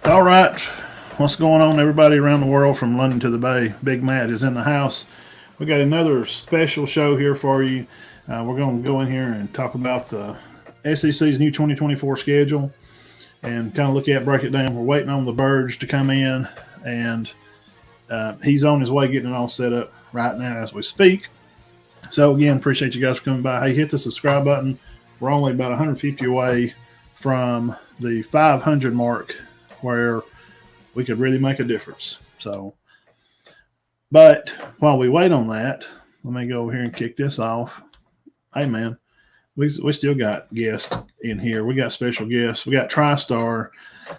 All right. What's going on, everybody around the world from London to the Bay? Big Matt is in the house. We got another special show here for you. We're going to go in here and talk about the SEC's new 2024 schedule and kind of break it down. We're waiting on the Birge to come in, and he's on his way getting it all set up right now as we speak. So, again, appreciate you guys for coming by. Hey, hit the subscribe button. We're only about 150 away from the 500 mark where we could really make a difference. So, but while we wait on that, let me go over here and kick this off. Hey, man, we still got guests in here. We got special guests. We got TriStar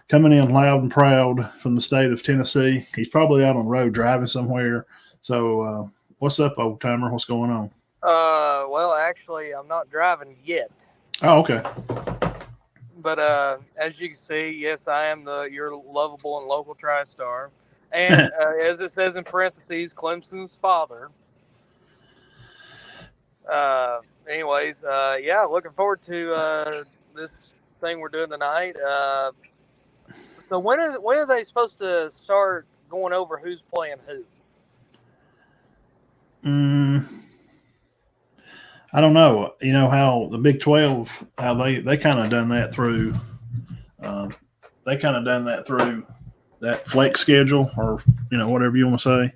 coming in loud and proud from the state of Tennessee. He's probably out on the road driving somewhere. So, what's up, old timer? What's going on? Well, actually, I'm not driving yet. Oh, okay. But as you can see, yes, I am your lovable and local TriStar. And as it says in parentheses, Clemson's father. Anyways, yeah, looking forward to this thing we're doing tonight. So when are they supposed to start going over who's playing who? I don't know. You know how the Big 12, how they kind of done that through. That flex schedule, or whatever you want to say,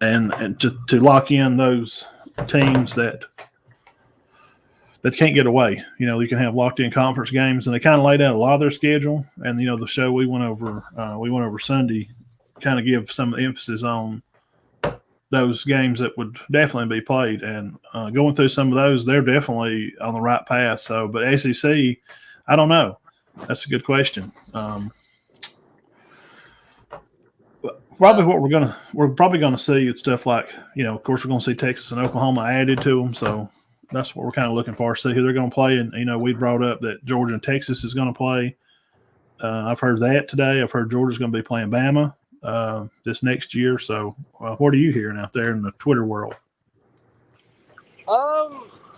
and to lock in those teams that can't get away. You can have locked in conference games, and they kind of laid out a lot of their schedule. And the show we went over Sunday, kind of give some emphasis on those games that would definitely be played, and going through some of those, they're definitely on the right path. So, but SEC, I don't know. That's a good question. Probably what we're probably gonna see is stuff like, of course, we're gonna see Texas and Oklahoma added to them. So that's what we're kind of looking for, see who they're gonna play. And we brought up that Georgia and Texas is gonna play. I've heard that today. I've heard Georgia's gonna be playing Bama this next year. So what are you hearing out there in the Twitter world? I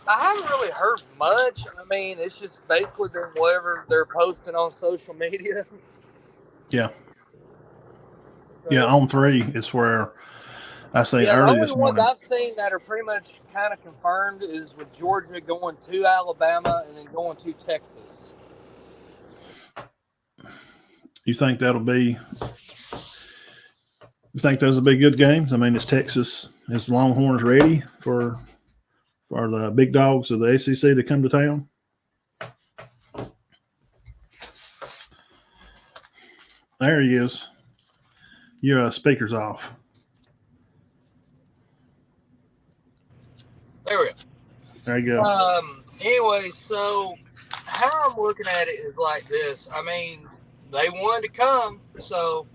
haven't really heard much. I mean, it's just basically been whatever they're posting on social media. Yeah. Yeah, on 3 is where I say early this morning. The only ones I've seen that are pretty much kind of confirmed is with Georgia going to Alabama and then going to Texas. You think that'll be? You think those will be good games? I mean, is the Longhorns ready for the big dogs of the SEC to come to town? There he is. Your speaker's off. There we go. There you go. Anyway, so how I'm looking at it is like this. I mean, they wanted to come, so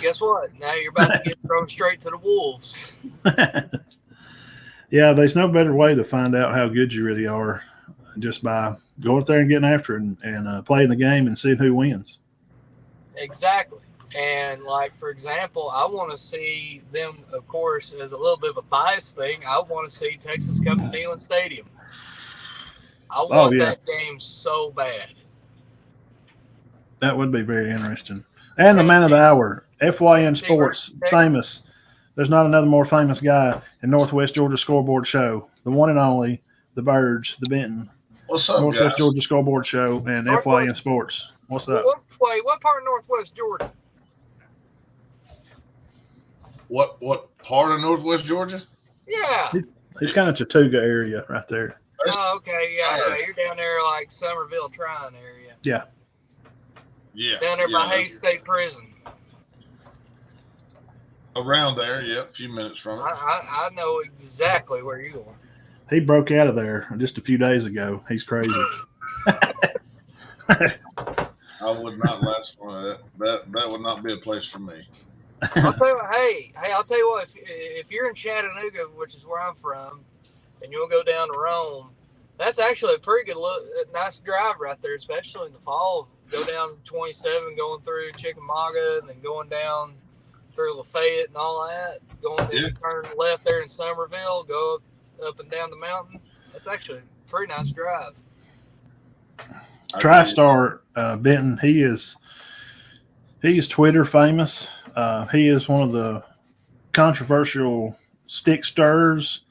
guess what? Now you're about to get thrown straight to the wolves. Yeah, there's no better way to find out how good you really are just by going up there and getting after it and playing the game and seeing who wins. Exactly. And, like, for example, I want to see them, of course, as a little bit of a bias thing, I want to see Texas come to Neyland Stadium. I want that game so bad. That would be very interesting. And the man of the hour, FYN Sports, famous. There's not another more famous guy in Northwest Georgia Scoreboard Show. The one and only, the Birge, the Benton. What's up, Northwest guys? Georgia Scoreboard Show and FYN Sports. What's up? What part of Northwest Georgia? What part of Northwest Georgia? Yeah. He's kind of Chattooga area right there. Oh, okay. Yeah. You're down there like Somerville Tryon area. Yeah. Yeah. Down there by Hayes State Prison. Around there, yeah, a few minutes from it. I know exactly where you are. He broke out of there just a few days ago. He's crazy. I would not last for that. That would not be a place for me. I'll tell you what, I'll tell you what, if you're in Chattanooga, which is where I'm from, and you'll go down to Rome, that's actually a pretty good nice drive right there, especially in the fall. Go down 27, going through Chickamauga, and then going down through Lafayette and all that. Turn left there in Somerville, go up and down the mountain. That's actually a pretty nice drive. TriStar Benton, He's Twitter famous. He is one of the controversial stick stirs,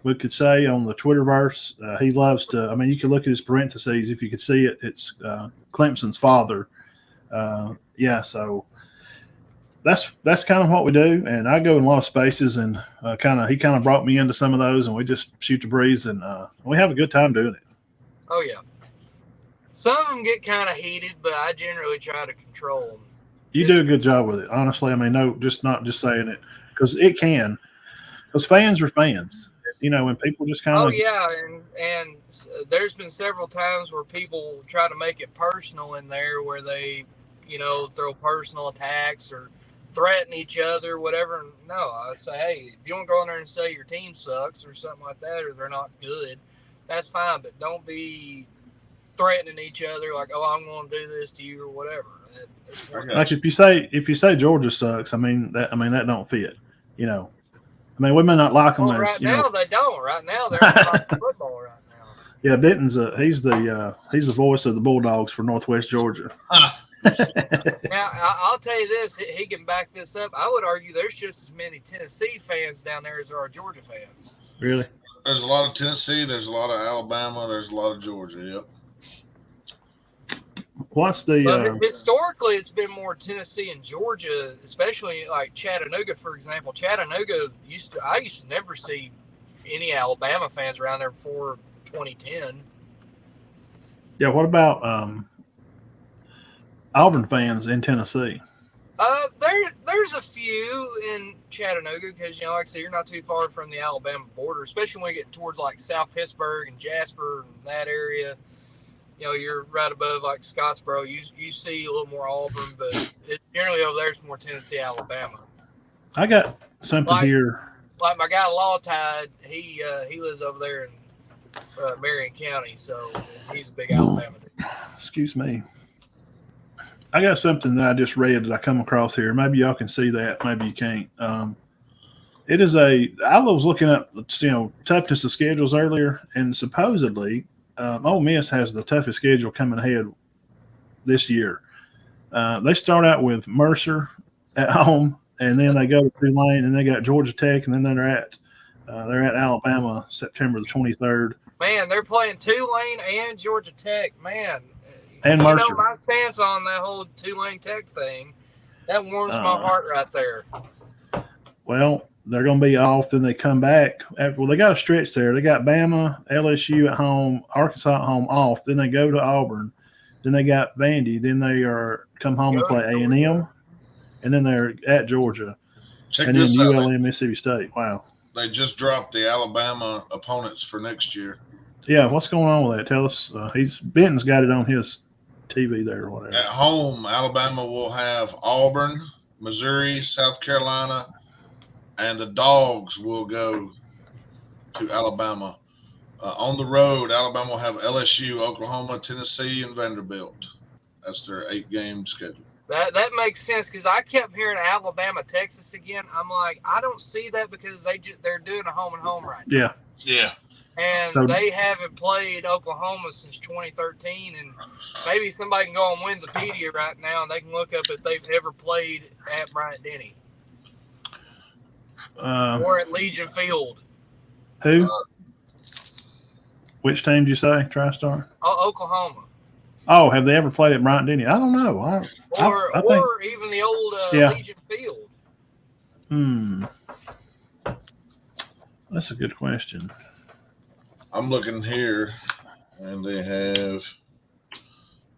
we could say, on the Twitterverse. He loves to. I mean, you could look at his parentheses if you could see it. It's Clemson's father. Yeah, so that's kind of what we do. And I go in a lot of spaces, and he kind of brought me into some of those, and we just shoot the breeze, and we have a good time doing it. Oh yeah. Some of them get kind of heated, but I generally try to control them. You do a good job with it, honestly. I mean, no, not just saying it, because it can. Because fans are fans, when people just kind of. Oh yeah, and there's been several times where people try to make it personal in there, where they, throw personal attacks or threaten each other, whatever. No, I say, hey, if you want to go in there and say your team sucks or something like that, or they're not good, that's fine. But don't be threatening each other like, oh, I'm going to do this to you or whatever. Like if you say Georgia sucks, I mean that don't fit. I mean, we may not like them right now they don't. Right now they're not football right now. Yeah, Denton's he's the voice of the Bulldogs for Northwest Georgia. Now I'll tell you this, he can back this up. I would argue there's just as many Tennessee fans down there as there are Georgia fans. Really? There's a lot of Tennessee. There's a lot of Alabama. There's a lot of Georgia. Yep. What's the historically it's been more Tennessee and Georgia, especially like Chattanooga, for example. Chattanooga I used to never see any Alabama fans around there before 2010. Yeah, what about Auburn fans in Tennessee? There's a few in Chattanooga because like I said, you're not too far from the Alabama border, especially when you get towards like South Pittsburgh and Jasper and that area. You're right above like Scottsboro. You see a little more Auburn, but generally over there it's more Tennessee, Alabama. I got something here. Like my guy Law Tide, he lives over there in Marion County, so he's a big Alabama dude. Excuse me. I got something that I just read that I come across here. Maybe y'all can see that. Maybe you can't. It is I was looking up, toughness of schedules earlier, and supposedly Ole Miss has the toughest schedule coming ahead this year. They start out with Mercer at home, and then they go to Tulane, and they got Georgia Tech, and then they're at Alabama September the 23rd. Man, they're playing Tulane and Georgia Tech. Man, and Mercer. My stance on that whole Tulane Tech thing, that warms my heart right there. Well, they're going to be off. Then they come back. They got a stretch there. They got Bama, LSU at home, Arkansas at home off. Then they go to Auburn. Then they got Vandy. Then they come home and play A&M. And then they're at Georgia. And then ULM, Mississippi State. Wow. They just dropped the Alabama opponents for next year. Yeah, what's going on with that? Tell us. Benton's got it on his TV there or whatever. At home, Alabama will have Auburn, Missouri, South Carolina, and the Dogs will go to Alabama. On the road, Alabama will have LSU, Oklahoma, Tennessee, and Vanderbilt. That's their 8-game schedule. That makes sense because I kept hearing Alabama, Texas again. I'm like, I don't see that because they're doing a home and home right now. Yeah. And they haven't played Oklahoma since 2013. And maybe somebody can go on Wikipedia right now and they can look up if they've ever played at Bryant-Denny. Or at Legion Field. Who? Which team did you say? TriStar? Oklahoma. Oh, have they ever played at Bryant-Denny? I don't know. I think, or even the old Legion Field. That's a good question. I'm looking here, and they have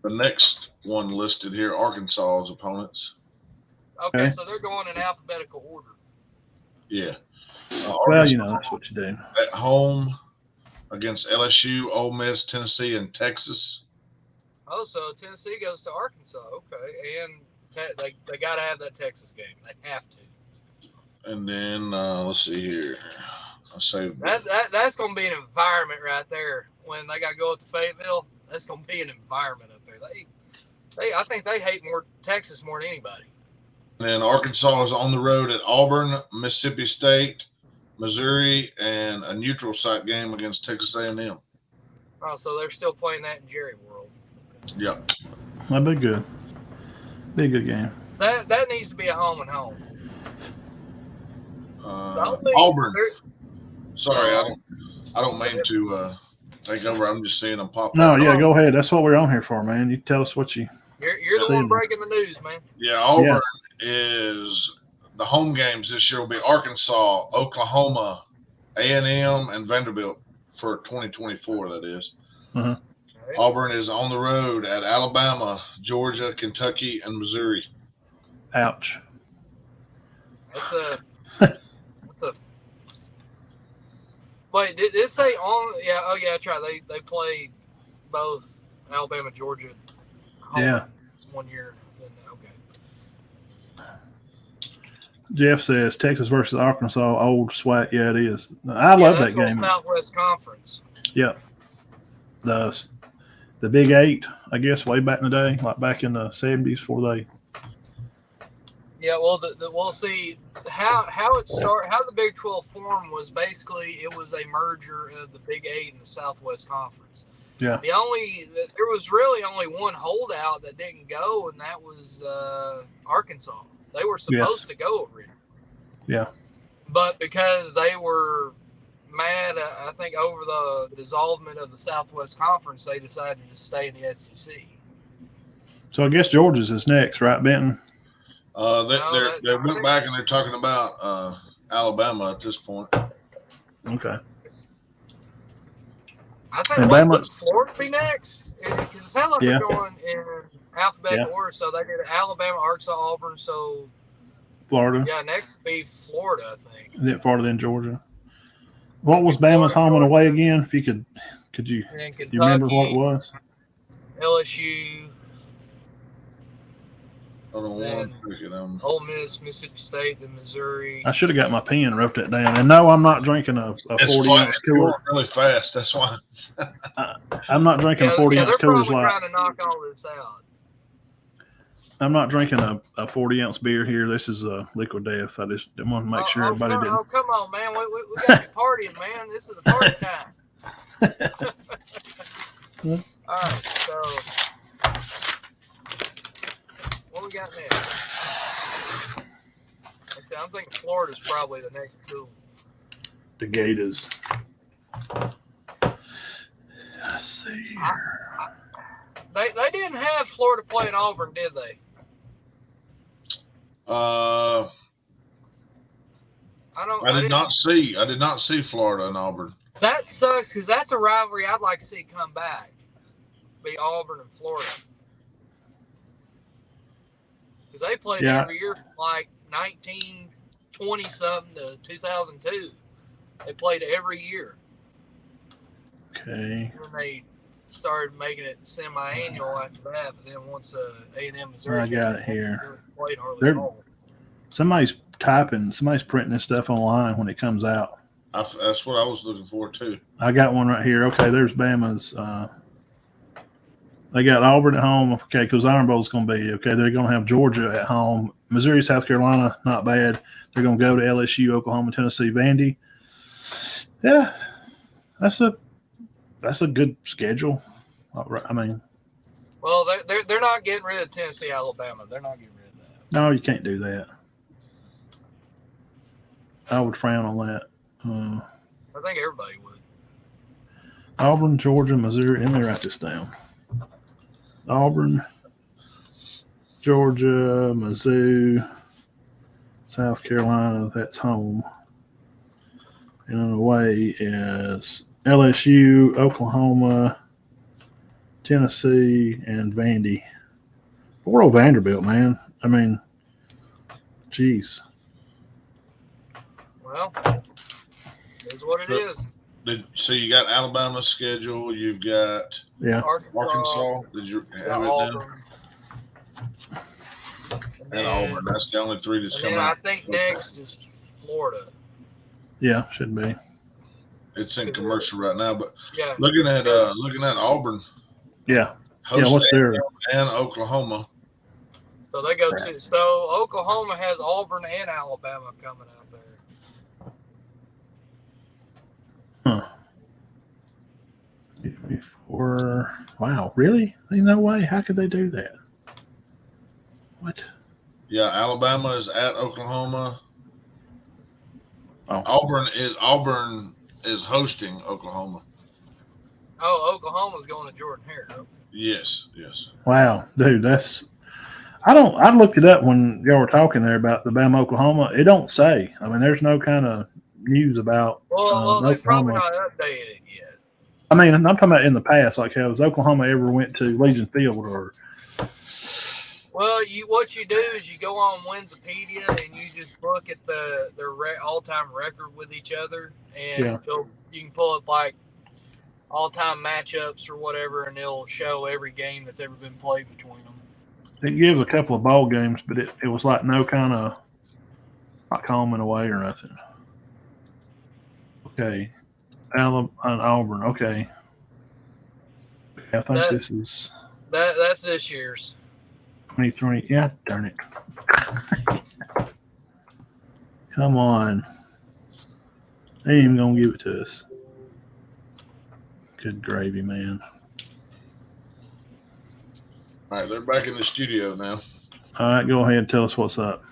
the next one listed here, Arkansas's opponents. Okay, so they're going in alphabetical order. Yeah. Well, that's what you do. At home against LSU, Ole Miss, Tennessee, and Texas. Oh, so Tennessee goes to Arkansas. Okay. And they got to have that Texas game. They have to. And then, let's see here. I saved that's going to be an environment right there. When they got to go up to Fayetteville, that's going to be an environment up there. I think they hate Texas more than anybody. And then Arkansas is on the road at Auburn, Mississippi State, Missouri, and a neutral site game against Texas A&M. Oh, so they're still playing that in Jerry World. Yep. That'd be good. Be a good game. That needs to be a home and home. Auburn. Sorry, I don't mean to take over. I'm just seeing them pop No, up. yeah, go ahead. That's what we're on here for, man. You tell us what you. You're the one breaking the news, man. Yeah, Auburn is the home games this year will be Arkansas, Oklahoma, A&M, and Vanderbilt for 2024. That is. Uh-huh. Okay. Auburn is on the road at Alabama, Georgia, Kentucky, and Missouri. Ouch. That's a. Wait, did it say on? Yeah. Oh, yeah. That's right. They play both Alabama, Georgia. Yeah. 1 year. Okay. Jeff says Texas versus Arkansas, old SWAC. Yeah, it is. I love that game. Southwest Conference. Yep. The Big Eight, I guess, way back in the day, like back in the 70s before they. Yeah, well, we'll see how it started. How the Big 12 formed was basically it was a merger of the Big Eight and the Southwest Conference. Yeah. There was really only one holdout that didn't go, and that was Arkansas. They were supposed to go over here. Yeah. But because they were mad, I think, over the dissolvement of the Southwest Conference, they decided to stay in the SEC. So I guess Georgia's is next, right, Benton? They went back and they're talking about Alabama at this point. Okay. I think would Florida be next? Because it sounds like they're going in alphabetical order. So they did Alabama, Arkansas, Auburn. So Florida. Yeah, next would be Florida, I think. Is it Florida than Georgia? What was Bama's home and away again? If you could you remember what it was? LSU. Then Ole Miss, Mississippi State, then Missouri. I should have got my pen and wrote that down. And no, I'm not drinking a 40-ounce cooler. Really fast. That's why. I'm not drinking a 40-ounce cooler. They're trying to knock all this out. I'm not drinking a 40-ounce beer here. This is a Liquid Death. I just want to make sure everybody didn't. Oh, come on, man. We got to be partying, man. This is a party time. All right, so what we got next? Okay, I'm thinking Florida's probably the next two. The Gators. Let's see here. They didn't have Florida playing Auburn, did they? I did not see Florida and Auburn. That sucks because that's a rivalry I'd like to see come back. Be Auburn and Florida. Because they played every year from like 1920 something to 2002. They played every year. Okay. And they started making it semi-annual after that, but then once A&M Missouri, I got it here. Played hardly at all. Somebody's printing this stuff online when it comes out. That's what I was looking for too. I got one right here. Okay, there's Bama's. They got Auburn at home. Okay, because Iron Bowl's going to be okay. They're going to have Georgia at home. Missouri, South Carolina, not bad. They're going to go to LSU, Oklahoma, Tennessee, Vandy. Yeah, that's a good schedule. I mean, well, they're not getting rid of Tennessee, Alabama. They're not getting rid of that. No, you can't do that. I would frown on that. I think everybody would. Auburn, Georgia, Missouri. Let me write this down. Auburn, Georgia, Mizzou, South Carolina. That's home. And on the way is LSU, Oklahoma, Tennessee, and Vandy. Poor old Vanderbilt, man. I mean, geez. Well, it's what it is. So you got Alabama's schedule. You've got Arkansas. Did you have it down? And Auburn. That's the only three that's coming out. I think next is Florida. Yeah, should be. It's in commercial right now, but looking at Auburn. Yeah. What's there? And Oklahoma. So they go to. So Oklahoma has Auburn and Alabama coming out there. Huh. Before, wow, really? Ain't no way. How could they do that? What? Yeah, Alabama is at Oklahoma. Oh. Auburn is hosting Oklahoma. Oh, Oklahoma's going to Jordan Hare. Yes. Wow, dude, I looked it up when y'all were talking there about the Bama Oklahoma. It don't say. I mean, there's no kind of news about Well, they've probably Oklahoma. not updated it yet. I mean, I'm talking about in the past, like has Oklahoma ever went to Legion Field or? Well, what you do is you go on Winsipedia and you just look at their all-time record with each other, and you can pull up like all-time matchups or whatever, and it'll show every game that's ever been played between them. It gives a couple of bowl games, but it was like no kind of like home and away or nothing. Okay, Alabama and Auburn. Okay, I think this is that's this year's 2020. Yeah, darn it! Come on, they ain't even gonna give it to us. Good gravy, man. All right, they're back in the studio now. All right, go ahead and tell us what's up.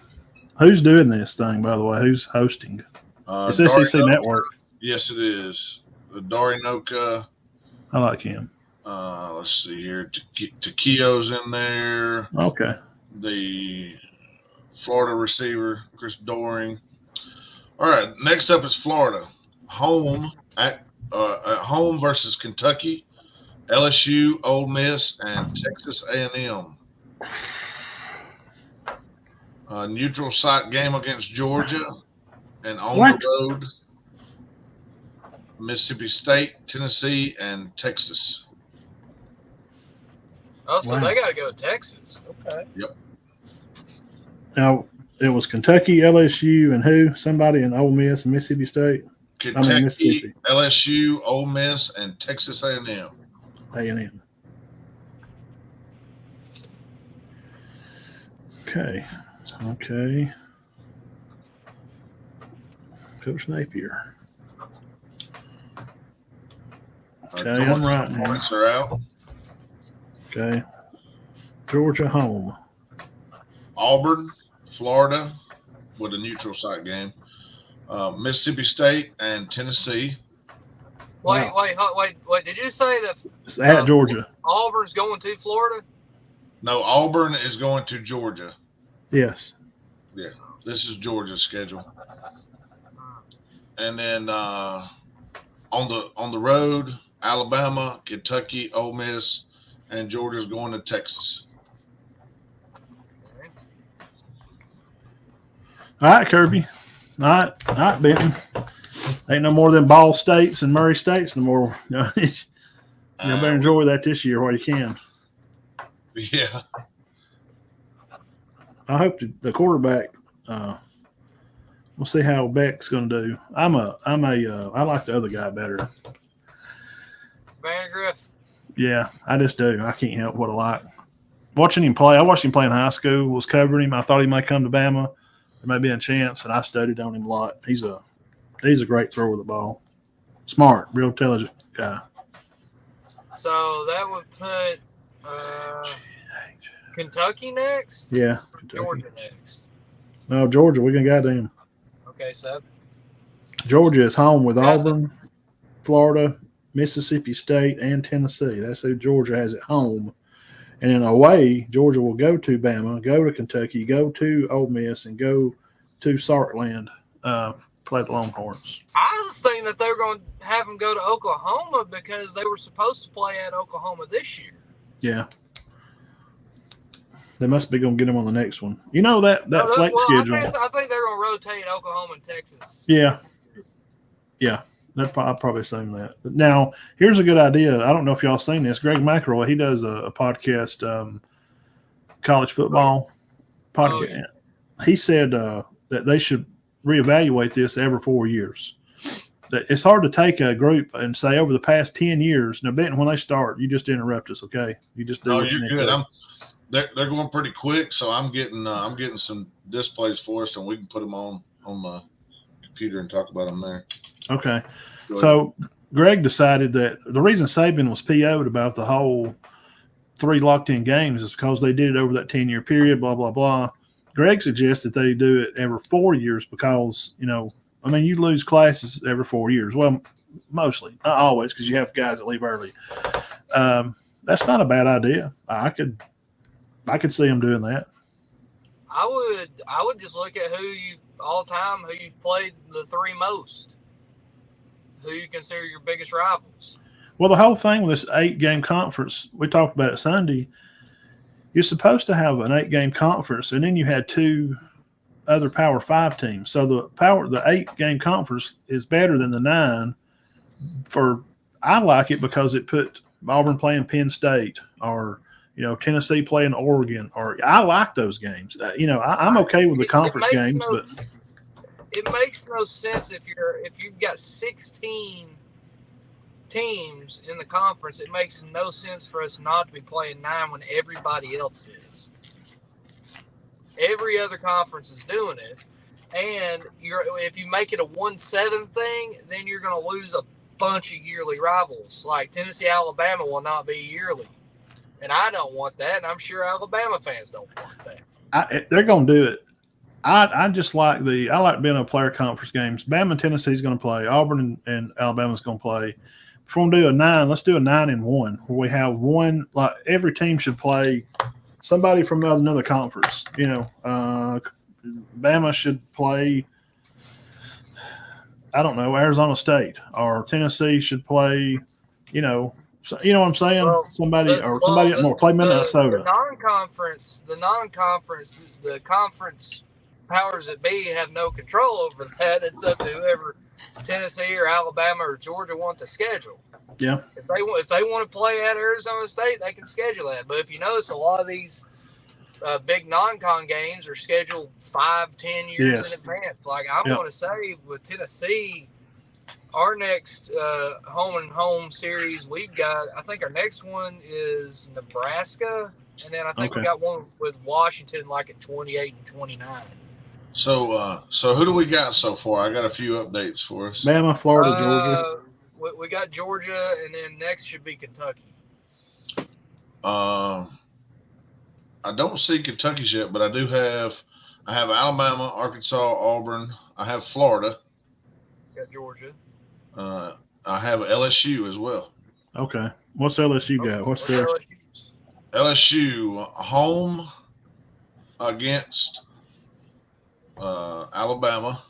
Who's doing this thing, by the way? Who's hosting? It's SEC Network. Yes, it is. The Dorinoka. I like him. Let's see here. Taquio's in there. Okay. The Florida receiver, Chris Doring. All right, next up is Florida. At home versus Kentucky, LSU, Ole Miss, and Texas A&M. Neutral site game against Georgia, and on the road, Mississippi State, Tennessee, and Texas. Oh, so they got to go to Texas. Okay. Yep. Now, it was Kentucky, LSU, and who? Somebody in Ole Miss and Mississippi State? Kentucky, LSU, Ole Miss, and Texas A&M. A&M. Okay. Coach Napier. Okay, I'm writing. Points are out. Okay. Georgia home. Auburn, Florida, with a neutral site game. Mississippi State and Tennessee. Wait! Did you say that it's at Georgia? Auburn's going to Florida? No, Auburn is going to Georgia. Yes. Yeah, this is Georgia's schedule. And then on the road, Alabama, Kentucky, Ole Miss, and Georgia's going to Texas. All right, Kirby. All right, Benton. Ain't no more than Ball States and Murray States no more. You better enjoy that this year while you can. Yeah. I hope the quarterback. We'll see how Beck's going to do. I like the other guy better. Vandegrift. Yeah, I just do. I can't help what I like. Watching him play, I watched him play in high school. Was covering him. I thought he might come to Bama. There may be a chance, and I studied on him a lot. He's a great thrower of the ball. Smart, real intelligent guy. So that would put Kentucky next? Yeah. Kentucky. Georgia next? No, Georgia, we're going to got him. Okay, so Georgia is home with Auburn, Florida, Mississippi State, and Tennessee. That's who Georgia has at home. And in away, Georgia will go to Bama, go to Kentucky, go to Ole Miss, and go to Sartland, play the Longhorns. I was thinking that they were going to have them go to Oklahoma because they were supposed to play at Oklahoma this year. Yeah. They must be going to get them on the next one. You know that flex schedule. I think they're going to rotate Oklahoma and Texas. Yeah. I'll probably assume that. Now, here's a good idea. I don't know if y'all seen this. Greg McElroy, he does a podcast, college football podcast. Oh, yeah. He said that they should reevaluate this every 4 years. That it's hard to take a group and say over the past 10 years. Now, Benton, when they start, you just interrupt us, okay? You just do. No, you're good. They're going pretty quick, so I'm getting some displays for us, and we can put them on my computer and talk about them there. Okay. So Greg decided that the reason Saban was PO'd about the whole 3 locked-in games is because they did it over that 10-year period, blah, blah, blah. Greg suggests that they do it every 4 years because, you lose classes every 4 years. Well, mostly, not always, because you have guys that leave early. That's not a bad idea. I could see them doing that. I would just look at who you played the three most, who you consider your biggest rivals. Well, the whole thing with this 8-game conference, we talked about it Sunday. You're supposed to have an 8-game conference, and then you had 2 other Power 5 teams. So the 8-game conference is better than the 9. I like it because it put Auburn playing Penn State, or Tennessee playing Oregon, or I like those games. I'm okay with the conference games, but it makes no sense if you've got 16 teams in the conference. It makes no sense for us not to be playing 9 when everybody else is. Every other conference is doing it, and if you make it a 1-7 thing, then you're going to lose a bunch of yearly rivals. Like Tennessee, Alabama will not be yearly, and I don't want that, and I'm sure Alabama fans don't want that. They're going to do it. I just like I like being a player conference games. Bama and Tennessee's going to play. Auburn and Alabama's going to play. Before we do a 9, let's do a 9-1 where we have one. Like every team should play somebody from another conference. Bama should play, I don't know, Arizona State, or Tennessee should play, what I'm saying? Well, somebody up north play Minnesota. The conference powers that be have no control over that. It's up to whoever Tennessee or Alabama or Georgia want to schedule. Yeah. If they want to play at Arizona State, they can schedule that. But if you notice, a lot of these big non-con games are scheduled 5-10 years in advance. Like I'm going to say with Tennessee, our next home series we've got, I think our next one is Nebraska, and then I think we got one with Washington like at 28 and 29. So who do we got so far? I got a few updates for us. Bama, Florida, Georgia. We got Georgia, and then next should be Kentucky. I don't see Kentucky's yet, but I have Alabama, Arkansas, Auburn. I have Florida. Got Georgia. I have LSU as well. Okay. What's LSU got? What's their LSU home against Alabama.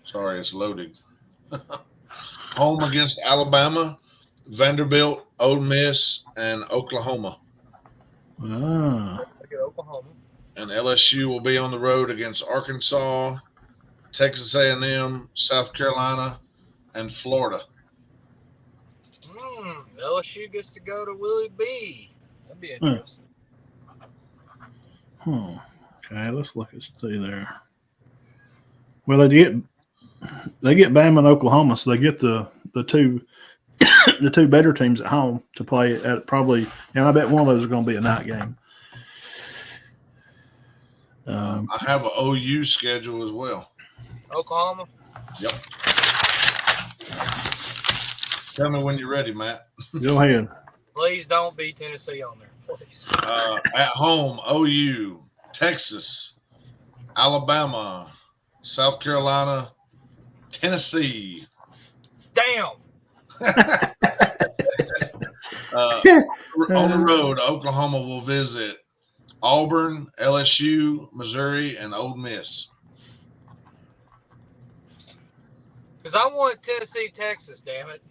Sorry, it's loading. Home against Alabama, Vanderbilt, Ole Miss, and Oklahoma. Oklahoma. And LSU will be on the road against Arkansas, Texas A&M, South Carolina, and Florida. LSU gets to go to Willie B. That'd be interesting. Okay, let's look and see there. Well, they get Bama and Oklahoma, so they get the two the two better teams at home to play at probably, and I bet one of those are going to be a night game. I have an OU schedule as well. Oklahoma? Yep. Tell me when you're ready, Matt. Go ahead. Please don't be Tennessee on there, please. At home, OU, Texas, Alabama, South Carolina, Tennessee. Damn. On the road, Oklahoma will visit Auburn, LSU, Missouri, and Ole Miss. Because I want Tennessee, Texas, damn it.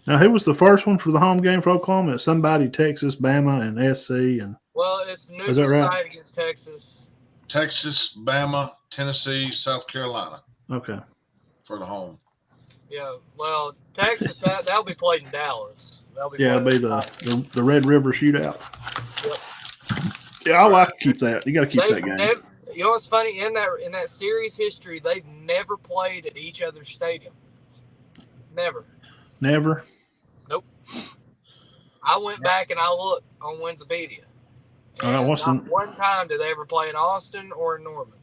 Now, who was the first one for the home game for Oklahoma? It's somebody, Texas, Bama, and SC. And well, it's neutral site against Texas. Texas, Bama, Tennessee, South Carolina. Okay. For the home. Yeah, well, Texas, that'll be played in Dallas. It'll be the Red River Shootout. Yep. Yeah, I like to keep that. You got to keep that game. You know what's funny? In that series history, they've never played at each other's stadium. Never. Never? Nope. I went back and I looked on Wikipedia. One time did they ever play in Austin or in Norman.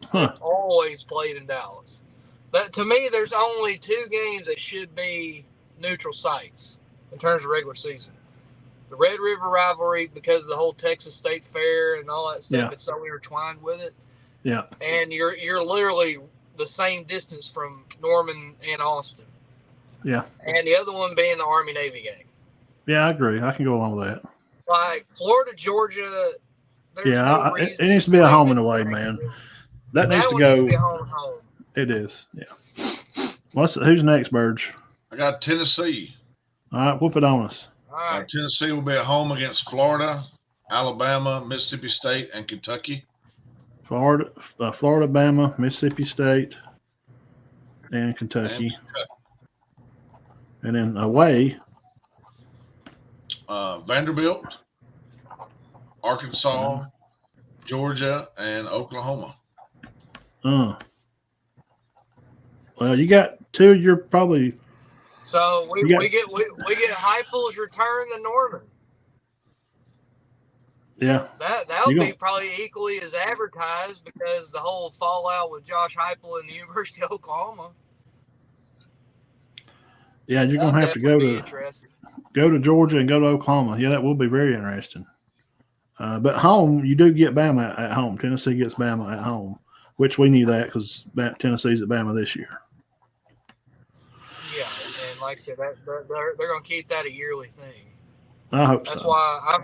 Huh. They've always played in Dallas. But to me, there's only 2 games that should be neutral sites in terms of regular season. the Red River rivalry because of the whole Texas State Fair and all that stuff. Yeah. It's so intertwined with it. Yeah. And you're literally the same distance from Norman and Austin. Yeah. And the other one being the Army-Navy game. Yeah, I agree. I can go along with that. Like Florida, Georgia, there's no reason. It needs to be a home and away, man. That needs to go. Needs to be home and home. It is. Yeah. Who's next, Birge? I got Tennessee. All right, whoop it on us. All right. Tennessee will be at home against Florida, Alabama, Mississippi State, and Kentucky. Florida, Alabama, Mississippi State, and Kentucky. And then away. Vanderbilt, Arkansas, Georgia, and Oklahoma. Well, you got two. You're probably. So we get Heupel's return to Norman. Yeah. That'll be probably equally as advertised because the whole fallout with Josh Heupel and the University of Oklahoma. Yeah, you're gonna have to go to Georgia and go to Oklahoma. Yeah, that will be very interesting. But home, you do get Bama at home. Tennessee gets Bama at home, which we knew that because Tennessee's at Bama this year. Yeah, and like I said, they're going to keep that a yearly thing. I hope that's so. Why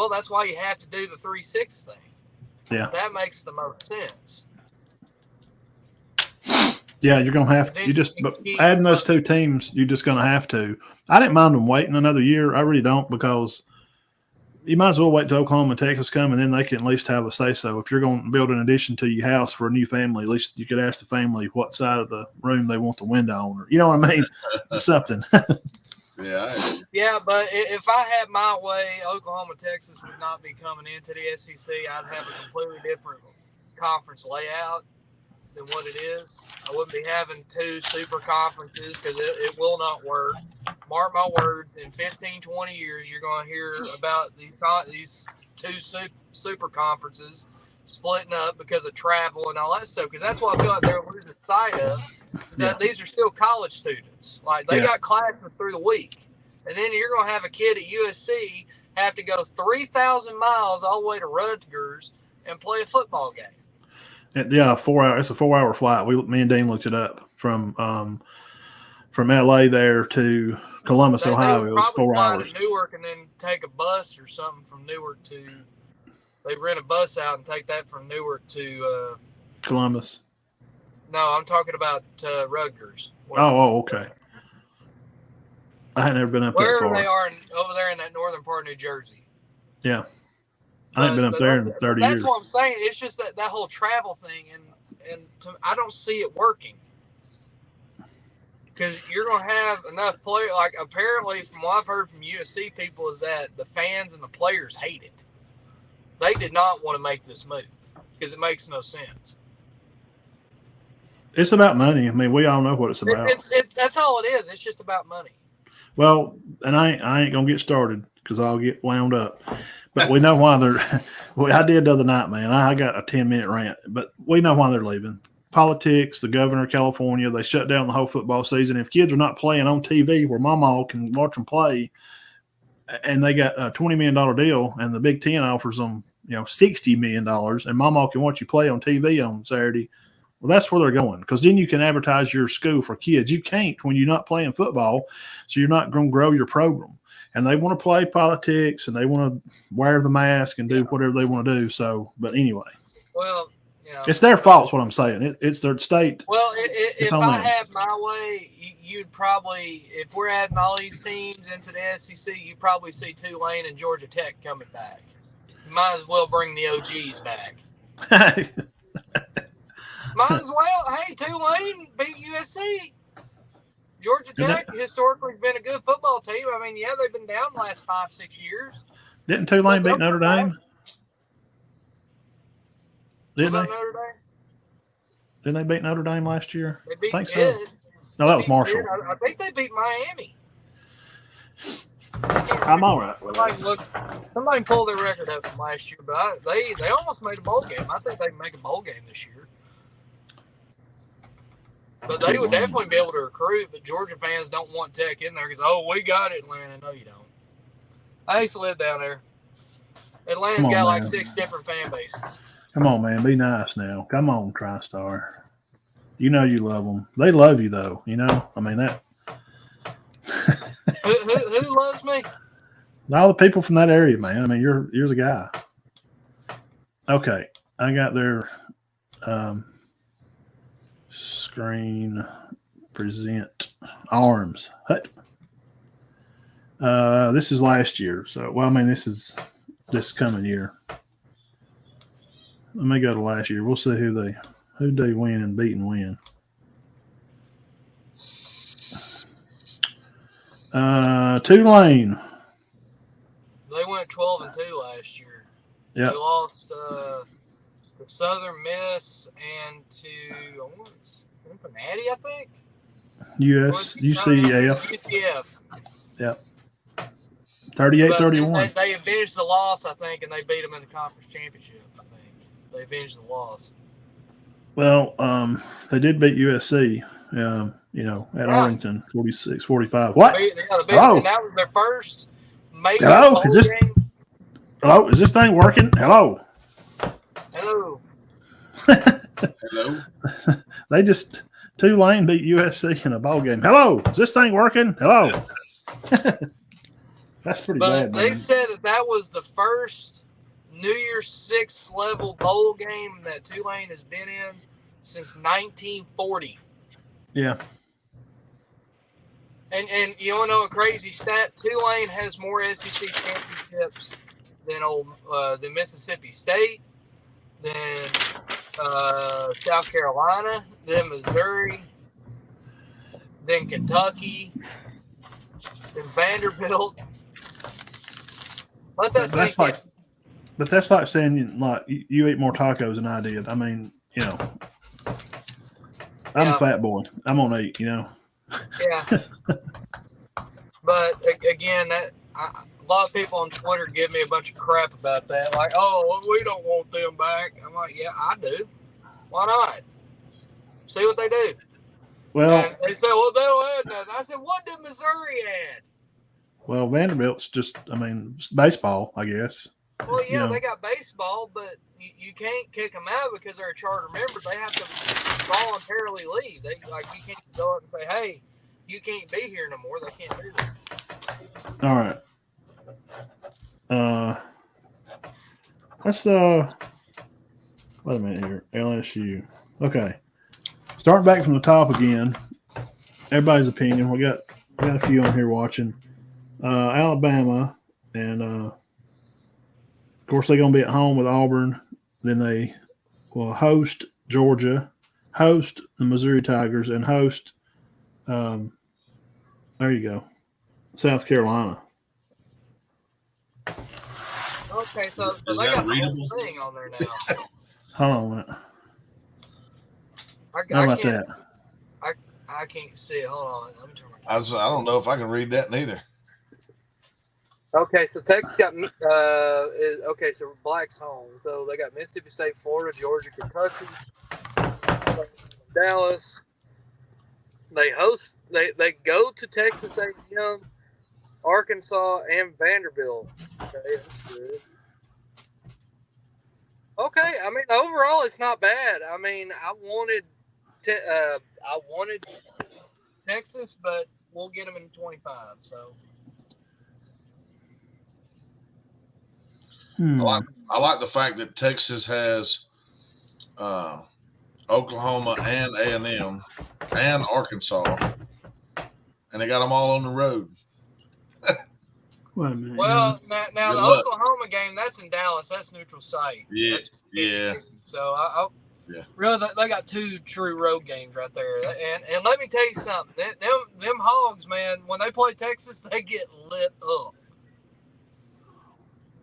that's why you have to do the 3-6 thing. Yeah, that makes the most sense. Yeah, you're going to have to. Adding those two teams, you're just going to have to. I didn't mind them waiting another year. I really don't, because you might as well wait till Oklahoma and Texas come, and then they can at least have a say-so. If you're going to build an addition to your house for a new family, at least you could ask the family what side of the room they want the window on. Or, you know what I mean? Just something. Yeah, but if I had my way, Oklahoma, Texas would not be coming into the SEC. I'd have a completely different conference layout than what it is. I wouldn't be having two super conferences because it will not work. Mark my words, in 15, 20 years, you're going to hear about these two super conferences splitting up because of travel and all that stuff, because that's what I feel like they're losing sight of. That these are still college students. Like, they got classes through the week. And then you're going to have a kid at USC have to go 3,000 miles all the way to Rutgers and play a football game. Yeah, 4 hours. It's a 4-hour flight. Me and Dean looked it up from LA there to Columbus, Ohio. It was 4 hours. To Newark and then take a bus or something from Newark to. They rent a bus out and take that from Newark to Columbus. No, I'm talking about Rutgers. Okay. I had never been up wherever that far. They are over there in that northern part of New Jersey. Yeah. I haven't been up there in 30 years. That's what I'm saying. It's just that whole travel thing, and I don't see it working. Because you're going to have enough players. Like, apparently, from what I've heard from USC people, is that the fans and the players hate it. They did not want to make this move because it makes no sense. It's about money. I mean, we all know what it's about. That's all it is. It's just about money. Well, and I ain't going to get started because I'll get wound up. But we know why they're – well, I did the other night, man. I got a 10-minute rant. But we know why they're leaving. Politics, the governor of California, they shut down the whole football season. If kids are not playing on TV where mama can watch them play, and they got a $20 million deal, and the Big Ten offers them, $60 million, and mama can watch you play on TV on Saturday, well, that's where they're going, because then you can advertise your school for kids. You can't when you're not playing football, so you're not going to grow your program. And they want to play politics, and they want to wear the mask and do whatever they want to do. So, but anyway. Well, it's their fault, is what I'm saying. It's their state. Well, if I had my way, you'd probably, if we're adding all these teams into the SEC, you'd probably see Tulane and Georgia Tech coming back. You might as well bring the OGs back. Might as well. Hey, Tulane beat USC. Georgia Tech historically has been a good football team. I mean, they've been down the last 5-6 years. Didn't Tulane beat Notre Dame? Didn't they? Notre Dame? Didn't they beat Notre Dame last year? They beat I think so. No, that was Marshall. I think they beat Miami. I'm all right with that. Somebody pulled their record up from last year, but they almost made a bowl game. I think they can make a bowl game this year. But they would definitely be able to recruit. But Georgia fans don't want Tech in there because, oh, we got Atlanta. No, you don't. I used to live down there. Atlanta's got like 6 different fan bases. Come on, man. Be nice now. Come on, TriStar. You know you love them. They love you, though. You know? I mean, that. Who loves me? All the people from that area, man. I mean, you're the guy. Okay. I got their screen present arms. Hut. This is last year. So, well, I mean, this is this coming year. Let me go to last year. We'll see who they win and beat and win. Tulane. They went 12-2 last year. Yeah. They lost to Southern Miss and to Cincinnati, I think. UCF. UCF. Yep. 38-31. They avenged the loss, I think, and they beat them in the conference championship. I think they avenged the loss. Well, they did beat USC. At Arlington, 46-45. What? Hello. And that was their first major Hello? game. Hello? Is this thing working? Hello? Hello. Hello. They just Tulane beat USC in a ball game. Hello? Is this thing working? Hello? That's pretty bad. They man. said that was the first New Year's Six level bowl game that Tulane has been in since 1940. Yeah. And you want to know a crazy stat? Tulane has more SEC championships than Mississippi State, than South Carolina, than Missouri, than Kentucky, than Vanderbilt. Let that sink in. But that's like saying like you eat more tacos than I did. I mean, I'm a fat boy. I'm gonna eat. Yeah. But again, a lot of people on Twitter give me a bunch of crap about that. Like, oh, we don't want them back. I'm like, yeah, I do. Why not? See what they do. Well, and they say, well, they don't add nothing. I said, what did Missouri add? Well, Vanderbilt's just, baseball, I guess. Well, yeah, they got baseball, but you can't kick them out because they're a charter member. They have to voluntarily leave. You can't go up and say, hey, you can't be here no more. They can't do that. All right. Let's wait a minute here. LSU. Okay. Starting back from the top again. Everybody's opinion. We got a few on here watching. Alabama, and of course they're going to be at home with Auburn. Then they will host Georgia, host the Missouri Tigers, and host. There you go, South Carolina. Okay, so they got the whole thing on there now. Hold on a minute. How about that? I can't see it. Hold on. I don't know if I can read that neither. Okay, so Texas got so Black's home. So they got Mississippi State, Florida, Georgia, Kentucky, Dallas. They host. They go to Texas A&M, Arkansas, and Vanderbilt. Okay, that's good. Okay, I mean overall it's not bad. I mean I wanted Texas, but we'll get them in 25. So. I like the fact that Texas has Oklahoma and A&M and Arkansas, and they got them all on the road. Wait a minute. Well, now the Oklahoma game, that's in Dallas. That's neutral site. Yeah, yeah. So really, they got 2 true road games right there. And let me tell you something. Them Hogs, man, when they play Texas, they get lit up.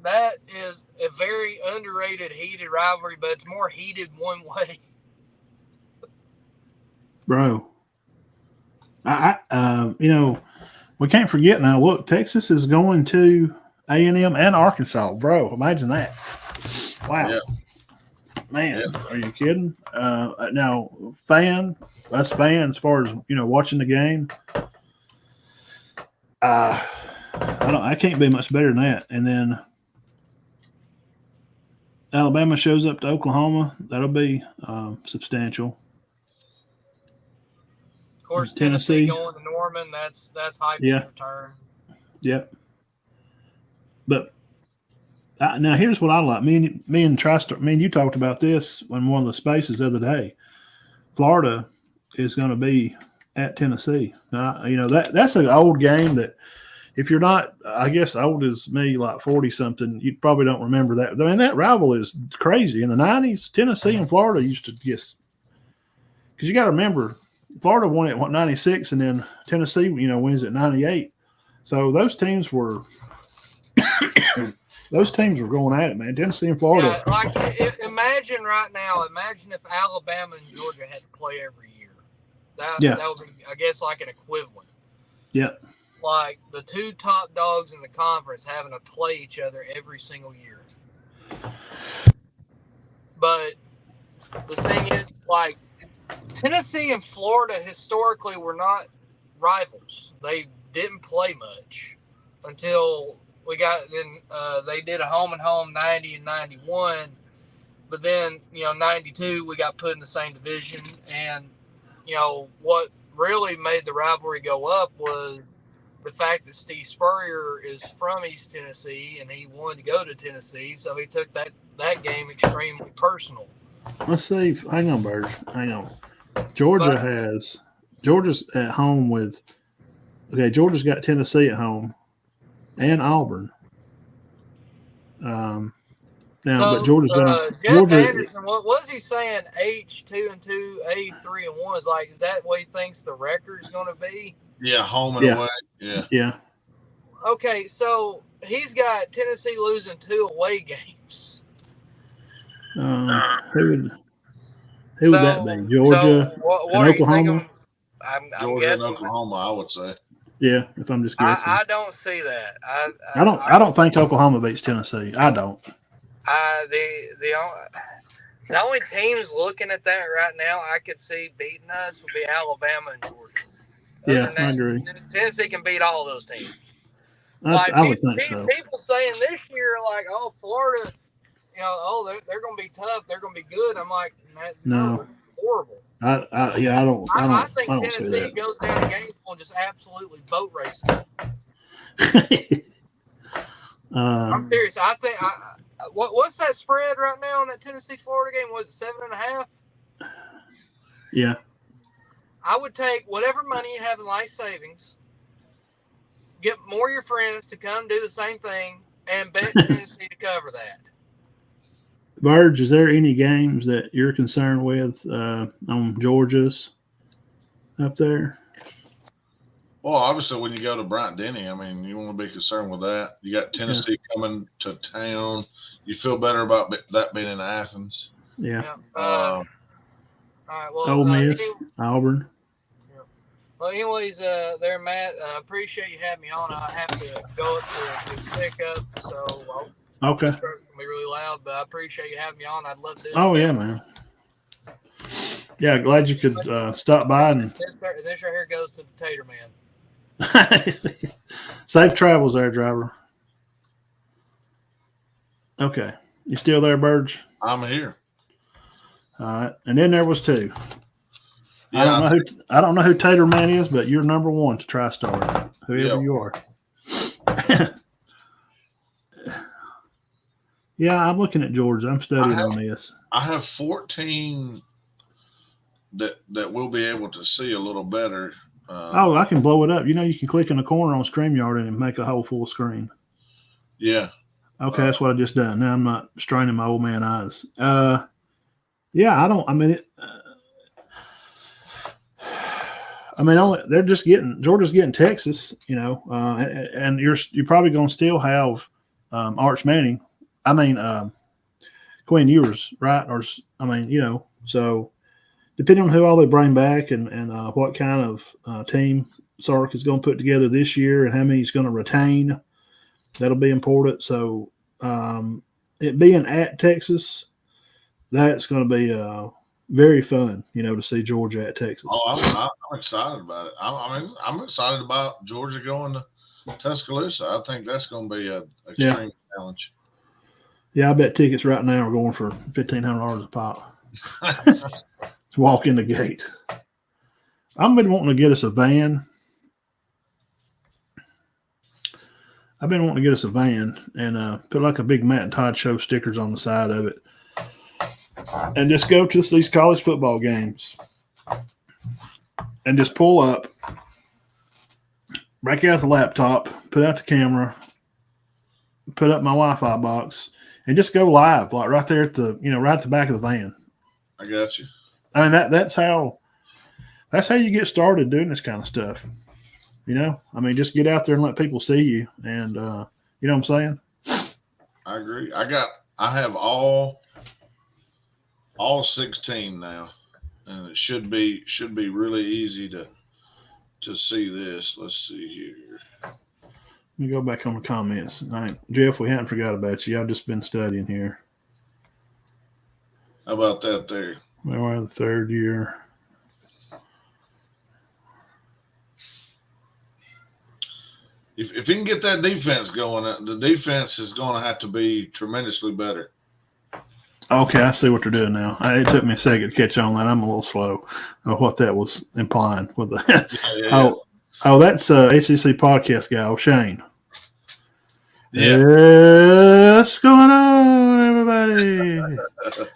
That is a very underrated, heated rivalry, but it's more heated one way. Bro, we can't forget now. Look, Texas is going to A&M and Arkansas. Bro, imagine that. Wow. Yeah. Man, Are you kidding? Now, fan us fans, as far as watching the game, I can't be much better than that. And then Alabama shows up to Oklahoma. That'll be substantial. Of course, Tennessee going to Norman. That's Heupel's return. Yep. But now here's what I like. Me and TriStar. Me and you talked about this on one of the spaces the other day. Florida is going to be at Tennessee. Now, that's an old game that if you're not, I guess, old as me, like 40-something, you probably don't remember that. I mean, that rival is crazy. In the 90s, Tennessee and Florida used to just – because you got to remember, Florida won at 96, and then Tennessee, wins at 98. So those teams were going at it, man. Tennessee and Florida. Yeah, imagine right now. Imagine if Alabama and Georgia had to play every year. That would be, I guess, like an equivalent. Yeah. Like the two top dogs in the conference having to play each other every single year. But the thing is, like, Tennessee and Florida historically were not rivals. They didn't play much until they did a home and home 90 and 91. But then, 92, we got put in the same division. And, what really made the rivalry go up was the fact that Steve Spurrier is from East Tennessee and he wanted to go to Tennessee. So he took that game extremely personal. Let's see. Hang on, Birge. Hang on. Georgia's at home with – okay, Georgia's got Tennessee at home and Auburn. But Georgia's going to – Jeff Anderson, what was he saying? H2-2, A3-1 is like – is that what he thinks the record is going to be? Yeah, home and away. Yeah. Okay, so he's got Tennessee losing 2 away games. Who would that be? Georgia and Oklahoma? I'm Georgia guessing and Oklahoma, I would say. Yeah, if I'm just guessing. I don't see that. I don't think Oklahoma beats Tennessee. I don't. The only teams looking at that right now I could see beating us would be Alabama and Georgia. I agree. Tennessee can beat all those teams. I would think so. People saying this year, like, oh, Florida, they're going to be tough. They're going to be good. I'm like, no, horrible. I think Tennessee goes down to Gainesville and just absolutely boat races. I'm serious. I think what's that spread right now in that Tennessee-Florida game? Was it 7.5? Yeah. I would take whatever money you have in life savings, get more of your friends to come do the same thing, and bet Tennessee to cover that. Birge, is there any games that you're concerned with on Georgia's up there? Well, obviously, when you go to Bryant-Denny, I mean, you want to be concerned with that. You got Tennessee coming to town. You feel better about that being in Athens. Yeah. All right. Well, Ole Miss, Auburn. Well, anyways, there, Matt. Appreciate you having me on. I have to go up to pick up, so okay. It's going to be really loud, but I appreciate you having me on. I'd love to. Oh yeah, man. Yeah, glad you could stop by and. This right here goes to the Tater Man. Safe travels, there, driver. Okay, you still there, Birge? I'm here. All right, and then there was 2. Yeah. I don't know who Tater Man is, but you're number 1 to TriStar, whoever you are. Yeah, I'm looking at Georgia. I'm studying on this. I have 14 that we'll be able to see a little better. I can blow it up. You can click in the corner on StreamYard and make a whole full screen. Yeah. Okay, that's what I just done. Now I'm not straining my old man eyes. They're just Georgia's getting Texas, and you're probably going to still have Arch Manning. Quinn Ewers, right? So depending on who all they bring back and what kind of team Sark is going to put together this year and how many he's going to retain, that'll be important. So it being at Texas, that's going to be very fun, to see Georgia at Texas. Oh, I'm excited about it. I'm excited about Georgia going to Tuscaloosa. I think that's going to be an extreme challenge. Yeah, I bet tickets right now are going for $1,500 a pop. Walk in the gate. I've been wanting to get us a van. I've been wanting to get us a van and put like a big Matt and Todd Show stickers on the side of it, and just go to these college football games, and just pull up, break out the laptop, put out the camera, put up my Wi-Fi box, and just go live, like right there at the right at the back of the van. I got you. I mean that's how you get started doing this kind of stuff. I mean, just get out there and let people see you, and you know what I'm saying? I agree. I have all 16 now, and it should be really easy to see this. Let's see here. Let me go back on the comments. All right, Jeff, we hadn't forgot about you. I've just been studying here. How about that there? We're in the third year. If you can get that defense going, the defense is going to have to be tremendously better. Okay, I see what they're doing now. It took me a second to catch on that. I'm a little slow of what that was implying with the. Yeah. Oh, that's ACC podcast guy, Shane. Yeah. What's going on, everybody?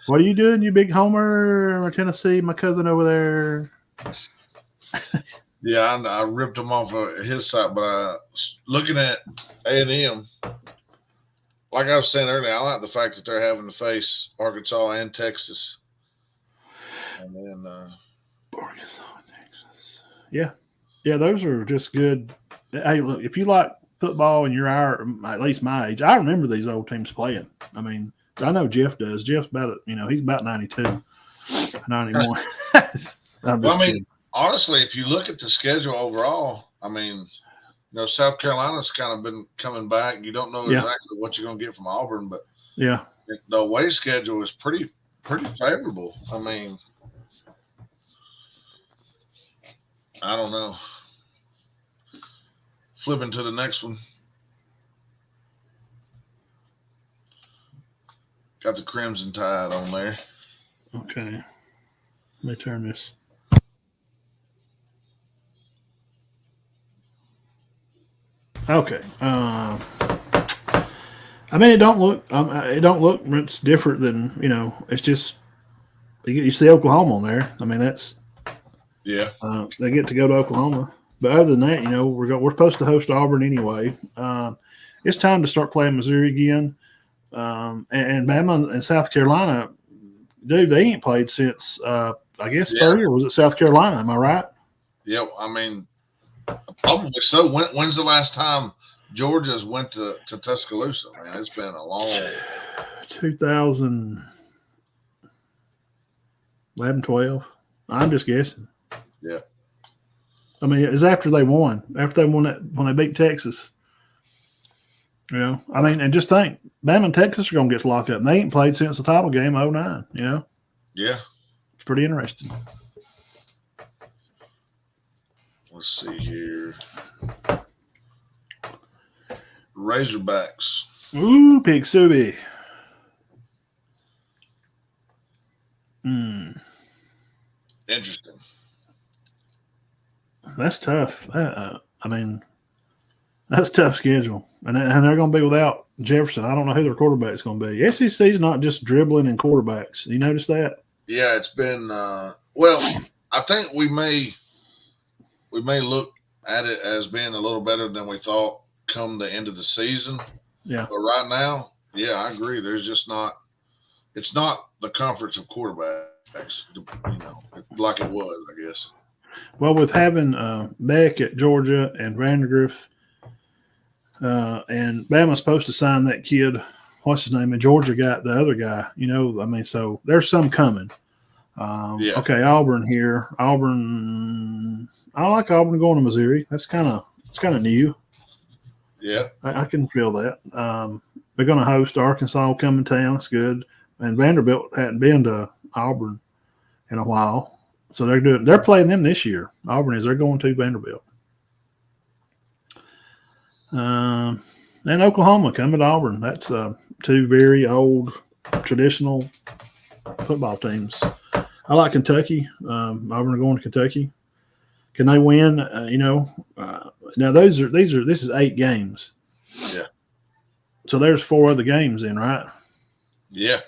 What are you doing, you big homer? Tennessee, my cousin over there. Yeah, I ripped him off of his side, but looking at A&M, like I was saying earlier, I like the fact that they're having to face Arkansas and Texas. And then Arkansas and Texas. Yeah, those are just good. Hey, look, if you like football and you're at least my age, I remember these old teams playing. I mean, I know Jeff does. Jeff's about he's about 92, 91. Honestly, if you look at the schedule overall, I mean, South Carolina's kind of been coming back. You don't know exactly what you're going to get from Auburn, but the away schedule is pretty favorable. I mean, I don't know. Flipping to the next one. Got the Crimson Tide on there. Okay. Let me turn this. Okay. I mean, it don't look much different than It's just you see Oklahoma on there. I mean, that's they get to go to Oklahoma. But other than that, we're supposed to host Auburn anyway. It's time to start playing Missouri again. And Bama and South Carolina, dude, they ain't played since I guess 30, or was it South Carolina? Am I right? Yeah, I mean. Probably so. When's the last time Georgia's went to Tuscaloosa? Man, it's been a long 2011, 12. I'm just guessing. Yeah. I mean, it's after they won. After they won that when they beat Texas. I mean, and just think, Bama and Texas are going to get locked up. And they ain't played since the title game, 09, Yeah. It's pretty interesting. Let's see here. Razorbacks. Ooh, Pig Subi. Interesting. That's tough. I mean, that's a tough schedule. And they're going to be without Jefferson. I don't know who their quarterback's going to be. SEC's not just dribbling and quarterbacks. You notice that? Yeah, it's been I think we may look at it as being a little better than we thought come the end of the season. Yeah. But right now, I agree. There's just not – it's not the conference of quarterbacks, like it was, I guess. Well, with having Beck at Georgia and Vandegrift and Bama's supposed to sign that kid, what's his name, and Georgia got the other guy, I mean, so there's some coming. Okay, Auburn here. I like Auburn going to Missouri. It's kind of new. Yeah, I can feel that. They're going to host Arkansas, come in town. It's good. And Vanderbilt hadn't been to Auburn in a while. So they're playing them this year. Auburn is. They're going to Vanderbilt. And Oklahoma coming to Auburn. That's two very old, traditional football teams. I like Kentucky. Auburn are going to Kentucky. Can they win? Now this is 8 games. Yeah. So there's 4 other games in, right? Yeah.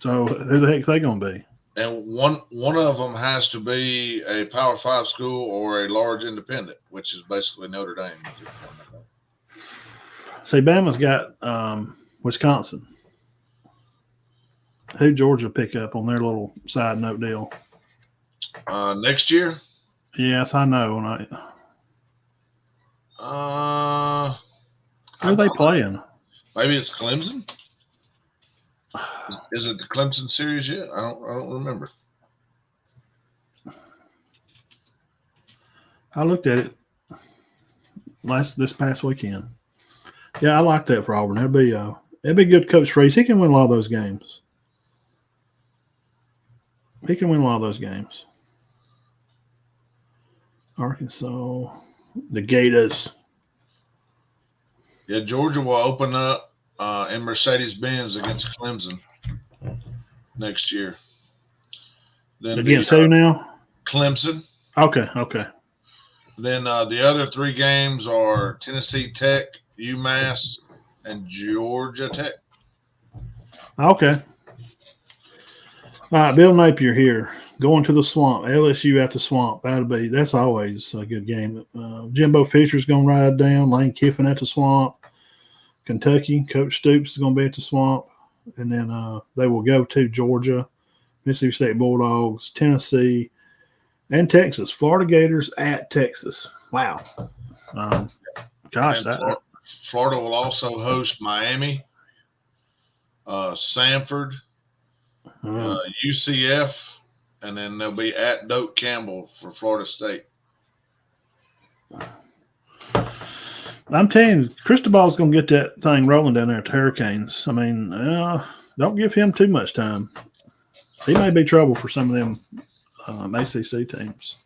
So who the heck are they going to be? And one of them has to be a Power 5 school or a large independent, which is basically Notre Dame. See, Bama's got Wisconsin. Who Georgia pick up on their little side note deal? Next year? Yes, I know. Who are they playing? Maybe it's Clemson. Is it the Clemson series yet? I don't remember. I looked at it this past weekend. Yeah, I like that for Auburn. That'd be a good coach Freeze. He can win a lot of those games. Arkansas, the Gators. Yeah, Georgia will open up in Mercedes-Benz against Clemson next year. Then against who now? Clemson. Okay. Then the other 3 games are Tennessee Tech, UMass, and Georgia Tech. Okay. All right, Bill Napier here. Going to the Swamp. LSU at the Swamp. That's always a good game. Jimbo Fisher's going to ride down. Lane Kiffin at the Swamp. Kentucky, Coach Stoops is going to be at the Swamp. And then they will go to Georgia, Mississippi State Bulldogs, Tennessee, and Texas. Florida Gators at Texas. Wow. Florida will also host Miami, Samford, UCF, and then they'll be at Doak Campbell for Florida State. I'm telling you, Cristobal's going to get that thing rolling down there at the Hurricanes. I mean, don't give him too much time. He may be trouble for some of them ACC teams.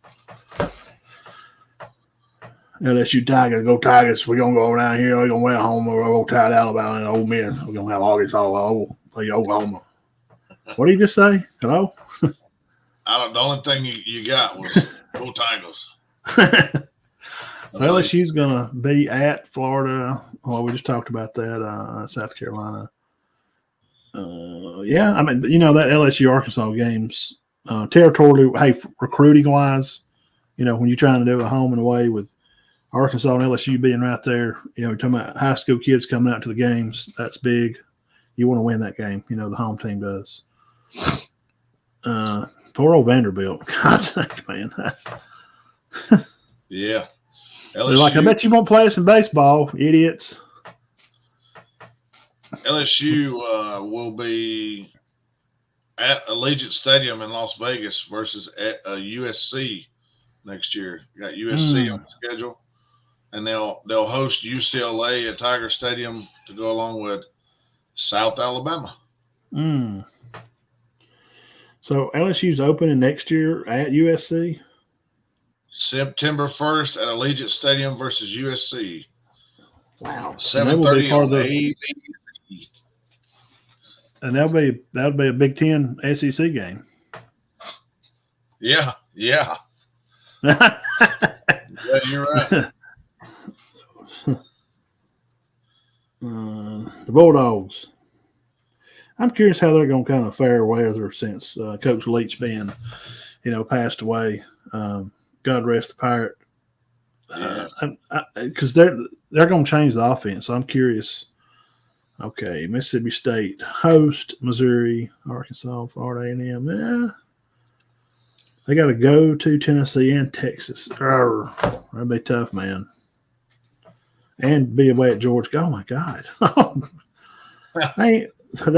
LSU Tigers, go Tigers. We're going to go around here. We're going to wear home. We're going to tie Alabama and Ole Miss. We're going to have August all play Oklahoma. What did you just say? Hello? The only thing you got was go Tigers. So LSU's going to be at Florida. Well, we just talked about that. South Carolina. Yeah, I mean, that LSU Arkansas games, territorially, recruiting wise, when you're trying to do a home and away with Arkansas and LSU being right there, you're talking about high school kids coming out to the games. That's big. You want to win that game. The home team does. Poor old Vanderbilt. God, man. Yeah. They're like, I bet you won't play us in baseball, idiots. LSU will be at Allegiant Stadium in Las Vegas versus at USC next year. You got USC on the schedule, and they'll host UCLA at Tiger Stadium to go along with South Alabama. So LSU's opening next year at USC? September 1st at Allegiant Stadium versus USC. Wow. 7:30 on ABC. And that'll be a Big Ten SEC game. Yeah. Yeah, you're right. The Bulldogs. I'm curious how they're going to kind of fare weather since Coach Leach being, passed away. God rest the pirate. Because they're going to change the offense. So I'm curious. Okay, Mississippi State host Missouri, Arkansas, Florida A&M. Yeah, they got to go to Tennessee and Texas. That'd be tough, man. And be away at Georgia. Oh my God, they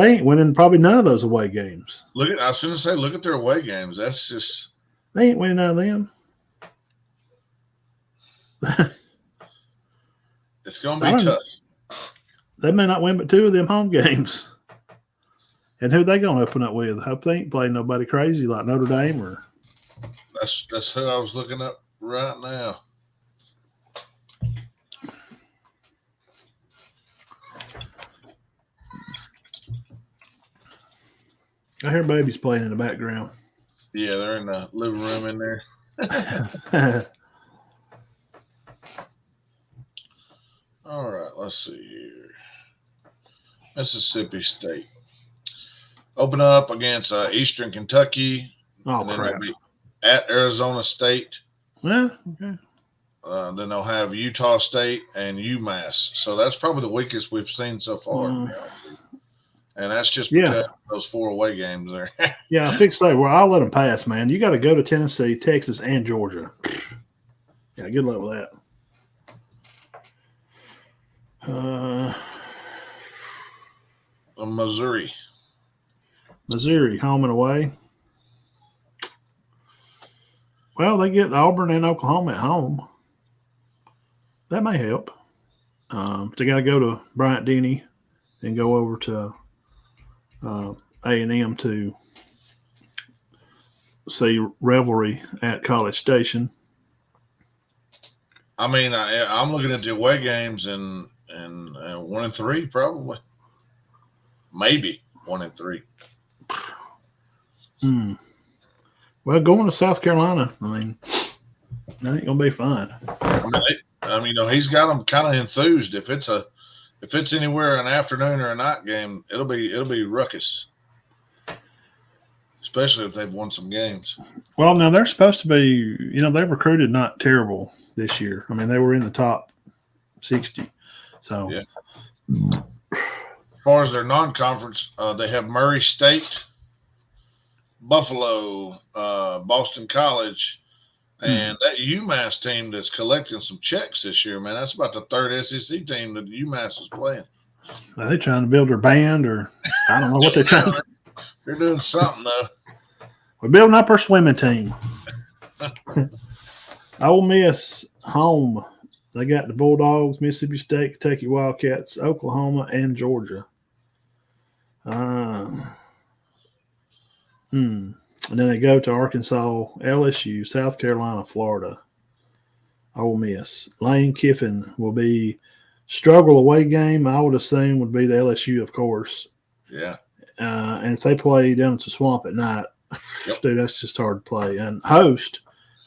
ain't winning probably none of those away games. I was going to say, look at their away games. That's just they ain't winning none of them. It's going to be tough. They may not win but 2 of them home games. And who they going to open up with? I hope they ain't playing nobody crazy like Notre Dame or. That's who I was looking up right now. I hear babies playing in the background. Yeah, they're in the living room in there. All right, let's see here. Mississippi State. Open up against Eastern Kentucky. Oh, and then crap. they'll be at Arizona State. Yeah, okay. Then they'll have Utah State and UMass. So that's probably the weakest we've seen so far. And that's just because of those 4 away games there. Yeah, I fix say, well, I'll let them pass, man. You got to go to Tennessee, Texas, and Georgia. Yeah, good luck with that. Missouri. Missouri, home and away. Well, they get Auburn and Oklahoma at home. That may help. They got to go to Bryant Denny and go over to A&M to see Revelry at College Station. I mean, I'm looking at the away games and 1-3 probably, maybe 1-3. Well, going to South Carolina, I mean, that ain't gonna be fun. He's got them kind of enthused. If it's anywhere an afternoon or a night game, it'll be ruckus. Especially if they've won some games. Well, now they're supposed to be, they recruited not terrible this year. I mean, they were in the top 60. So, yeah. As far as their non-conference, they have Murray State, Buffalo, Boston College, and that UMass team that's collecting some checks this year, man. That's about the 3rd SEC team that UMass is playing. Are they trying to build their band, or I don't know what they're trying to. They're doing something, though. We're building up our swimming team. Ole Miss home. They got the Bulldogs, Mississippi State, Kentucky Wildcats, Oklahoma, and Georgia. And then they go to Arkansas, LSU, South Carolina, Florida. Ole Miss. Lane Kiffin will be struggle away game. I would assume would be the LSU, of course. Yeah. And if they play down to Swamp at night, dude, that's just hard to play. And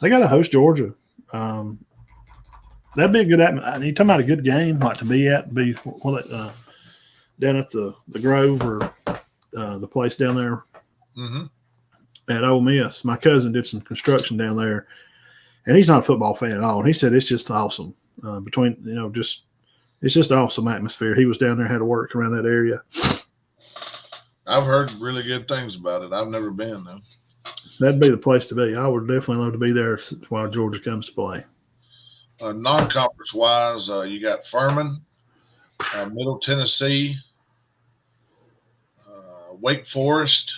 they got to host Georgia. That'd be a good atmosphere. You talking about a good game, like to be at, down at the Grove or the place down there at Ole Miss. My cousin did some construction down there, and he's not a football fan at all. And he said it's just awesome. It's just an awesome atmosphere. He was down there, had to work around that area. I've heard really good things about it. I've never been, though. That'd be the place to be. I would definitely love to be there while Georgia comes to play. Non-conference wise, you got Furman, Middle Tennessee, Wake Forest.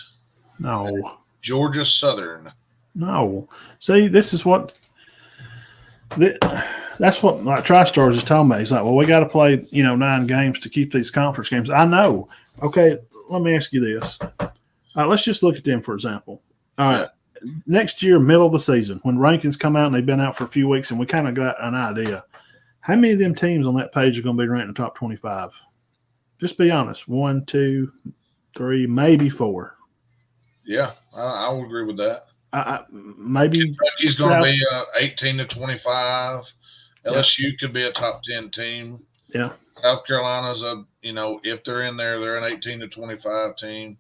No. Georgia Southern. No. See, this is what that's what like TriStars is talking about. He's like, well, we got to play, 9 games to keep these conference games. I know. Okay, let me ask you this. All right, let's just look at them, for example. All right. Next year, middle of the season, when rankings come out and they've been out for a few weeks and we kind of got an idea, how many of them teams on that page are going to be ranked in the top 25? Just be honest. 1, 2, 3, maybe 4. Yeah, I would agree with that. Maybe Kentucky's going to be 18 to 25. LSU could be a top 10 team. Yeah. South Carolina's if they're in there, they're an 18 to 25 team.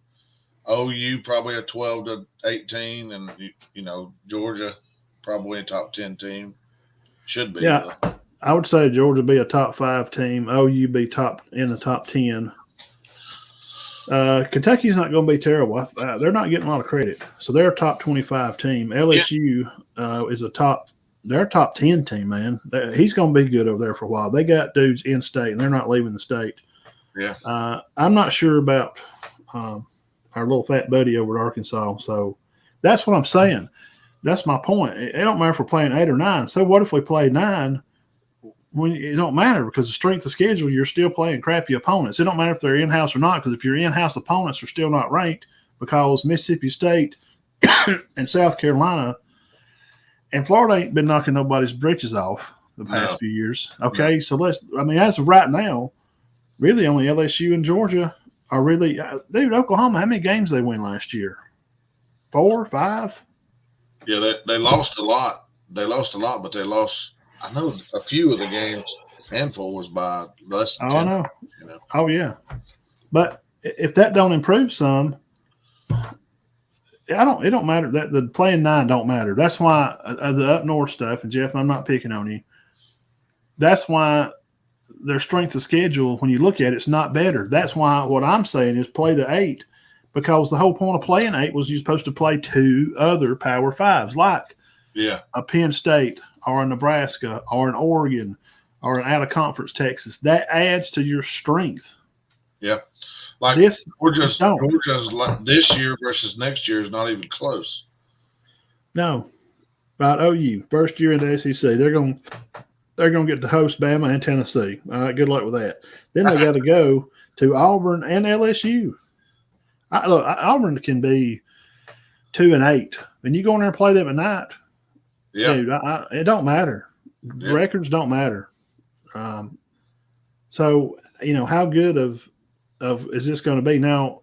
OU probably a 12 to 18, and Georgia probably a top 10 team. Should be. Yeah, I would say Georgia be a top 5 team. OU be in the top 10. Kentucky's not going to be terrible. They're not getting a lot of credit, so they're a top 25 team. LSU is they're a top 10 team, man. He's going to be good over there for a while. They got dudes in state, and they're not leaving the state. Yeah. I'm not sure about our little fat buddy over at Arkansas. So that's what I'm saying. That's my point. It don't matter if we're playing 8 or 9. So what if we play 9? when it don't matter because the strength of schedule, you're still playing crappy opponents. It don't matter if they're in-house or not, because if your in-house opponents are still not ranked, because Mississippi State and South Carolina and Florida ain't been knocking nobody's britches off the past few years. Okay, so as of right now, really only LSU and Georgia are really dude. Oklahoma, how many games they win last year? 4, 5? Yeah, they lost a lot. They lost a lot, but they lost. I know a few of the games. Handful was by less than 10. I know. You know. Oh yeah, but if that don't improve some, It don't matter that the playing 9 don't matter. That's why the up north stuff. And Jeff, I'm not picking on you. That's why their strength of schedule, when you look at it, it's not better. That's why what I'm saying is play the 8, because the whole point of playing 8 was you're supposed to play 2 other Power 5s, like a Penn State or a Nebraska or an Oregon or an out of conference Texas. That adds to your strength. Yeah. Like Georgia's this year versus next year is not even close. No. About OU, first year in the SEC, they're going to get to host Bama and Tennessee. All right, good luck with that. Then they got to go to Auburn and LSU. Auburn can be 2-8, and you go in there and play them at night. Yeah, dude, it don't matter. Yeah. Records don't matter. So how good of is this going to be now,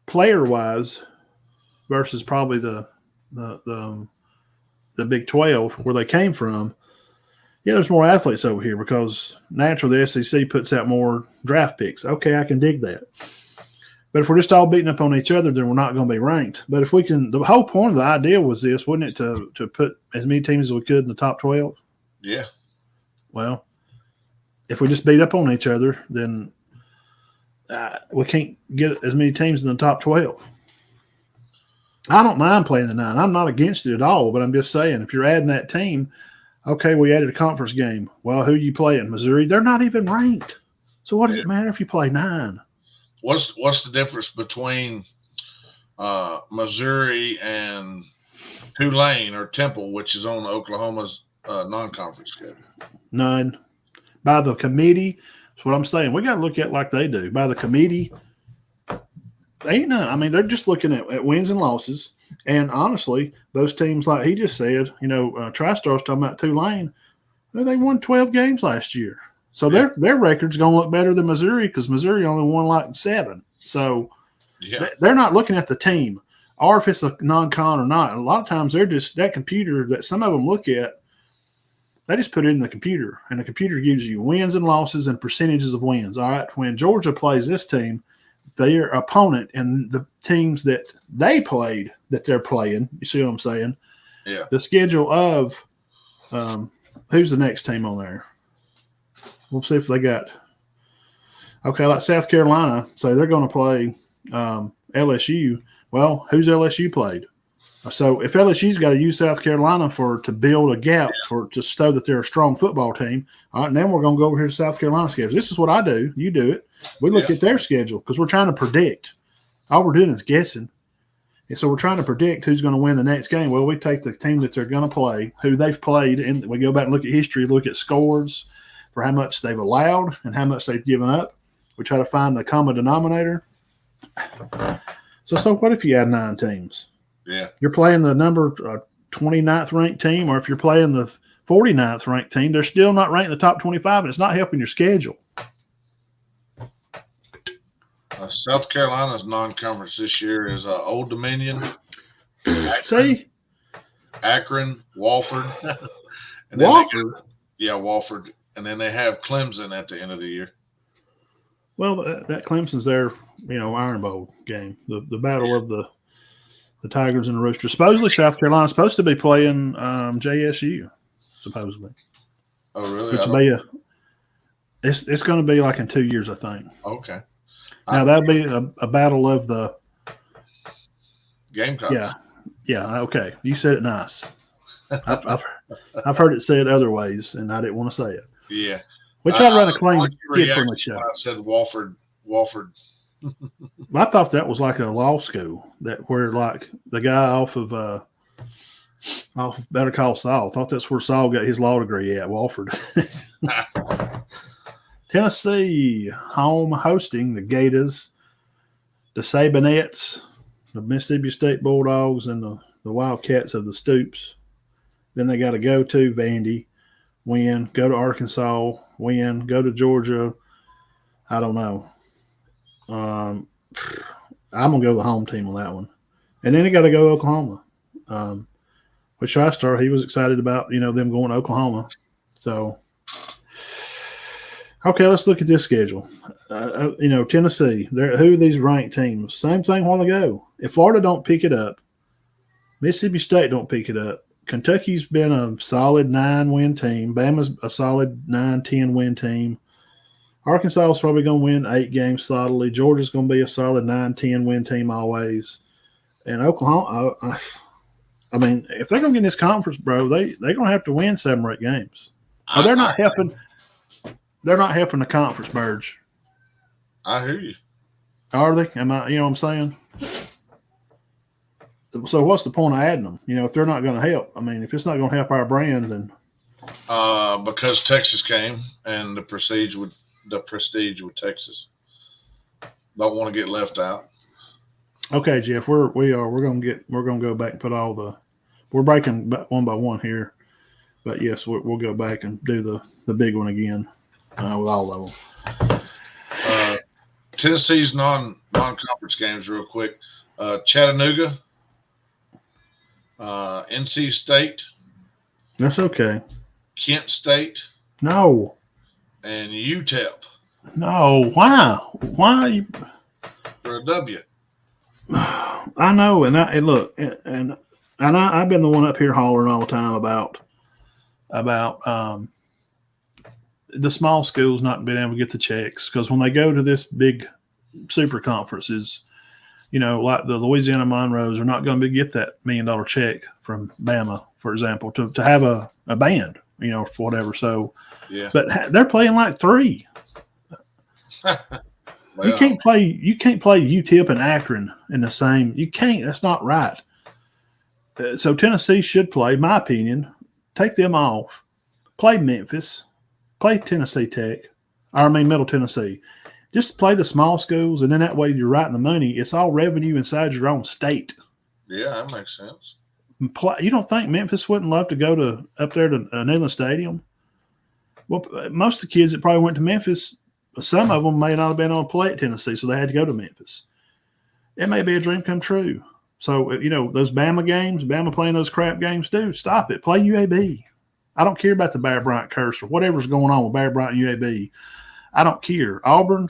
player wise, versus probably the Big 12 where they came from? Yeah, there's more athletes over here because naturally the SEC puts out more draft picks. Okay, I can dig that. But if we're just all beating up on each other, then we're not going to be ranked. But if we can, the whole point of the idea was this, wasn't it, to put as many teams as we could in the top 12? Yeah. Well, if we just beat up on each other, then we can't get as many teams in the top 12. I don't mind playing the 9. I'm not against it at all, but I'm just saying if you're adding that team, okay, we added a conference game. Well, who are you playing? Missouri? They're not even ranked. So what does it matter if you play 9? What's the difference between Missouri and Tulane or Temple, which is on Oklahoma's non-conference schedule? None. By the committee, that's what I'm saying. We got to look at it like they do. By the committee, they ain't none. I mean, they're just looking at wins and losses. And honestly, those teams, like he just said, TriStar's talking about Tulane, they won 12 games last year. So their record's going to look better than Missouri because Missouri only won like 7. So they're not looking at the team or if it's a non-con or not. A lot of times they're just that computer that some of them look at, they just put it in the computer, and the computer gives you wins and losses and percentages of wins. All right, when Georgia plays this team, their opponent and the teams that they played that they're playing, you see what I'm saying? Yeah. The schedule of who's the next team on there? We'll see if they got like South Carolina. So they're going to play LSU. Well, who's LSU played? So if LSU's got to use South Carolina to build a gap to show that they're a strong football team, all right, and then we're going to go over here to South Carolina schedule. This is what I do. You do it. We look at their schedule because we're trying to predict. All we're doing is guessing. And so we're trying to predict who's going to win the next game. Well, we take the team that they're going to play, who they've played, and we go back and look at history, look at scores for how much they've allowed and how much they've given up. We try to find the common denominator. So what if you add 9 teams? Yeah. You're playing the number 29th ranked team, or if you're playing the 49th ranked team, they're still not ranked in the top 25, and it's not helping your schedule. South Carolina's non-conference this year is Old Dominion, Akron, Wofford. And Wofford? Wofford. And then they have Clemson at the end of the year. Well, that Clemson's their, Iron Bowl game, the battle of the Tigers and the Roosters. Supposedly South Carolina's supposed to be playing JSU, supposedly. Oh, really? It's going to be like in 2 years, I think. Okay. Now, that'll be a battle of the Gamecocks. Yeah, okay. You said it nice. I've heard it said other ways, and I didn't want to say it. Yeah. We try to run a clean kid-friendly show. I said Wofford. I thought that was like a law school where like the guy off of Oh, better call Saul. Thought that's where Saul got his law degree at, Walford. Tennessee home hosting the Gators, the Sabinettes, the Mississippi State Bulldogs, and the Wildcats of the Stoops. Then they got to go to Vandy, win, go to Arkansas, win, go to Georgia. I don't know. I'm going to go the home team on that one. And then they got to go to Oklahoma. Which TriStar, he was excited about, them going to Oklahoma. So, okay, let's look at this schedule. Tennessee, who are these ranked teams? Same thing a while ago. If Florida don't pick it up, Mississippi State don't pick it up, Kentucky's been a solid 9-win team. Bama's a solid 9-10 win team. Arkansas is probably going to win 8 games solidly. Georgia's going to be a solid 9-10 win team always. And Oklahoma, I mean, if they're going to get in this conference, bro, they're going to have to win 7 or 8 games. They're not helping. They're not helping the conference, Birge. I hear you. Are they? Am I? You know what I'm saying? So what's the point of adding them? If they're not going to help. I mean, if it's not going to help our brand, then because Texas came and the prestige with Texas. Don't want to get left out. Okay, Jeff, we're going to go back and put we're breaking one by one here, but yes, we'll go back and do the big one again with all of them. Tennessee's non-conference games real quick. Chattanooga, NC State. That's okay. Kent State. No. And UTEP. No. Why? Why you for a W? I know, and I've been the one up here hollering all the time about the small schools not being able to get the checks, because when they go to this big super conferences, like the Louisiana Monroes are not going to get that $1 million check from Bama, for example, to have a band, for whatever. So, yeah, but they're playing like 3. Well, you can't play UTEP and Akron in the same. You can't. That's not right. So Tennessee should play, my opinion. Take them off. Play Memphis. Play Tennessee Tech. Middle Tennessee. Just play the small schools, and then that way you're right in the money. It's all revenue inside your own state. Yeah, that makes sense. You don't think Memphis wouldn't love to go up there to Neyland Stadium? Well, most of the kids that probably went to Memphis, some of them may not have been able to play at Tennessee, so they had to go to Memphis. It may be a dream come true. So, those Bama games, Bama playing those crap games, dude, stop it. Play UAB. I don't care about the Bear Bryant curse or whatever's going on with Bear Bryant and UAB. I don't care. Auburn,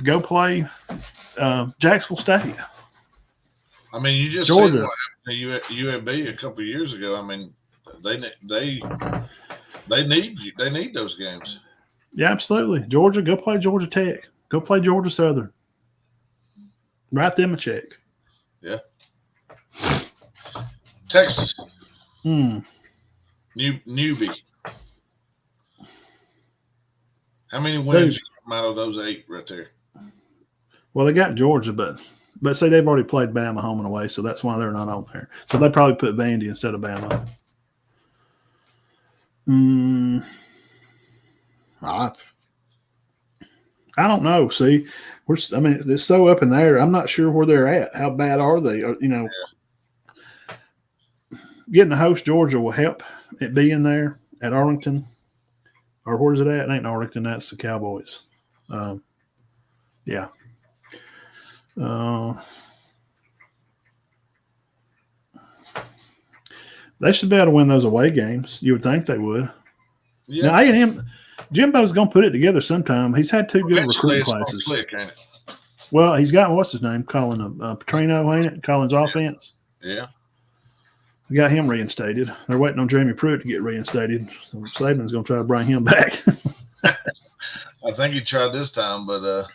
go play Jacksonville State. I mean, you just Georgia. seen what happened to UAB a couple of years ago. I mean, they need you. They need those games. Yeah, absolutely. Georgia, go play Georgia Tech. Go play Georgia Southern. Write them a check. Yeah. Texas. Newbie. How many wins you come out of those 8 right there? Well, they got Georgia, but say they've already played Bama home and away, so that's why they're not on there. So they probably put Vandy instead of Bama. I don't know. See, it's so up in the air. I'm not sure where they're at. How bad are they? Getting to host Georgia will help it being there at Arlington. Or where's it at? It ain't Arlington. That's the Cowboys. Yeah. They should be able to win those away games. You would think they would. Yeah. Now, A&M, Jimbo's going to put it together sometime. He's had 2 good recruiting classes. Well, he's got, what's his name? Colin Petrino, ain't it? Colin's offense. Yeah. We got him reinstated. They're waiting on Jeremy Pruitt to get reinstated. So Saban's going to try to bring him back. I think he tried this time, but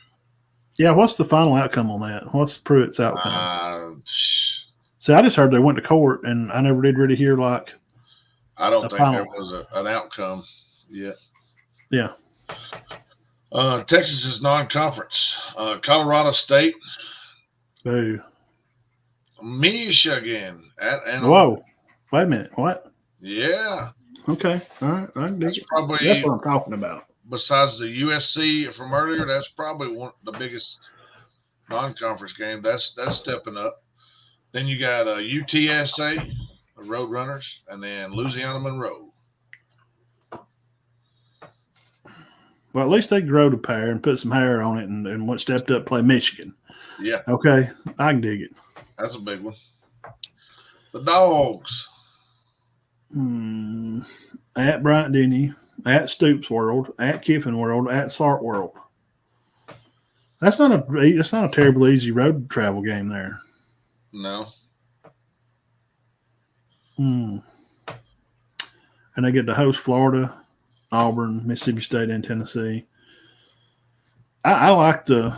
yeah, what's the final outcome on that? What's Pruitt's outcome? See, I just heard they went to court, and I never did really hear I don't think there was an outcome yet. Yeah. Texas is non-conference. Colorado State. Boo. Michigan at Ann Arbor. Whoa. Wait a minute. What? Yeah, Okay. All right. I can dig that's it. probably That's what I'm talking about. besides the USC from earlier. That's probably one the biggest non-conference game. That's stepping up. Then you got UTSA, the Roadrunners, and then Louisiana Monroe. Well, at least they grow the pair and put some hair on it and went stepped up play Michigan. Yeah, Okay. I can dig it. that's a big one. The Dogs. At Bryant Denny, at Stoops World, at Kiffin World, at Sart World. That's not a terribly easy road travel game there. No. And they get to host Florida, Auburn, Mississippi State, and Tennessee. I like the.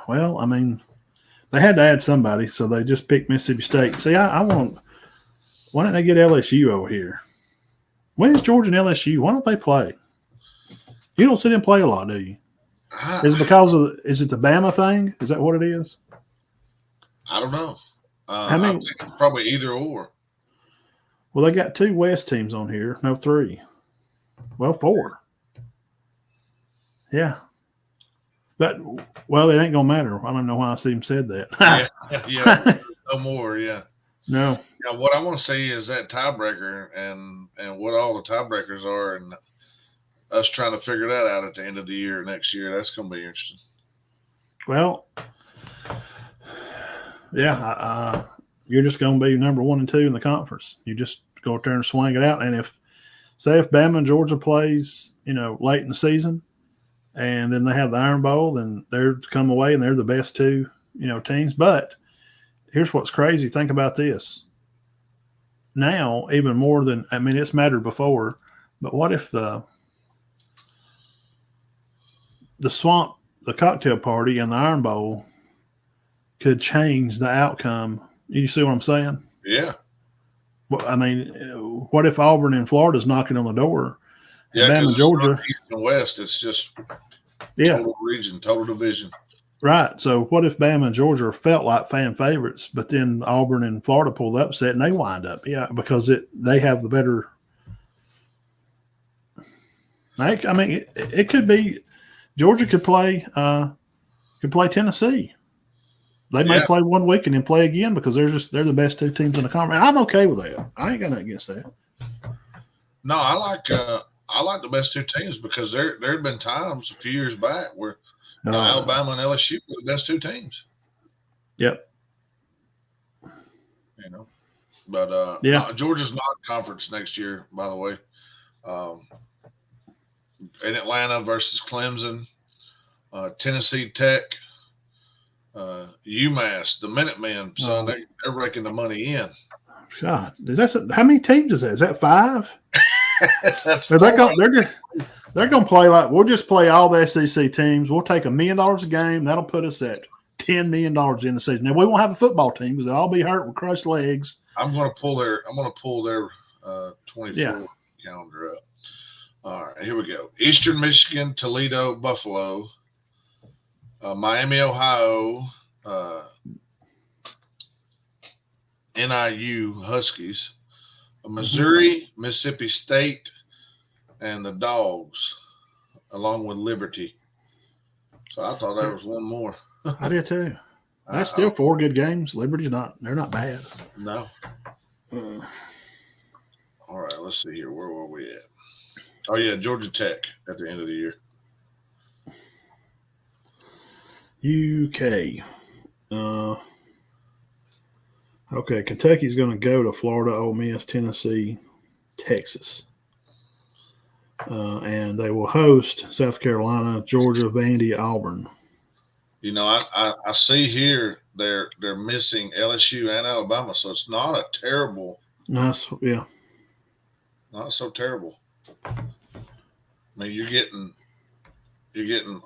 Well, I mean, they had to add somebody, so they just picked Mississippi State. See, I want. Why don't they get LSU over here? When is Georgia and LSU? Why don't they play? You don't see them play a lot, do you? Is it because of is it the Bama thing? Is that what it is? I don't know. How many? I think it's probably either or. Well, they got 2 West teams on here. No, 3. Well, 4. Yeah. Well, it ain't gonna matter. I don't know why I see him said that. yeah, no more. Yeah. No. Yeah, what I want to say is that tiebreaker and what all the tiebreakers are, and us trying to figure that out at the end of the year next year. That's going to be interesting. Well, yeah, you're just going to be number 1 and 2 in the conference. You just go out there and swing it out. And if Bama and Georgia plays, late in the season, and then they have the Iron Bowl, then they're come away and they're the best 2, teams. But here's what's crazy. Think about this. Now, even more than it's mattered before, but what if the Swamp, the cocktail party, and the Iron Bowl could change the outcome? You see what I'm saying? Yeah. Well, what if Auburn and Florida's knocking on the door? Yeah, Bama and Georgia, East and West, it's just total region, total division. Right. So what if Bama and Georgia felt like fan favorites, but then Auburn and Florida pull the upset and they wind up? Yeah, because they have the better. It could be Georgia could play Tennessee. They may play 1 week and then play again because they're the best 2 teams in the conference. I'm okay with that. I ain't got nothing against that. No, I like the best 2 teams because there had been times a few years back where Alabama and LSU were the best 2 teams. Yep. But Georgia's not conference next year, by the way. In Atlanta versus Clemson, Tennessee Tech, UMass, the Minutemen. So they're raking the money in. God, how many teams is that? Is that 5? That's they're going to play like we'll just play all the SEC teams. We'll take $1 million a game. That'll put us at $10 million in the season. Now we won't have a football team because they'll all be hurt with crushed legs. I'm going to pull their 24 calendar up. All right, here we go. Eastern Michigan, Toledo, Buffalo, Miami, Ohio, NIU Huskies, Missouri, Mississippi State, and the Dogs, along with Liberty. So I thought there was one more. I did too. That's still 4 good games. Liberty's they're not bad. No. All right, let's see here. Where were we at? Oh, yeah, Georgia Tech at the end of the year. UK. Okay, Kentucky's going to go to Florida, Ole Miss, Tennessee, Texas. And they will host South Carolina, Georgia, Vandy, Auburn. I see here they're missing LSU and Alabama, so it's not a terrible. Nice, yeah. Not so terrible. You're getting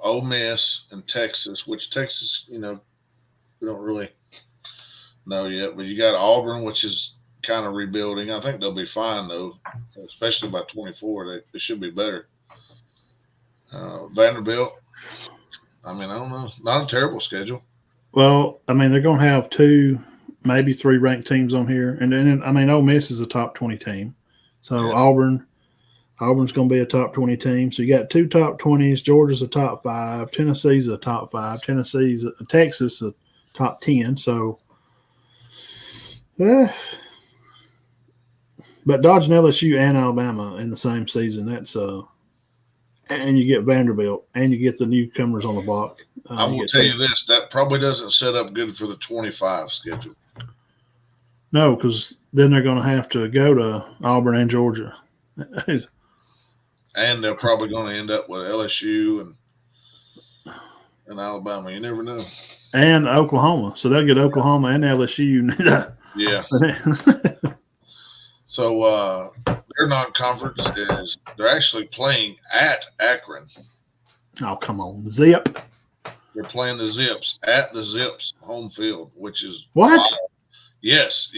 Ole Miss and Texas, which Texas, we don't really know yet. But you got Auburn, which is kind of rebuilding. I think they'll be fine though, especially by 24. They should be better. Vanderbilt. I don't know. Not a terrible schedule. Well, they're going to have 2 maybe 3 ranked teams on here, and then I mean, Ole Miss is a top 20 team, so Yeah. Auburn's going to be a top 20 team. So you got 2 top 20s. Georgia's a top 5. Tennessee's a top 5. Texas a top 10. So, but dodging LSU and Alabama in the same season, that's and you get Vanderbilt, and you get the newcomers on the block. I will tell you this: that probably doesn't set up good for the 25 schedule. No, because then they're going to have to go to Auburn and Georgia. And they're probably going to end up with LSU and Alabama. You never know. And Oklahoma. So they'll get Oklahoma and LSU. Yeah. So their non-conference is they're actually playing at Akron. Oh, come on. Zip. They're playing the Zips at the Zips home field, which is What? wild. Yes.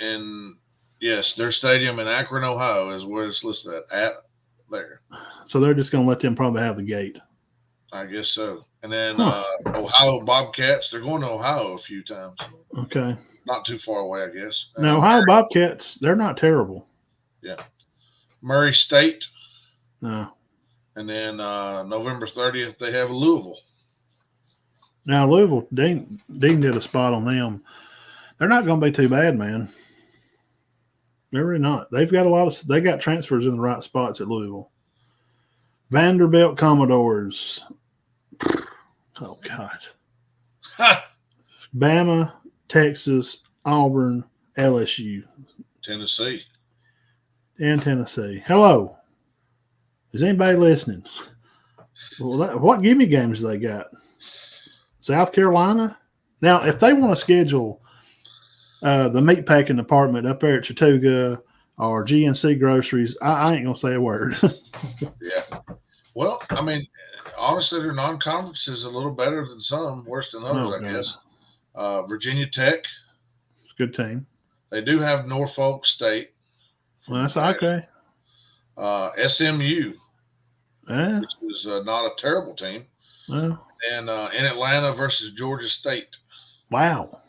And yes, their stadium in Akron, Ohio is where it's listed at there. So they're just going to let them probably have the gate. I guess so. And then Ohio Bobcats, they're going to Ohio a few times. Okay. Not too far away, I guess. Now, Ohio Bobcats, they're not terrible. Yeah. Murray State. No. And then November 30th, they have Louisville. Now, Louisville, Dean did a spot on them. They're not going to be too bad, man. They're really not. They've got they got transfers in the right spots at Louisville. Vanderbilt Commodores. Oh, God. Bama, Texas, Auburn, LSU. Tennessee. And Tennessee. Hello. Is anybody listening? Well, what gimme games they got? South Carolina? Now, if they want to schedule the meat packing department up there at Chattooga or GNC Groceries, I ain't going to say a word. Yeah. Well, I mean, honestly, their non-conference is a little better than some, worse than others, I guess. Virginia Tech. It's a good team. They do have Norfolk State. Well, that's okay. SMU, Yeah. which is not a terrible team. Well, And in Atlanta versus Georgia State. wow.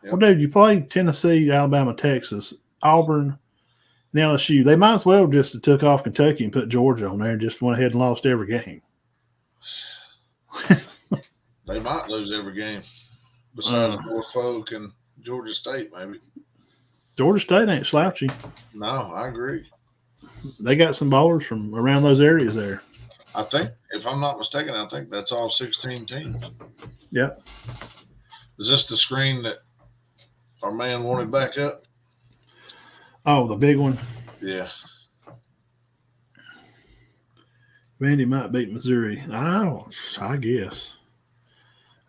Yep. Well, dude, you play Tennessee, Alabama, Texas, Auburn, and LSU. They might as well just have took off Kentucky and put Georgia on there and just went ahead and lost every game. They might lose every game besides Norfolk and Georgia State, maybe. Georgia State ain't slouchy. No, I agree. They got some ballers from around those areas there. I think, if I'm not mistaken, I think that's all 16 teams. Yep. Is this the screen that our man wanted back up? Oh, the big one. Yeah. Vandy might beat Missouri. I guess.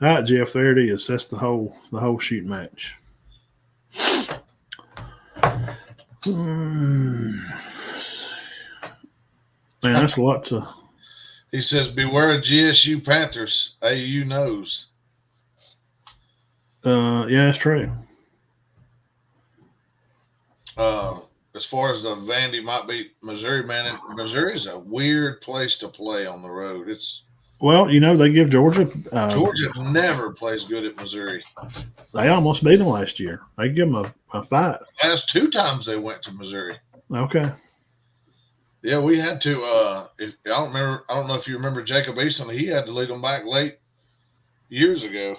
All right, Jeff, there it is. That's the whole shoot match. Man, that's a lot to. He says, beware of GSU Panthers. AU knows. Yeah, that's true. As far as the Vandy might beat Missouri, man, Missouri is a weird place to play on the road. Well, they give Georgia. Georgia never plays good at Missouri. They almost beat them last year. They give them a fight. Last 2 times they went to Missouri. Okay. Yeah, we had to. I don't know if you remember Jacob Eason. He had to lead them back late years ago.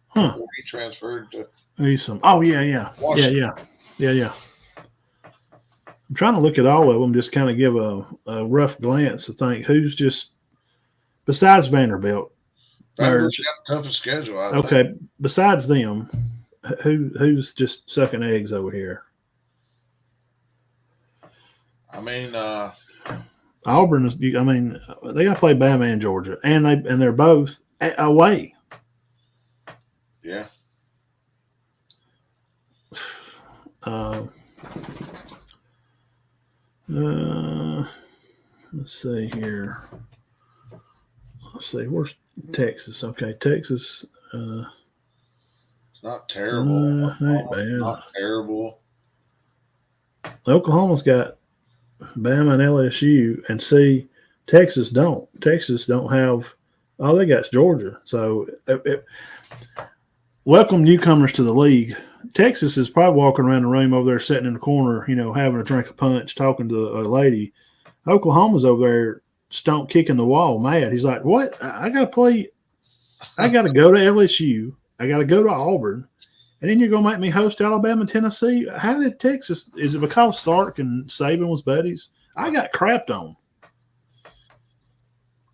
Huh. Before he transferred to. Oh yeah. Washington. Yeah. I'm trying to look at all of them, just kind of give a rough glance to think who's just besides Vanderbilt. Vanderbilt's got the toughest schedule. I think. Besides them, who's just sucking eggs over here? I mean, Auburn is. I mean, they got to play Bama and Georgia, and they're both away. Yeah. Let's see here. Let's see. Where's Texas? Okay, Texas. It's not terrible. Ain't bad. Not terrible. Oklahoma's got Bama and LSU, and see, Texas don't. Texas don't have. All they got is Georgia. So welcome newcomers to the league. Texas is probably walking around the room over there, sitting in the corner, having a drink of punch, talking to a lady. Oklahoma's over there, stomp kicking the wall, mad. He's like, "What? I got to play. I got to go to LSU. I got to go to Auburn, and then you're gonna make me host Alabama and Tennessee? How did Texas? Is it because Sark and Saban was buddies? I got crapped on."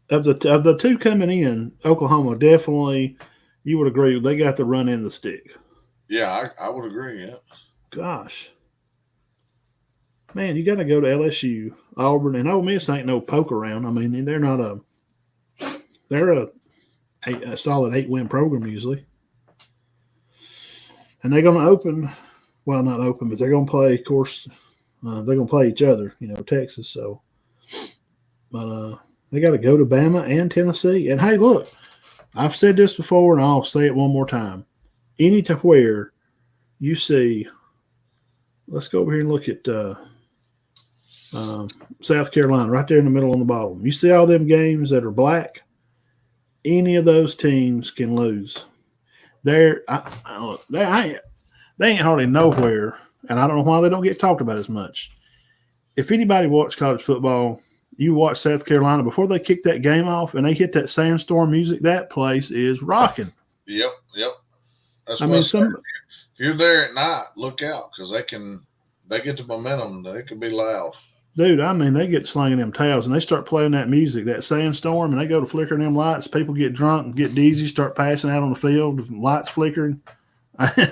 Of the two coming in, Oklahoma definitely, you would agree, they got the run in the stick. Yeah, I would agree. Yeah. Gosh, man, you got to go to LSU, Auburn, and Ole Miss ain't no poke around. I mean, they're a solid 8-win program usually, and they're going to open. Well, not open, but they're going to play. Of course, they're going to play each other. Texas. So, but they got to go to Bama and Tennessee. And hey, look, I've said this before, and I'll say it one more time. Any to where you see, let's go over here and look at South Carolina right there in the middle on the bottom. You see all them games that are black? Any of those teams can lose. They ain't hardly nowhere, and I don't know why they don't get talked about as much. If anybody watched college football, you watch South Carolina before they kick that game off and they hit that sandstorm music. That place is rocking. Yep. That's if you're there at night, look out because they get the momentum. They can be loud. Dude, they get slinging them towels and they start playing that music, that sandstorm, and they go to flickering them lights. People get drunk and get dizzy, start passing out on the field, lights flickering. I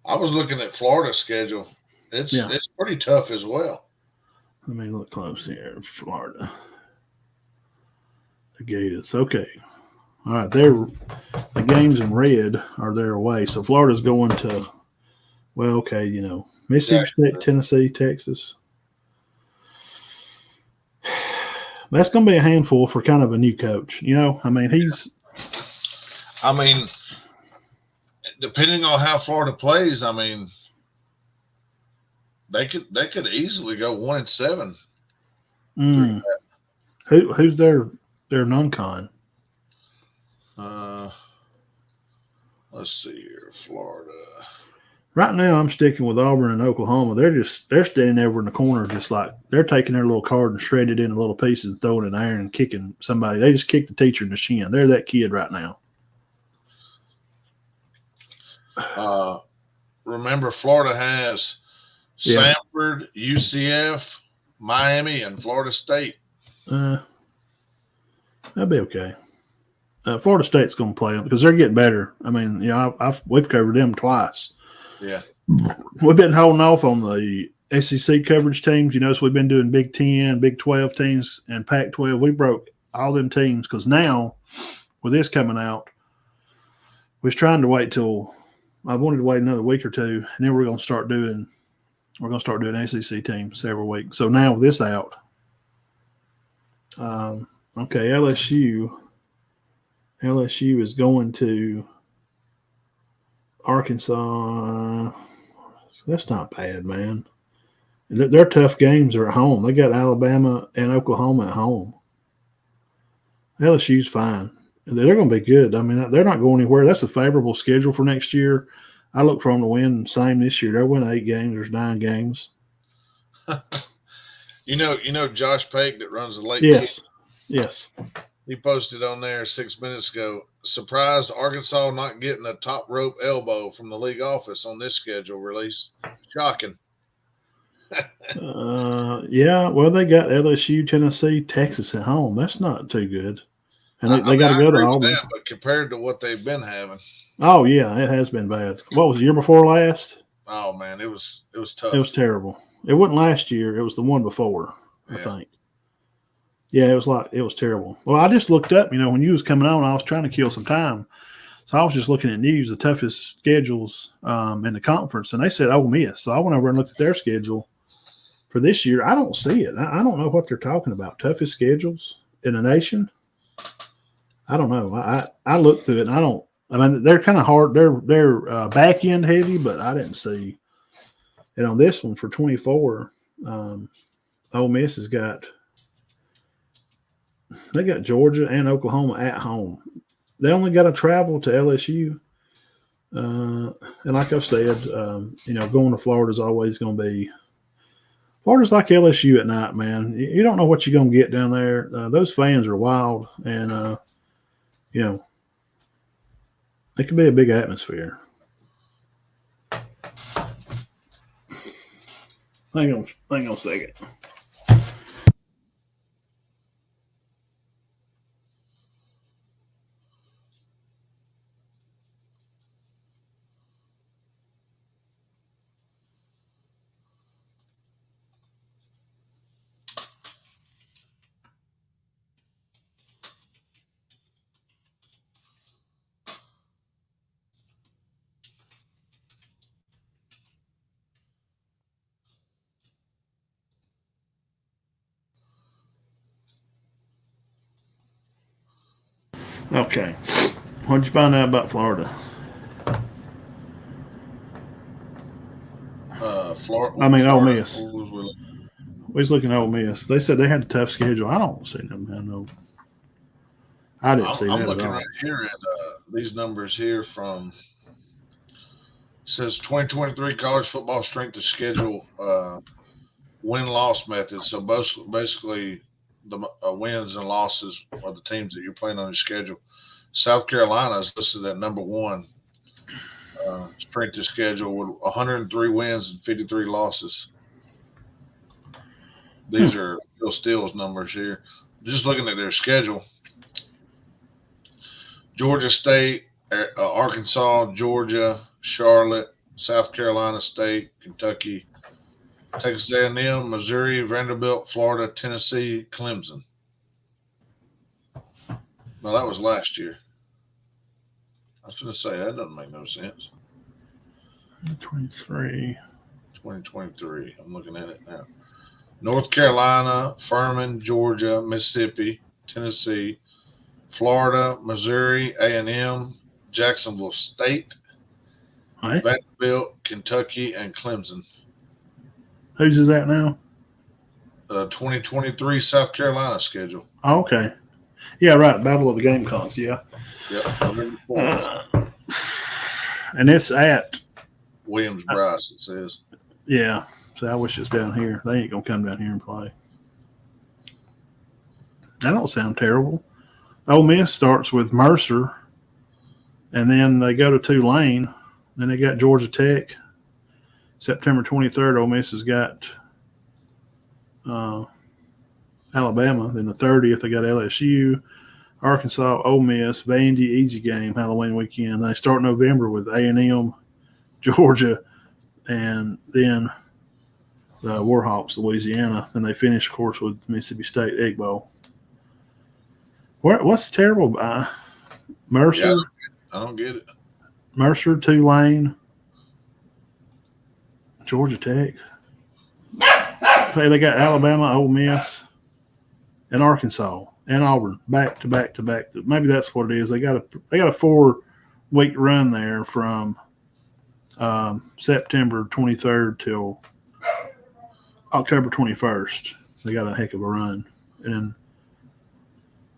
was looking at Florida's schedule. It's pretty tough as well. Let me look close here. Florida. The Gators. Okay. All right. The games in red are their away. So Florida's going to, Mississippi State, Tennessee, Texas. That's going to be a handful for kind of a new coach. Depending on how Florida plays, they could easily go 1-7. Who's their non-con? Let's see here, Florida. Right now, I'm sticking with Auburn and Oklahoma. They're standing over in the corner, just like they're taking their little card and shredding it into little pieces and throwing it in the air and kicking somebody. They just kicked the teacher in the shin. They're that kid right now. Remember, Florida has Samford, UCF, Miami, and Florida State. That'll be okay. Florida State's going to play them because they're getting better. We've covered them twice. Yeah. We've been holding off on the SEC coverage teams. So we've been doing Big 10, Big 12 teams, and Pac-12. We broke all them teams because now, with this coming out, we was trying to wait till I wanted to wait another week or two, and then we're going to start doing SEC teams every week. So now with this out, LSU is going to Arkansas. That's not bad, man. Their tough games are at home. They got Alabama and Oklahoma at home. LSU's fine. They're going to be good. They're not going anywhere. That's a favorable schedule for next year. I look for them to win same this year. They'll win 8 games. There's 9 games. Josh Pake that runs the Lake. Yes. He posted on there 6 minutes ago. Surprised Arkansas not getting a top rope elbow from the league office on this schedule release. Shocking. Well, they got LSU, Tennessee, Texas at home. That's not too good. And they got to go to Auburn. But compared to what they've been having. Oh, yeah, it has been bad. What was the year before last? Oh, man, it was tough. It was terrible. It wasn't last year. It was the one before, I think. Yeah, it was terrible. Well, I just looked up, when you was coming on, I was trying to kill some time. So I was just looking at news, the toughest schedules in the conference, and they said Ole Miss. So I went over and looked at their schedule for this year. I don't see it. I don't know what they're talking about. Toughest schedules in the nation? I don't know. I looked through it, and they're kind of hard. They're back end heavy, but I didn't see. And on this one for 24, Ole Miss has got. They got Georgia and Oklahoma at home. they only got to travel to LSU. And like I've said, going to Florida is always going to be. Florida's like LSU at night, man. You don't know what you're going to get down there. Those fans are wild, and it can be a big atmosphere. Hang on a second. Okay. What'd you find out about Florida? Florida. I mean, Ole Florida, Miss. We was looking at Ole Miss. They said they had a tough schedule. I don't see them. I didn't see that I'm at looking all. right here at these numbers here from. Says 2023 college football strength of schedule win-loss method. So basically, the wins and losses are the teams that you're playing on your schedule. South Carolina is listed at number one strength of schedule with 103 wins and 53 losses. These are Phil Steele's numbers here. Just looking at their schedule. Georgia State, Arkansas, Georgia, Charlotte, South Carolina State, Kentucky, Texas A&M, Missouri, Vanderbilt, Florida, Tennessee, Clemson. No, that was last year. I was going to say, that doesn't make no sense. 2023. I'm looking at it now. North Carolina, Furman, Georgia, Mississippi, Tennessee, Florida, Missouri, A&M, Jacksonville State, Right. Vanderbilt, Kentucky, and Clemson. Whose is that now? The 2023 South Carolina schedule. Oh, okay. Yeah, right. Battle of the Gamecocks. Yeah. Yep. And it's at Williams-Brice, it says. Yeah. So I wish it's down here. They ain't gonna come down here and play. That don't sound terrible. Ole Miss starts with Mercer, and then they go to Tulane. Then they got Georgia Tech. September 23rd, Ole Miss has got Alabama. Then the 30th, they got LSU, Arkansas, Ole Miss, Vandy, easy game, Halloween weekend. They start November with A&M, Georgia, and then the Warhawks, Louisiana. Then they finish, of course, with Mississippi State Egg Bowl. What's terrible? Mercer? Yeah, I don't get it. Mercer, Tulane, Georgia Tech. Hey, they got Alabama, Ole Miss, and Arkansas and Auburn back to back to back. Maybe that's what it is. They got a 4-week run there from September 23rd till October 21st. They got a heck of a run,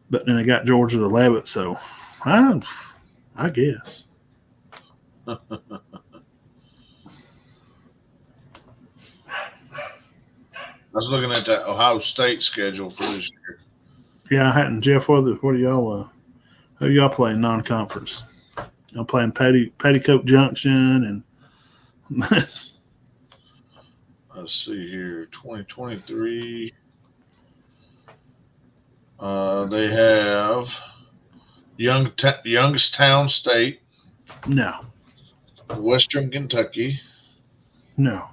but then they got Georgia the 11th. So I guess. I was looking at that Ohio State schedule for this year. Yeah, I hadn't. Jeff, what do y'all? Who y'all playing non-conference? I'm playing Petticoat Junction and. Let's see here, 2023. They have Youngstown State. No. Western Kentucky. No.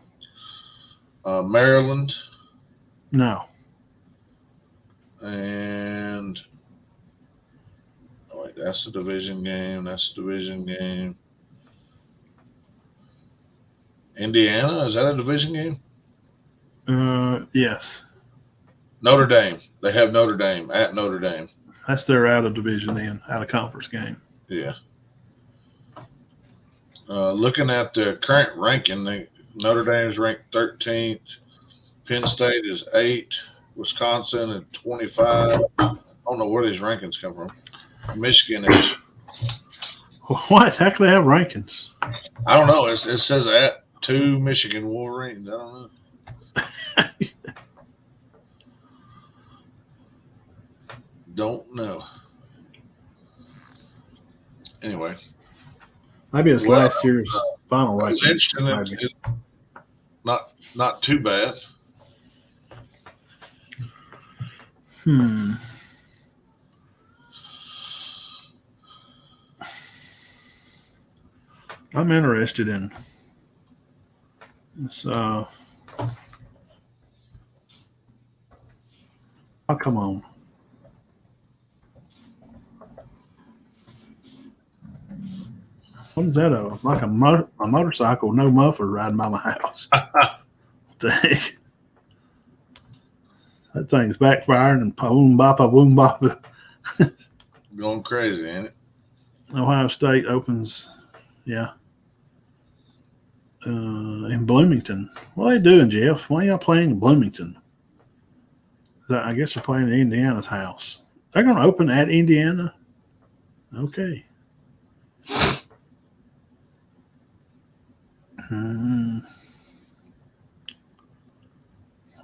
Maryland. No. And that's a division game. Indiana, is that a division game? Yes. Notre Dame. They have Notre Dame at Notre Dame. That's their out of division out of conference game. Yeah. Looking at the current ranking, Notre Dame is ranked 13th. Penn State is 8. Wisconsin at 25. I don't know where these rankings come from. Michigan is What? How can they have rankings? I don't know. It says at 2 Michigan Wolverines. I don't know. Don't know. Anyway, maybe it's last year's final it's rankings. interesting. Not too bad. I'm interested in this. Oh, come on. What is that? Like a motorcycle, no muffler riding by my house. What the heck? That thing's backfiring and boom boppa boom boppa. Going crazy, ain't it? Ohio State opens, yeah. In Bloomington. What are they doing, Jeff? Why are y'all playing in Bloomington? I guess they're playing at Indiana's house. They're going to open at Indiana? Okay.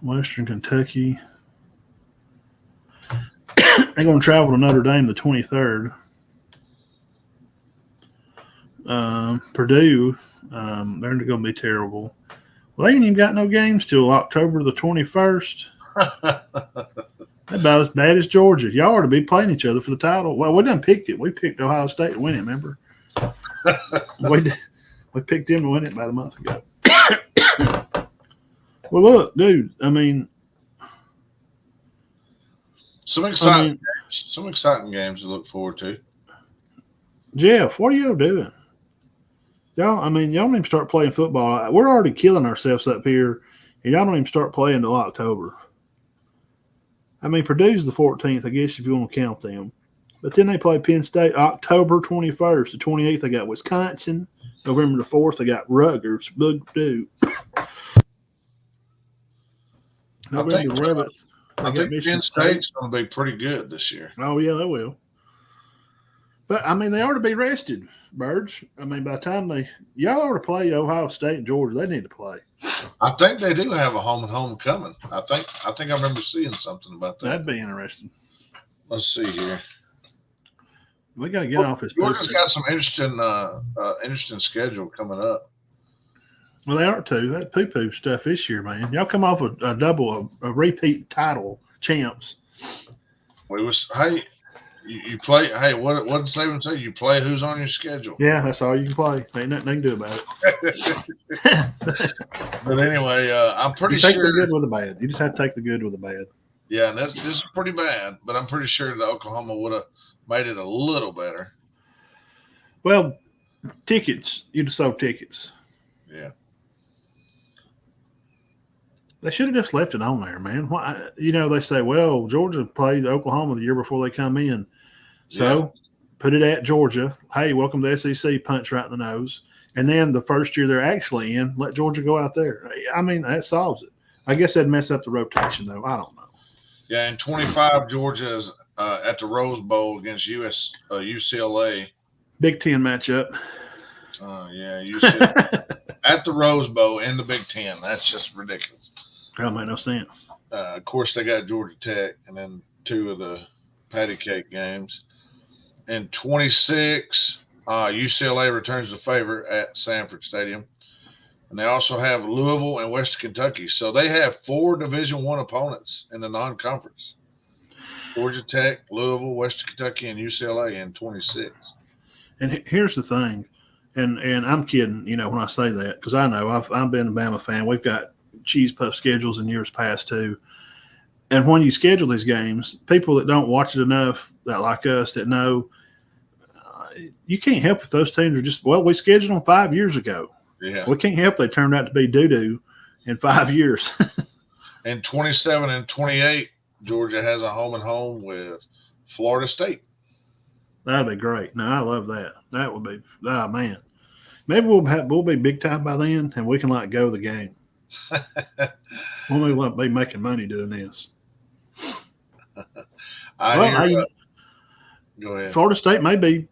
Western Kentucky. They're going to travel to Notre Dame the 23rd. Purdue, they're going to be terrible. Well, they ain't even got no games till October the 21st. That's about as bad as Georgia. Y'all ought to be playing each other for the title. Well, we done picked it. We picked Ohio State to win it, remember? We picked them to win it about a month ago. Well, look, dude, I mean, some exciting games to look forward to. Jeff, what are y'all doing? Y'all don't even start playing football. We're already killing ourselves up here, and y'all don't even start playing until October. I mean, Purdue's the 14th, I guess, if you want to count them. But then they play Penn State October 21st. The 28th, they got Wisconsin. November the 4th, they got Rutgers. Purdue. November 11th. I think Penn State's going to be pretty good this year. Oh, yeah, they will. But, I mean, they ought to be rested, Birge. I mean, by the time y'all ought to play Ohio State and Georgia, they need to play. I think they do have a home and home coming. I think I remember seeing something about that. That'd be interesting. Let's see here. We got to get off his. Georgia's got some interesting schedule coming up. Well, they are too. That poo-poo stuff this year, man. Y'all come off a repeat title champs. You play. Hey, what did Saban say? You play who's on your schedule. Yeah, that's all you can play. Ain't nothing they can do about it. But anyway, I'm pretty sure. You take the good with the bad. You just have to take the good with the bad. Yeah, and this is pretty bad, but I'm pretty sure that Oklahoma would have made it a little better. Well, tickets. You'd have sold tickets. Yeah. They should have just left it on there, man. Why? They say, well, Georgia played Oklahoma the year before they come in. So put it at Georgia. Hey, welcome to SEC, punch right in the nose. And then the first year they're actually in, let Georgia go out there. I mean, that solves it. I guess that'd mess up the rotation, though. I don't know. Yeah, in 25, Georgia is at the Rose Bowl against UCLA. Big Ten matchup. Yeah, UCLA. At the Rose Bowl in the Big Ten. That's just ridiculous. That make no sense. Of course, they got Georgia Tech and then 2 of the patty cake games. In 26, UCLA returns the favor at Sanford Stadium. And they also have Louisville and Western Kentucky. So they have 4 Division I opponents in the non-conference. Georgia Tech, Louisville, Western Kentucky, and UCLA in 26. And here's the thing, and I'm kidding, when I say that, because I know I've been a Bama fan. We've got cheese puff schedules in years past too. And when you schedule these games, people that don't watch it enough, that like us, that know, you can't help if those teams are just, we scheduled them 5 years ago. Yeah. We can't help they turned out to be doo-doo in 5 years. In 27 and 28, Georgia has a home and home with Florida State. That'd be great. No, I love that. That would be, man. Maybe we'll be big time by then, and we can go the game. We'll be making money doing this. Go ahead. Florida State may be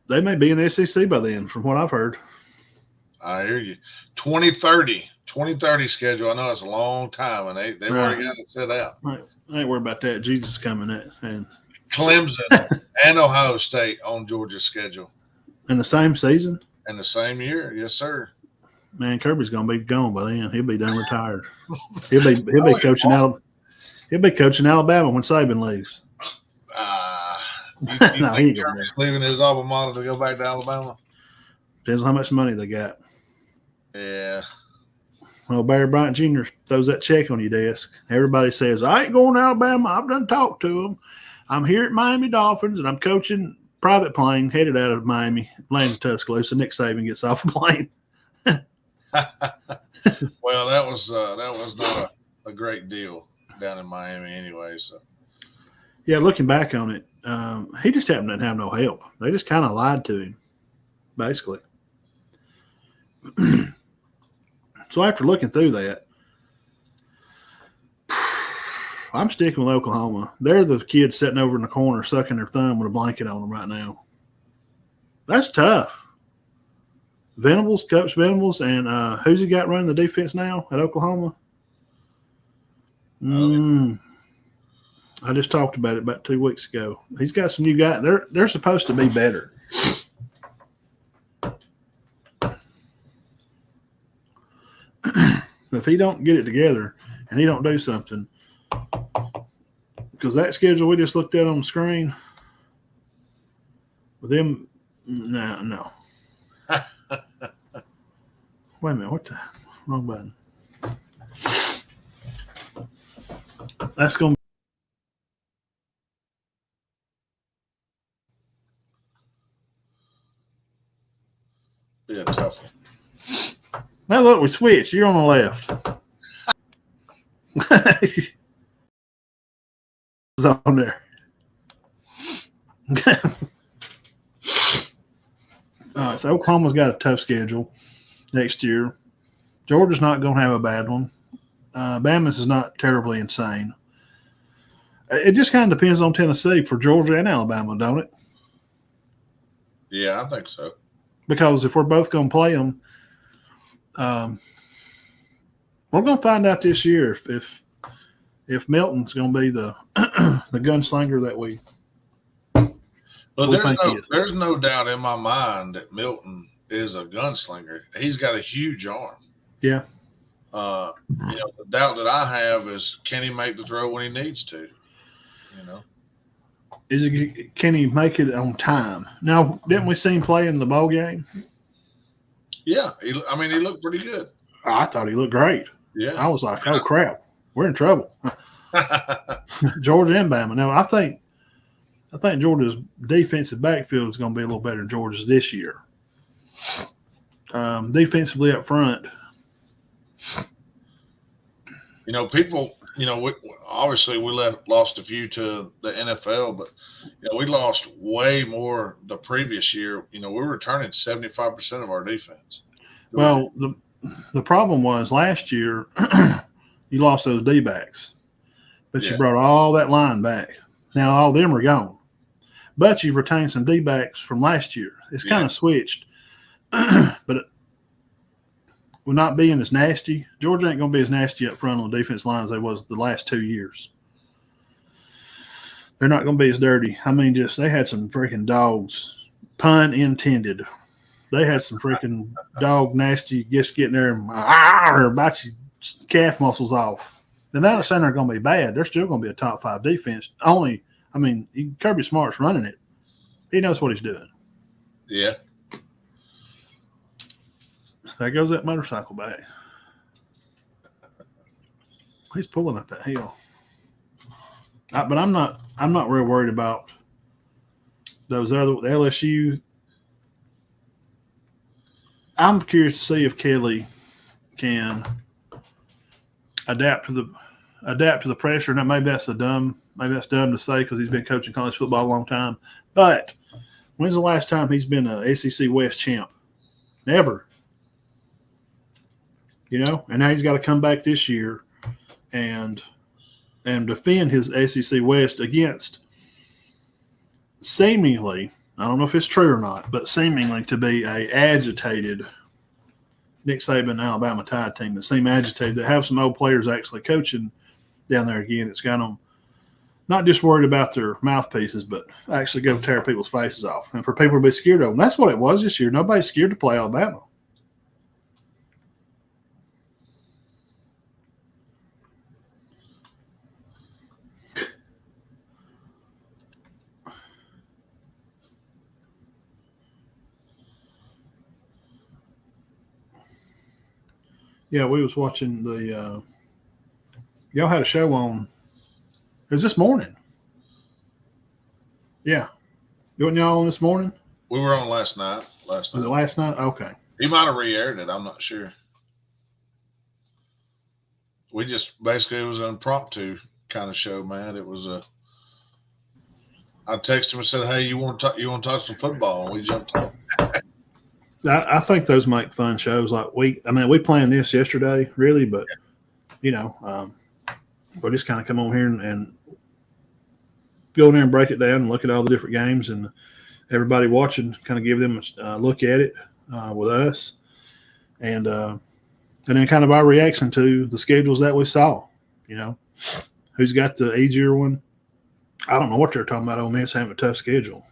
They may be in the SEC by then, from what I've heard. I hear you. 2030 schedule. I know it's a long time, and they've already got it set out. I ain't worried about that. Jesus coming in. And Clemson and Ohio State on Georgia's schedule. In the same season? In the same year, yes, sir. Man, Kirby's gonna be gone by then. He'll be done retired. He'll be coaching Alabama. He'll be coaching Alabama when Saban leaves. You think Kirby's leaving his alma mater to go back to Alabama? Depends on how much money they got. Yeah. Well, Barry Bryant Jr. throws that check on your desk. Everybody says, I ain't going to Alabama. I've done talked to him. I'm here at Miami Dolphins, and I'm coaching private plane headed out of Miami. Lands in Tuscaloosa. Nick Saban gets off the plane. Well, that was not a great deal down in Miami anyway. So, yeah, looking back on it, he just happened to have no help. They just kind of lied to him, basically. So after looking through that, I'm sticking with Oklahoma. They're the kids sitting over in the corner sucking their thumb with a blanket on them right now. That's tough. Venables, Coach Venables, and who's he got running the defense now at Oklahoma? I just talked about it about 2 weeks ago. He's got some new guys. They're supposed to be better. If he don't get it together and he don't do something, because that schedule we just looked at on the screen with him, no. Wait a minute, what the wrong button? That's going to be a tough one. Now look, we switched. You're on the left. It's on there. All right, so Oklahoma's got a tough schedule next year. Georgia's not going to have a bad one. Bama's is not terribly insane. It just kind of depends on Tennessee for Georgia and Alabama, don't it? Yeah, I think so. Because if we're both going to play them, we're going to find out this year if Milton's going to be the the gunslinger that we. Well, there's no doubt in my mind that Milton is a gunslinger. He's got a huge arm. Yeah. The doubt that I have is, can he make the throw when he needs to? Can he make it on time? Now, didn't we see him play in the bowl game? Yeah, he looked pretty good. I thought he looked great. Yeah, I was like, oh crap, we're in trouble. Georgia and Bama. Now, I think Georgia's defensive backfield is going to be a little better than Georgia's this year. Defensively up front. People. Obviously we lost a few to the NFL, but we lost way more the previous year. We're returning 75% of our defense. Well, the problem was last year you lost those D-backs, but you brought all that line back. Now all of them are gone, but you retained some D-backs from last year. It's kind of switched, but we're not being as nasty. Georgia ain't going to be as nasty up front on the defense line as they was the last 2 years. They're not going to be as dirty. I mean, they had some freaking dogs, pun intended. They had some freaking dog nasty, just getting there and bite your calf muscles off. They're not saying they're going to be bad. They're still going to be a top 5 defense. Kirby Smart's running it. He knows what he's doing. Yeah. There goes that motorcycle back. He's pulling up that hill. But I'm not real worried about those other LSU. I'm curious to see if Kelly can adapt to the pressure. Now maybe that's dumb to say because he's been coaching college football a long time. But when's the last time he's been a SEC West champ? Never. And now he's got to come back this year and defend his SEC West against seemingly I don't know if it's true or not, but seemingly to be a agitated Nick Saban Alabama Tide team that seem agitated, that have some old players actually coaching down there again. It's got them not just worried about their mouthpieces, but actually go tear people's faces off. And for people to be scared of them, that's what it was this year. Nobody's scared to play Alabama. Yeah, we was watching the y'all had a show on. It was this morning. Yeah. Wasn't y'all on this morning? We were on last night. Was it last night? Okay. He might have re-aired it. I'm not sure. We just basically, it was an impromptu kind of show, man. It was a. I texted him and said, "Hey, you want to talk some football?" And we jumped on. I think those make fun shows. Like we planned this yesterday, really, but we'll just kind of come on here and go in there and break it down and look at all the different games, and everybody watching kind of give them a look at it with us, and then kind of our reaction to the schedules that we saw. Who's got the easier one? I don't know what they're talking about. Ole Miss having a tough schedule.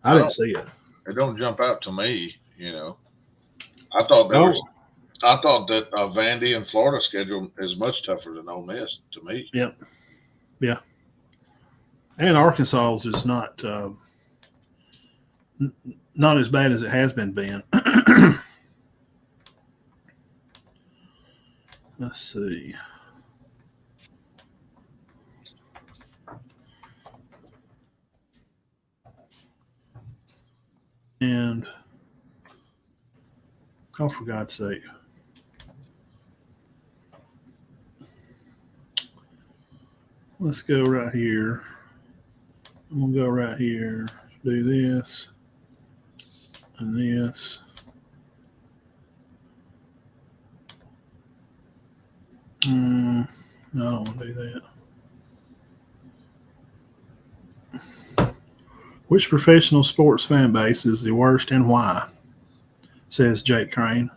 I didn't see it. It don't jump out to me. I thought that Vandy and Florida schedule is much tougher than Ole Miss to me. Yep. Yeah. And Arkansas is not as bad as it has been. Let's see. And oh, for God's sake. Let's go right here. I'm going to go right here, do this, and this. No, I don't want to do that. Which professional sports fan base is the worst and why? Says Jake Crane.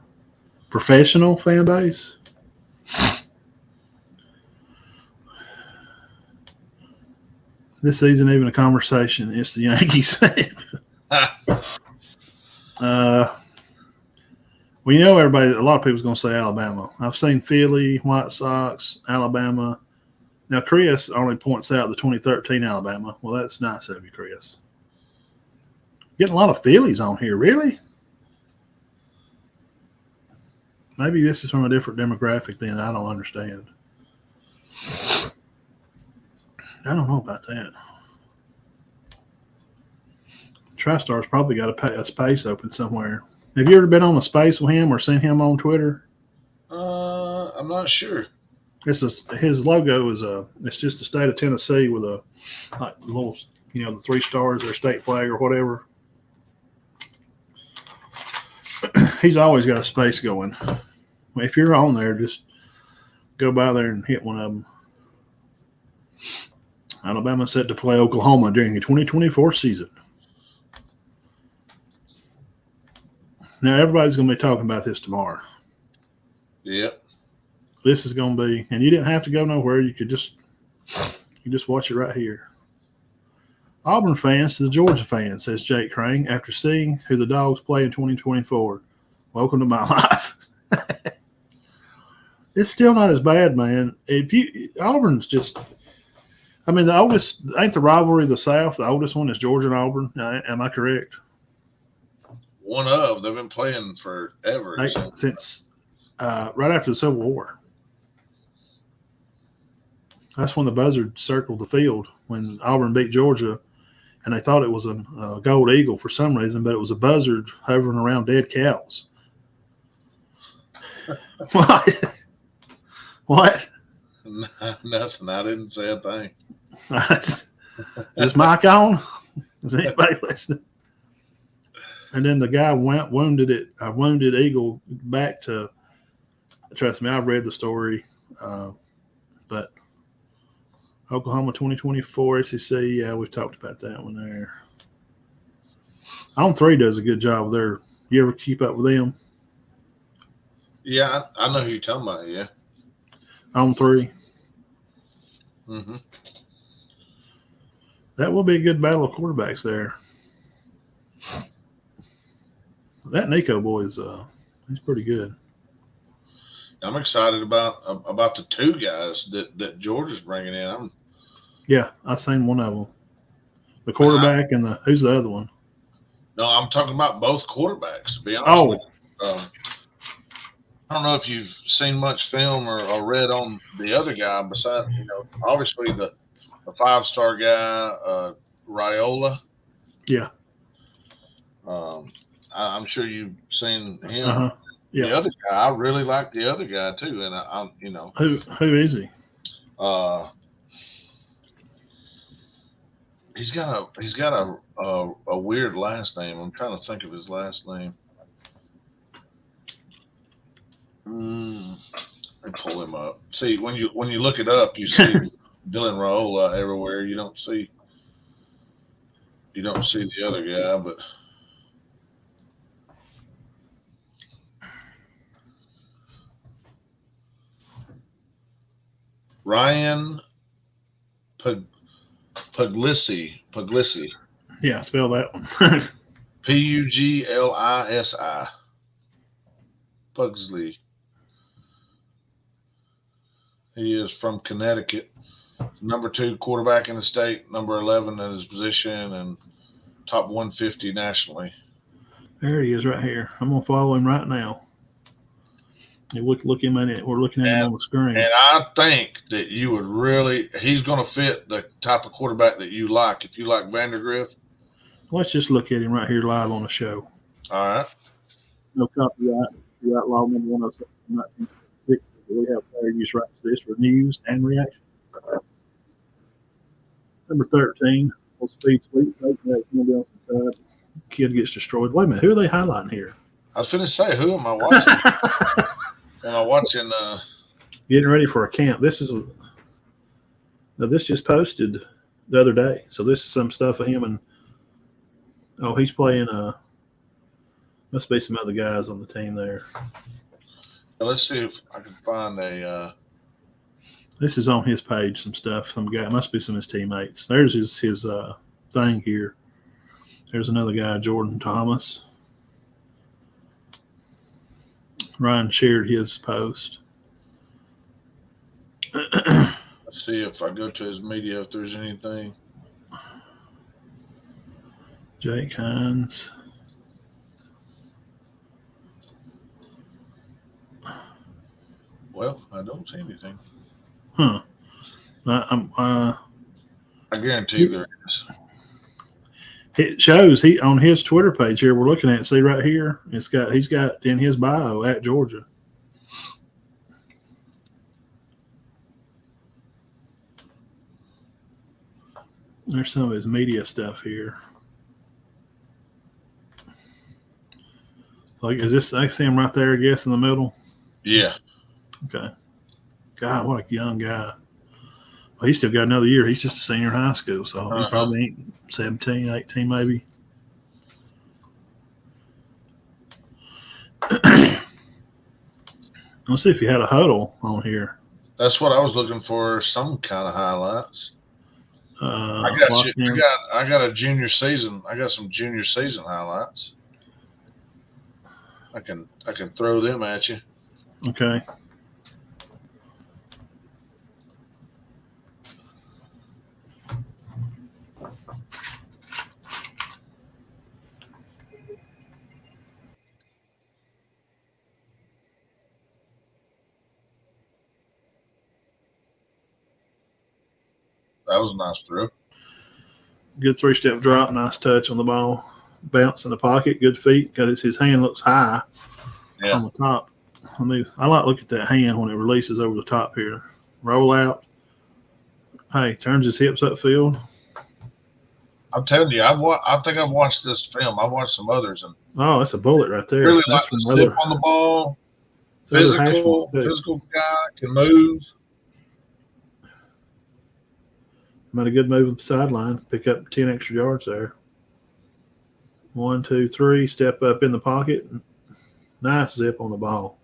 Professional fan base? This isn't even a conversation. It's the Yankees. Everybody, a lot of people's going to say Alabama. I've seen Philly, White Sox, Alabama. Now, Chris only points out the 2013 Alabama. Well, that's nice of you, Chris. Getting a lot of Phillies on here, really? Maybe this is from a different demographic than I don't understand. I don't know about that. TriStar's probably got a space open somewhere. Have you ever been on a space with him or seen him on Twitter? I'm not sure. His logo is it's just the state of Tennessee with a little, the 3 stars, their state flag or whatever. He's always got a space going. If you're on there, just go by there and hit one of them. Alabama set to play Oklahoma during the 2024 season. Now, everybody's going to be talking about this tomorrow. Yep. This is going to be, and you didn't have to go nowhere. You just watch it right here. Auburn fans to the Georgia fans, says Jake Crane, after seeing who the Dogs play in 2024. Welcome to my life. It's still not as bad, man. Auburn's just, the oldest, ain't the rivalry of the South, the oldest one is Georgia and Auburn. Am I correct? One of. They've been playing forever. Since right after the Civil War. That's when the buzzard circled the field when Auburn beat Georgia, and they thought it was a gold eagle for some reason, but it was a buzzard hovering around dead cows. What? What? Nothing. I didn't say a thing. Is Mike on? Is anybody listening? And then the guy wounded eagle back to. Trust me, I've read the story, but Oklahoma 2024 SEC. Yeah, we've talked about that one there. On 3 does a good job there. You ever keep up with them? Yeah, I know who you're talking about. Yeah. On 3. Mm-hmm. That will be a good battle of quarterbacks there. That Nico boy is he's pretty good. I'm excited about the 2 guys that Georgia's bringing in. Yeah, I seen one of them. The quarterback and who's the other one? No, I'm talking about both quarterbacks. To be honest with Oh, you, I don't know if you've seen much film or read on the other guy. Besides, obviously the 5-star guy, Raiola. yeah. I'm sure you've seen him. Uh huh. The Yeah. other guy, I really like the other guy too, and I'm Who is he? He's got a weird last name. I'm trying to think of his last name. Let me pull him up. See, when you look it up, you see Dylan Raiola everywhere. You don't see the other guy, but Ryan Puglisi. Yeah, spell that one. Puglisi. Pugsley. He is from Connecticut. Number 2 quarterback in the state, number 11 in his position, and top 150 nationally. There he is right here. I'm gonna follow him right now. You look him at it. We're looking at him on the screen. And I think that you would he's going to fit the type of quarterback that you like. If you like Vandergrift. Let's just look at him right here live on the show. All right. No copyright. Copyright law number 107 from 1966. We have fair use rights to this for news and reaction. Number 13. Full speed sweep. Side. Kid gets destroyed. Wait a minute. Who are they highlighting here? I was going to say, who am I watching? Am I watching? Getting ready for a camp. This just posted the other day. So this is some stuff of him, and he's playing. Must be some other guys on the team there. Let's see if I can find a. This is on his page. Some stuff. Some guy must be some of his teammates. There's his thing here. There's another guy, Jordan Thomas. Ryan shared his post. Let's see if I go to his media if there's anything. Jake Hines. Well, I don't see anything. Huh. I guarantee you there is. It shows on his Twitter page here. We're looking at. See right here. He's got in his bio at Georgia. There's some of his media stuff here. Like, is this? I see him right there. I guess in the middle. Yeah. Okay. God, what a young guy. Well, he's still got another year. He's just a senior in high school, so he probably ain't 17, 18 maybe. Let's see if he had a huddle on here. That's what I was looking for. Some kind of highlights. I got a junior season. I got some junior season highlights. I can throw them at you. Okay. That was a nice throw. Good 3-step drop. Nice touch on the ball. Bounce in the pocket. Good feet. Because his hand looks high on the top. I like look at that hand when it releases over the top here. Roll out. Hey, turns his hips upfield. I'm telling you, I think I've watched this film. I've watched some others, and that's a bullet right there. Really That's like the step on the ball. Physical guy, can move. Made a good move at the sideline. Pick up 10 extra yards there. 1, 2, 3. Step up in the pocket. Nice zip on the ball.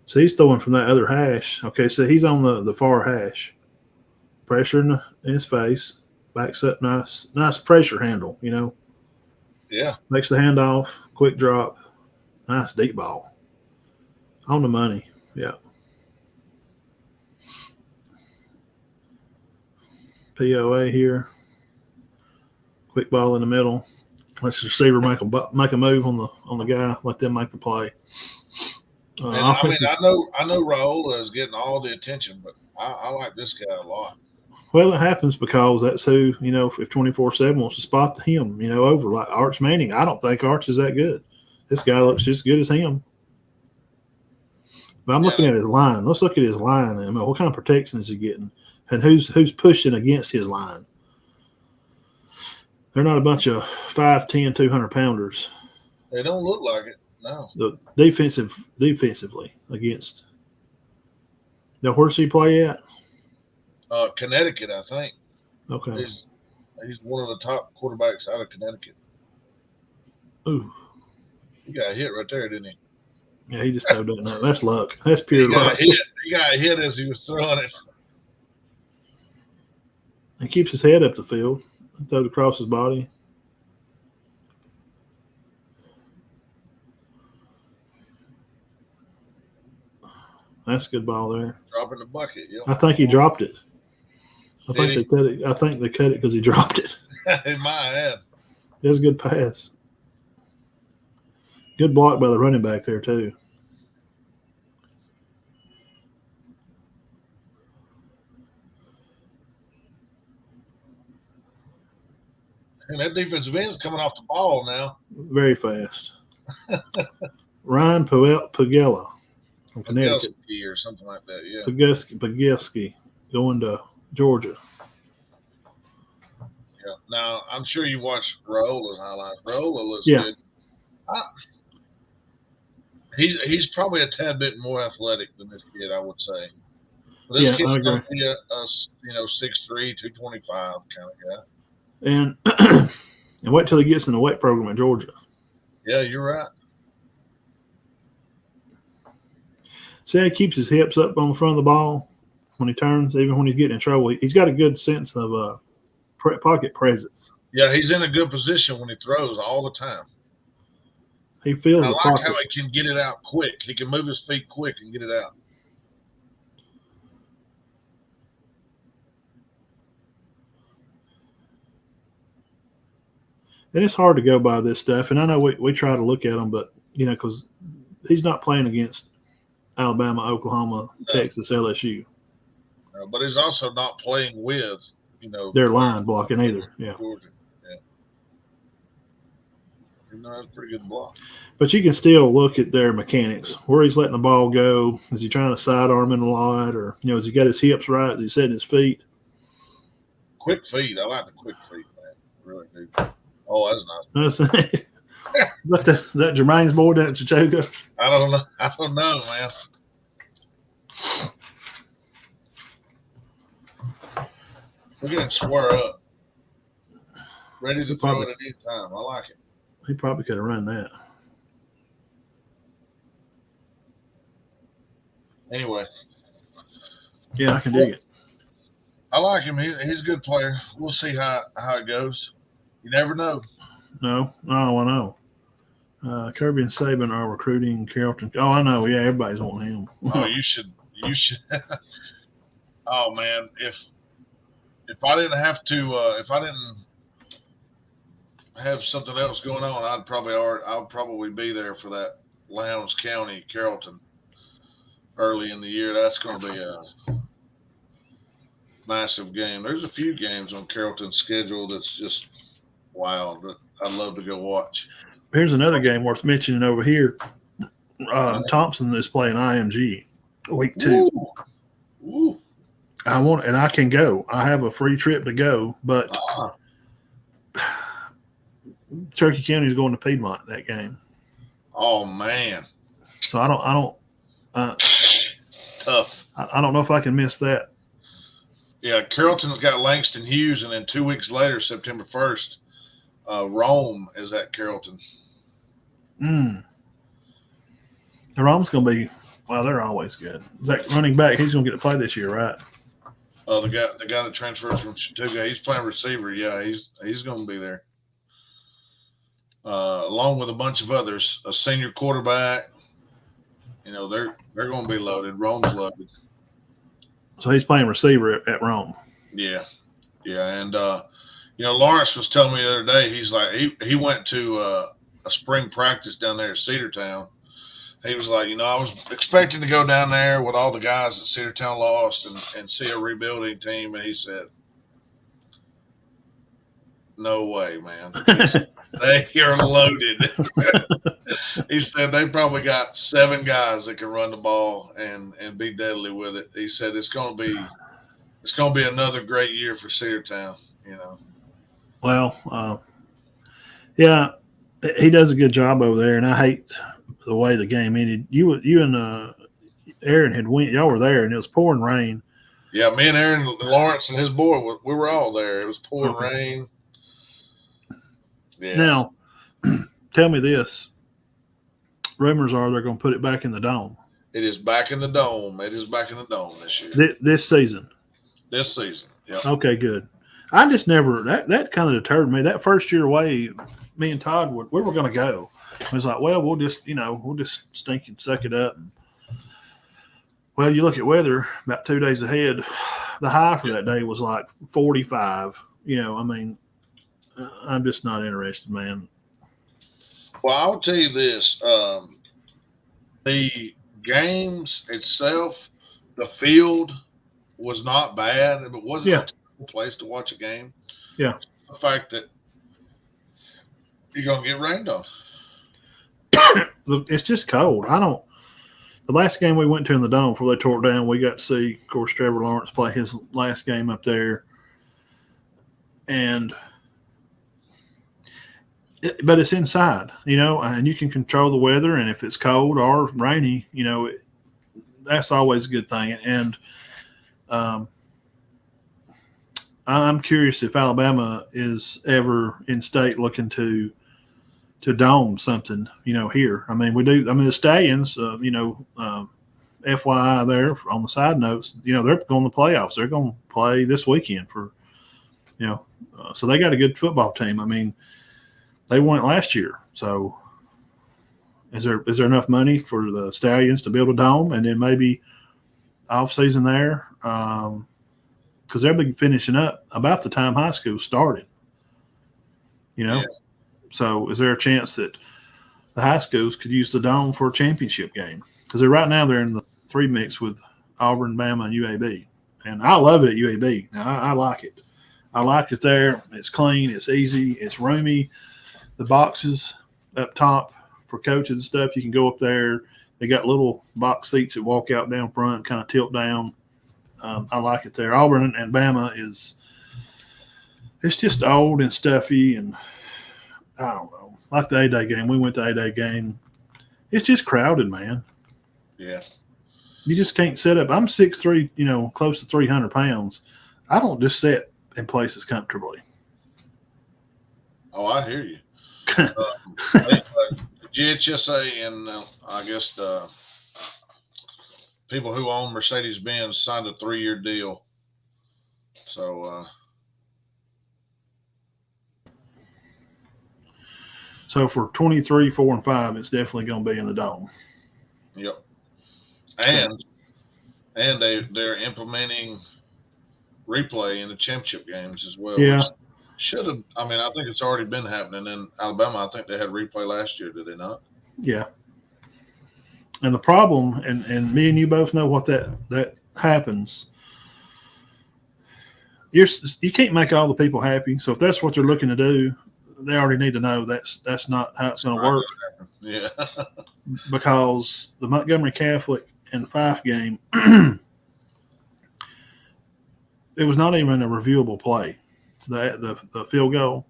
So he's throwing from that other hash. Okay, so he's on the far hash. Pressure in his face. Backs up nice pressure handle, Yeah. Makes the handoff. Quick drop. Nice deep ball. On the money. Yeah. POA here. Quick ball in the middle. Let's the receiver make a move on the guy. Let them make the play. And I know Raiola is getting all the attention, but I like this guy a lot. Well, it happens because that's who, if 24/7 wants to spot him, over like Arch Manning. I don't think Arch is that good. This guy looks just good as him. But I'm looking at his line. Let's look at his line. I mean, what kind of protection is he getting? And who's pushing against his line? They're not a bunch of 5'10", 200-pounders. They don't look like it, no. The defensively against. Now, where's he play at? Connecticut, I think. Okay. He's one of the top quarterbacks out of Connecticut. Ooh. He got hit right there, didn't he? Yeah, he just told that. That's luck. That's pure luck. He got hit as he was throwing it. He keeps his head up the field. Throws across his body. That's a good ball there. Dropping the bucket. Yep. I think he dropped it. I think they cut it because he dropped it. He might have. It was a good pass. Good block by the running back there, too. And that defensive end's coming off the ball now. Very fast. Ryan Pagella from Connecticut. Or something like that, yeah. Pageski going to Georgia. Yeah. Now, I'm sure you watched Raiola's highlights. Raiola looks good. He's probably a tad bit more athletic than this kid, I would say. But this kid's going to be a 6'3", 225 kind of guy. And wait till he gets in the weight program in Georgia. Yeah, you're right. See how he keeps his hips up on the front of the ball when he turns, even when he's getting in trouble. He's got a good sense of pocket presence. Yeah, he's in a good position when he throws all the time. He feels I the like pocket. how he can get it out quick. He can move his feet quick and get it out. And it's hard to go by this stuff. And I know we try to look at him, but, because he's not playing against Alabama, Oklahoma, Texas, LSU. But he's also not playing with, their line blocking either. Yeah. Georgia. Yeah. That's a pretty good block. But you can still look at their mechanics. Where he's letting the ball go. Is he trying to sidearm it a lot? Or, has he got his hips right? Is he setting his feet? Quick feet. I like the quick feet, man. I really do. Oh, that's nice. Is that Jermaine's boy down at Chichoga? I don't know, man. Look at him square up. Ready to throw it at any time. I like it. He probably could have run that. Anyway. Yeah, I can dig it. I like him. He's a good player. We'll see how it goes. You never know. No, I know. Kirby and Saban are recruiting Carrollton. Oh, I know. Yeah, everybody's wanting him. Oh, you should. Oh man, if I didn't have to, if I didn't have something else going on, I'd probably be there for that Lowndes County Carrollton early in the year. That's going to be a massive game. There's a few games on Carrollton's schedule that's just wild, but I'd love to go watch. Here's another game worth mentioning over here. Thompson is playing IMG week 2. Ooh. I can go. I have a free trip to go, but Cherokee County is going to Piedmont that game. Oh man. So I don't tough. I don't know if I can miss that. Yeah, Carrollton's got Langston Hughes, and then 2 weeks later, September 1st, Rome is at Carrollton. The Rome's going to be, well, they're always good. Is that running back? He's going to get to play this year, right? The guy that transfers from Chattooga, he's playing receiver. Yeah, he's going to be there, along with a bunch of others. A senior quarterback. They're going to be loaded. Rome's loaded. So he's playing receiver at Rome. Yeah, and Lawrence was telling me the other day. He's like he went to a spring practice down there at Cedartown. He was like, I was expecting to go down there with all the guys that Cedartown lost and see a rebuilding team. And he said, no way, man. They are loaded. He said they probably got 7 guys that can run the ball and be deadly with it. He said it's going to be another great year for Cedartown, Well, yeah, he does a good job over there, and I hate the way the game ended. You and Aaron had went. Y'all were there, and it was pouring rain. Yeah, me and Aaron Lawrence and his boy, we were all there. It was pouring rain. Yeah. Now, tell me this. Rumors are they're going to put it back in the dome. It is back in the dome. It is back in the dome this year. This season. This season. Yeah. Okay, good. I just never that kind of deterred me. That first year away, me and Todd we were going to go. I was like, well, we'll just stink and suck it up. Well, you look at weather about 2 days ahead. The high for that day was like 45. I'm just not interested, man. Well, I'll tell you this: the games itself, the field was not bad. It wasn't a terrible place to watch a game. Yeah, the fact that you're gonna get rained on. It's just cold. The last game we went to in the dome before they tore it down, we got to see, of course, Trevor Lawrence play his last game up there, but it's inside, and you can control the weather. And if it's cold or rainy, that's always a good thing. And I'm curious if Alabama is ever in state looking to dome something, here. We do. The Stallions, FYI there on the side notes, they're going to the playoffs. They're going to play this weekend for, so they got a good football team. They won it last year. So is there enough money for the Stallions to build a dome and then maybe off season there? Because they'll be finishing up about the time high school started, Yeah. So is there a chance that the high schools could use the dome for a championship game? Because right now they're in the 3 mix with Auburn, Bama, and UAB. And I love it at UAB. Now, I like it. I like it there. It's clean. It's easy. It's roomy. The boxes up top for coaches and stuff, you can go up there. They got little box seats that walk out down front, kind of tilt down. I like it there. Auburn and Bama it's just old and stuffy, and I don't know. Like the A-Day game. We went to A-Day game. It's just crowded, man. Yeah. You just can't set up. I'm 6'3", close to 300 pounds. I don't just sit in places comfortably. Oh, I hear you. GHSA and I guess the people who own Mercedes-Benz signed a 3-year deal. So for 23, 4, and 5, it's definitely going to be in the dome. Yep. And they're implementing replay in the championship games as well. Yeah. Should have. I think it's already been happening in Alabama. I think they had replay last year. Did they not? Yeah. And the problem, and me and you both know what that happens. You can't make all the people happy. So if that's what they're looking to do, they already need to know that's not how it's going to work. Yeah. Because the Montgomery Catholic and Fife game, it was not even a reviewable play. The field goal,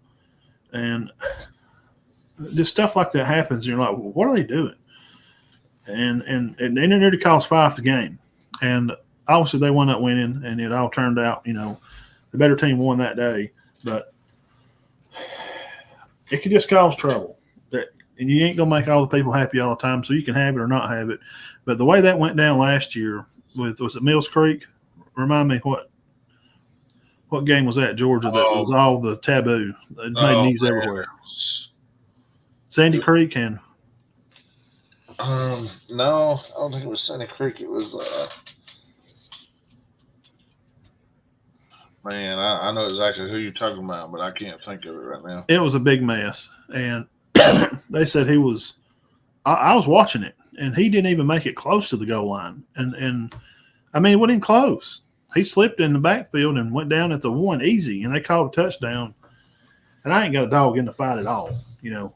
and just stuff like that happens. And you're like, well, what are they doing? And they nearly cost Fife the game. And obviously they wound up winning, and it all turned out, the better team won that day. But it could just cause trouble. And you ain't gonna make all the people happy all the time, so you can have it or not have it. But the way that went down last year was it Mills Creek? Remind me what game was that, Georgia? That was all the taboo. It made news everywhere. Sandy Creek and no, I don't think it was Sandy Creek. It was man, I know exactly who you're talking about, but I can't think of it right now. It was a big mess, and they said he was. I was watching it, and he didn't even make it close to the goal line. And I mean, it wasn't even close. He slipped in the backfield and went down at the 1 easy, and they called a touchdown. And I ain't got a dog in the fight at all, you know.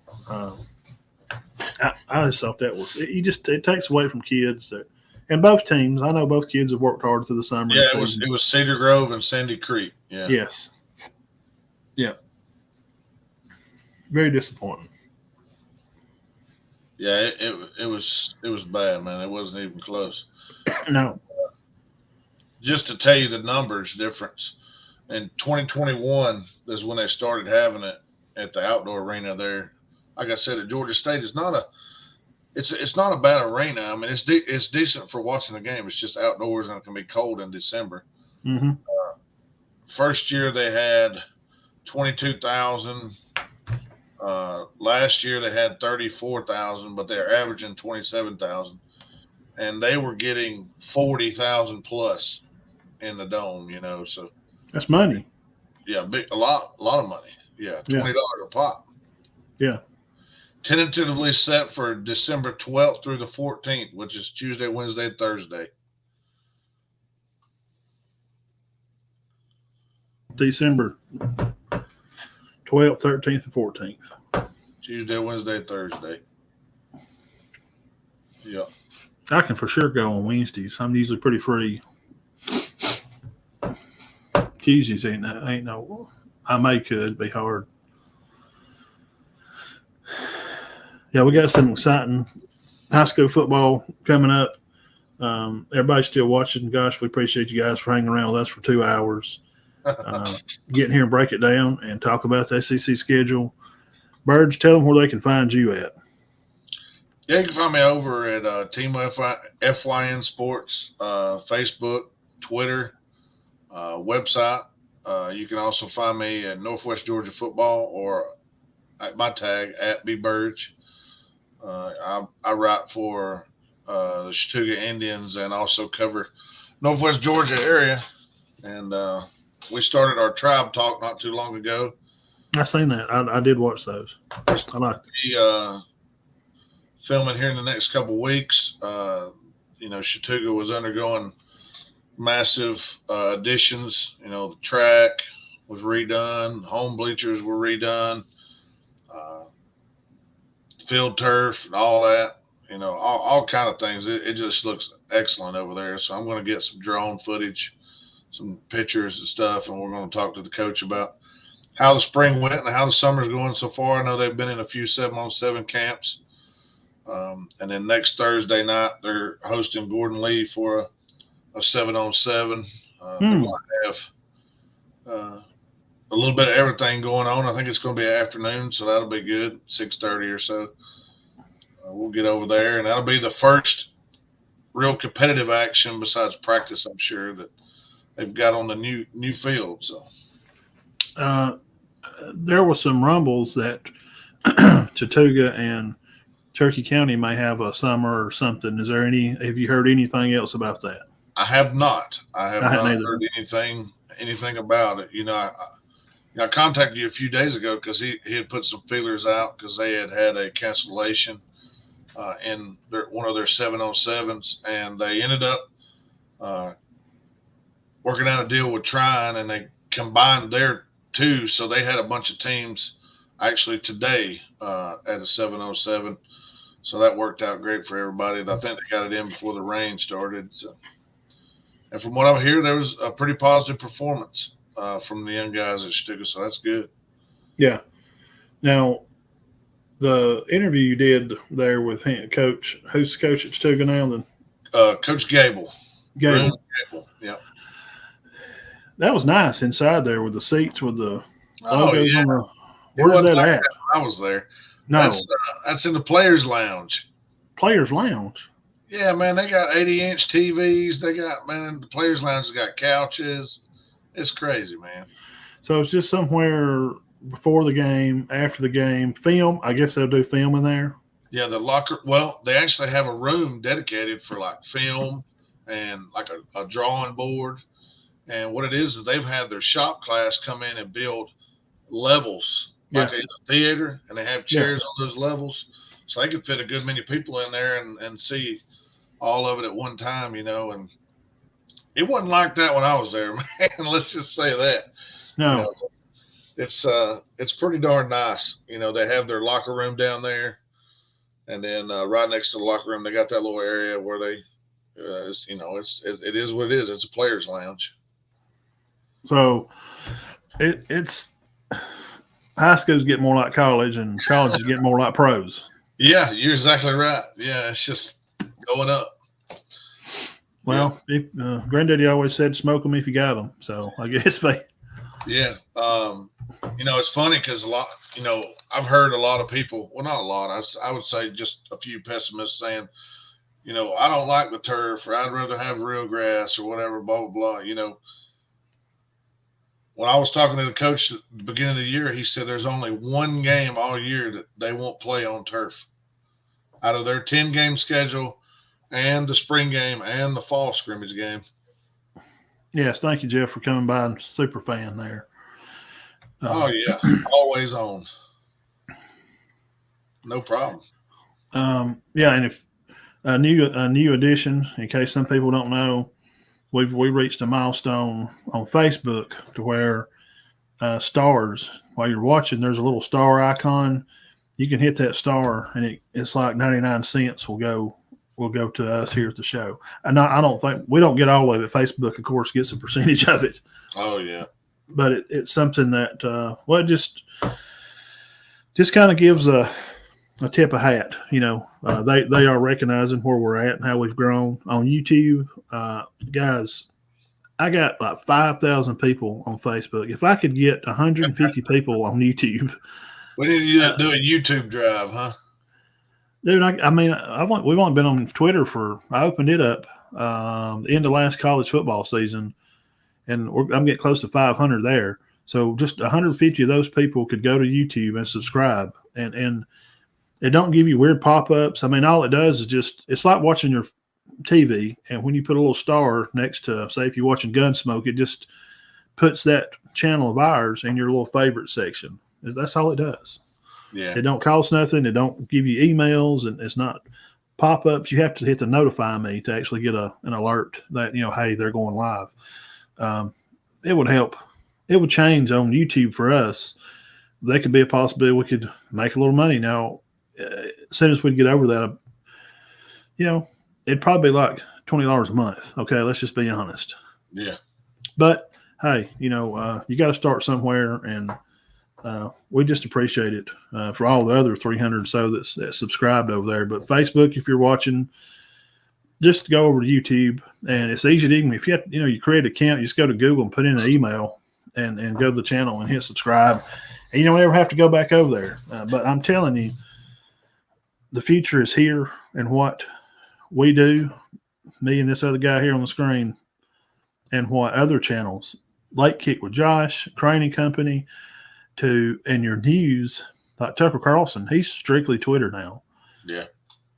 I just thought that was it takes away from kids that, and both teams. I know both kids have worked hard through the summer. Yeah, it was Cedar Grove and Sandy Creek. Yeah. Yes. Yeah. Very disappointing. Yeah, it was bad, man. It wasn't even close. No. Just to tell you the numbers difference, in 2021 is when they started having it at the outdoor arena there. Like I said, at Georgia State, it's not a bad arena. I mean, it's decent for watching the game. It's just outdoors and it can be cold in December. Mm-hmm. First year they had 22,000. Last year they had 34,000, but they're averaging 27,000, and they were getting 40,000 plus in the dome. You know, so that's money. Yeah, a lot of money. Yeah, $20 a pop. Yeah. Tentatively set for December 12th through the 14th, which is Tuesday, Wednesday, Thursday. December 12th, 13th, and 14th. Tuesday, Wednesday, Thursday. Yeah. I can for sure go on Wednesdays. I'm usually pretty free. Tuesdays ain't no. I could be hard. Yeah, we got some exciting high school football coming up. Everybody's still watching. Gosh, we appreciate you guys for hanging around with us for 2 hours. Getting here and break it down and talk about the SEC schedule. Birge, tell them where they can find you at. Yeah, you can find me over at Team FYN Sports, Facebook, Twitter, website. You can also find me at Northwest Georgia Football or at my tag at Birge. I write for the Chattooga Indians and also cover Northwest Georgia area. And we started our tribe talk not too long ago. I seen that. I did watch those. I like it. Filming here in the next couple of weeks. Chattooga was undergoing massive additions. You know, the track was redone, home bleachers were redone, field turf and all that. You know, all kind of things. It just looks excellent over there. So I'm going to get some drone footage, some pictures and stuff, and we're going to talk to the coach about how the spring went and how the summer's going so far. I know they've been in a few 7-on-7 camps. And then next Thursday night, they're hosting Gordon Lee for a 7-on-7. They're going to have a little bit of everything going on. I think it's going to be an afternoon, so that'll be good, 6:30 or so. We'll get over there, and that'll be the first real competitive action besides practice, I'm sure, that they've got on the new field. So there was some rumbles that Chattooga and Cherokee County may have a summer or something. Have you heard anything else about that? I have not. I have not heard anything about it. You know, I contacted you a few days ago because he had put some feelers out because they had a cancellation in one of their 7-on-7s, and they ended up working out a deal with Trine, and they combined their two, so they had a bunch of teams actually today at a 7-on-7. So that worked out great for everybody. I think they got it in before the rain started. So. And from what I hear, there was a pretty positive performance from the young guys at Chattooga, so that's good. Yeah. Now, the interview you did there with Coach, who's the coach at Chattooga now? Then Coach Gable. Gable. Yeah. That was nice inside there with the seats with the logos on the. Where's that at? I was there. No. That's in the Players Lounge. Players Lounge. Yeah, man, they got 80-inch TVs. They got, man, the Players Lounge has got couches. It's crazy, man. So it's just somewhere before the game, after the game, film. I guess they'll do film in there. Yeah, the locker. Well, they actually have a room dedicated for like film and like a drawing board. And what it is they've had their shop class come in and build levels like in a theater, and they have chairs on those levels, so they could fit a good many people in there and see all of it at one time, you know. And it wasn't like that when I was there, man. Let's just say that. No. You know, it's pretty darn nice. You know, they have their locker room down there, and then right next to the locker room, they got that little area where they, you know, it is what it is. It's a players' lounge. So it's high schools get more like college, and colleges get more like pros. Yeah, you're exactly right. Yeah, it's just going up. Well, Granddaddy always said, "Smoke them if you got them." So I guess they. Yeah, you know, it's funny because a lot, you know, I've heard a lot of people. Well, not a lot. I would say just a few pessimists saying, you know, I don't like the turf, or I'd rather have real grass, or whatever. Blah blah blah. You know. When I was talking to the coach at the beginning of the year, he said there's only one game all year that they won't play on turf. Out of their 10-game schedule and the spring game and the fall scrimmage game. Yes, thank you, Jeff, for coming by. And super fan there. Oh, yeah. Always on. No problem. Yeah, and if a new addition, in case some people don't know, we reached a milestone on Facebook to where stars, while you're watching, there's a little star icon. You can hit that star, and it's like 99 cents will go to us here at the show. And I don't think we don't get all of it. Facebook, of course, gets a percentage of it. Oh yeah, but it's something that it just kind of gives a tip of hat. You know, they are recognizing where we're at and how we've grown on YouTube. Guys, I got like 5,000 people on Facebook. If I could get 150 people on YouTube, we need to do a YouTube drive, huh? Dude, we've only been on Twitter I opened it up the end of last college football season, and I'm getting close to 500 there. So just 150 of those people could go to YouTube and subscribe, and it don't give you weird pop-ups. I mean, all it does is it's like watching your TV, and when you put a little star next to, say, if you're watching Gunsmoke, it just puts that channel of ours in your little favorite section. That's all it does. Yeah. It don't cost nothing. It don't give you emails, and it's not pop-ups. You have to hit the notify me to actually get an alert that, you know, hey, they're going live. It would help. It would change on YouTube for us. There could be a possibility we could make a little money. Now, as soon as we get over that, you know, it'd probably be like $20 a month. Okay, let's just be honest. Yeah. But, hey, you know, you got to start somewhere, and we just appreciate it for all the other 300 or so that subscribed over there. But Facebook, if you're watching, just go over to YouTube, and it's easy to even if you create an account, you just go to Google and put in an email and go to the channel and hit subscribe, and you don't ever have to go back over there. But I'm telling you, the future is here, and what we do, me and this other guy here on the screen, and what other channels, Late Kick with Josh, Crane and Company, and your news, like Tucker Carlson, he's strictly Twitter now. Yeah.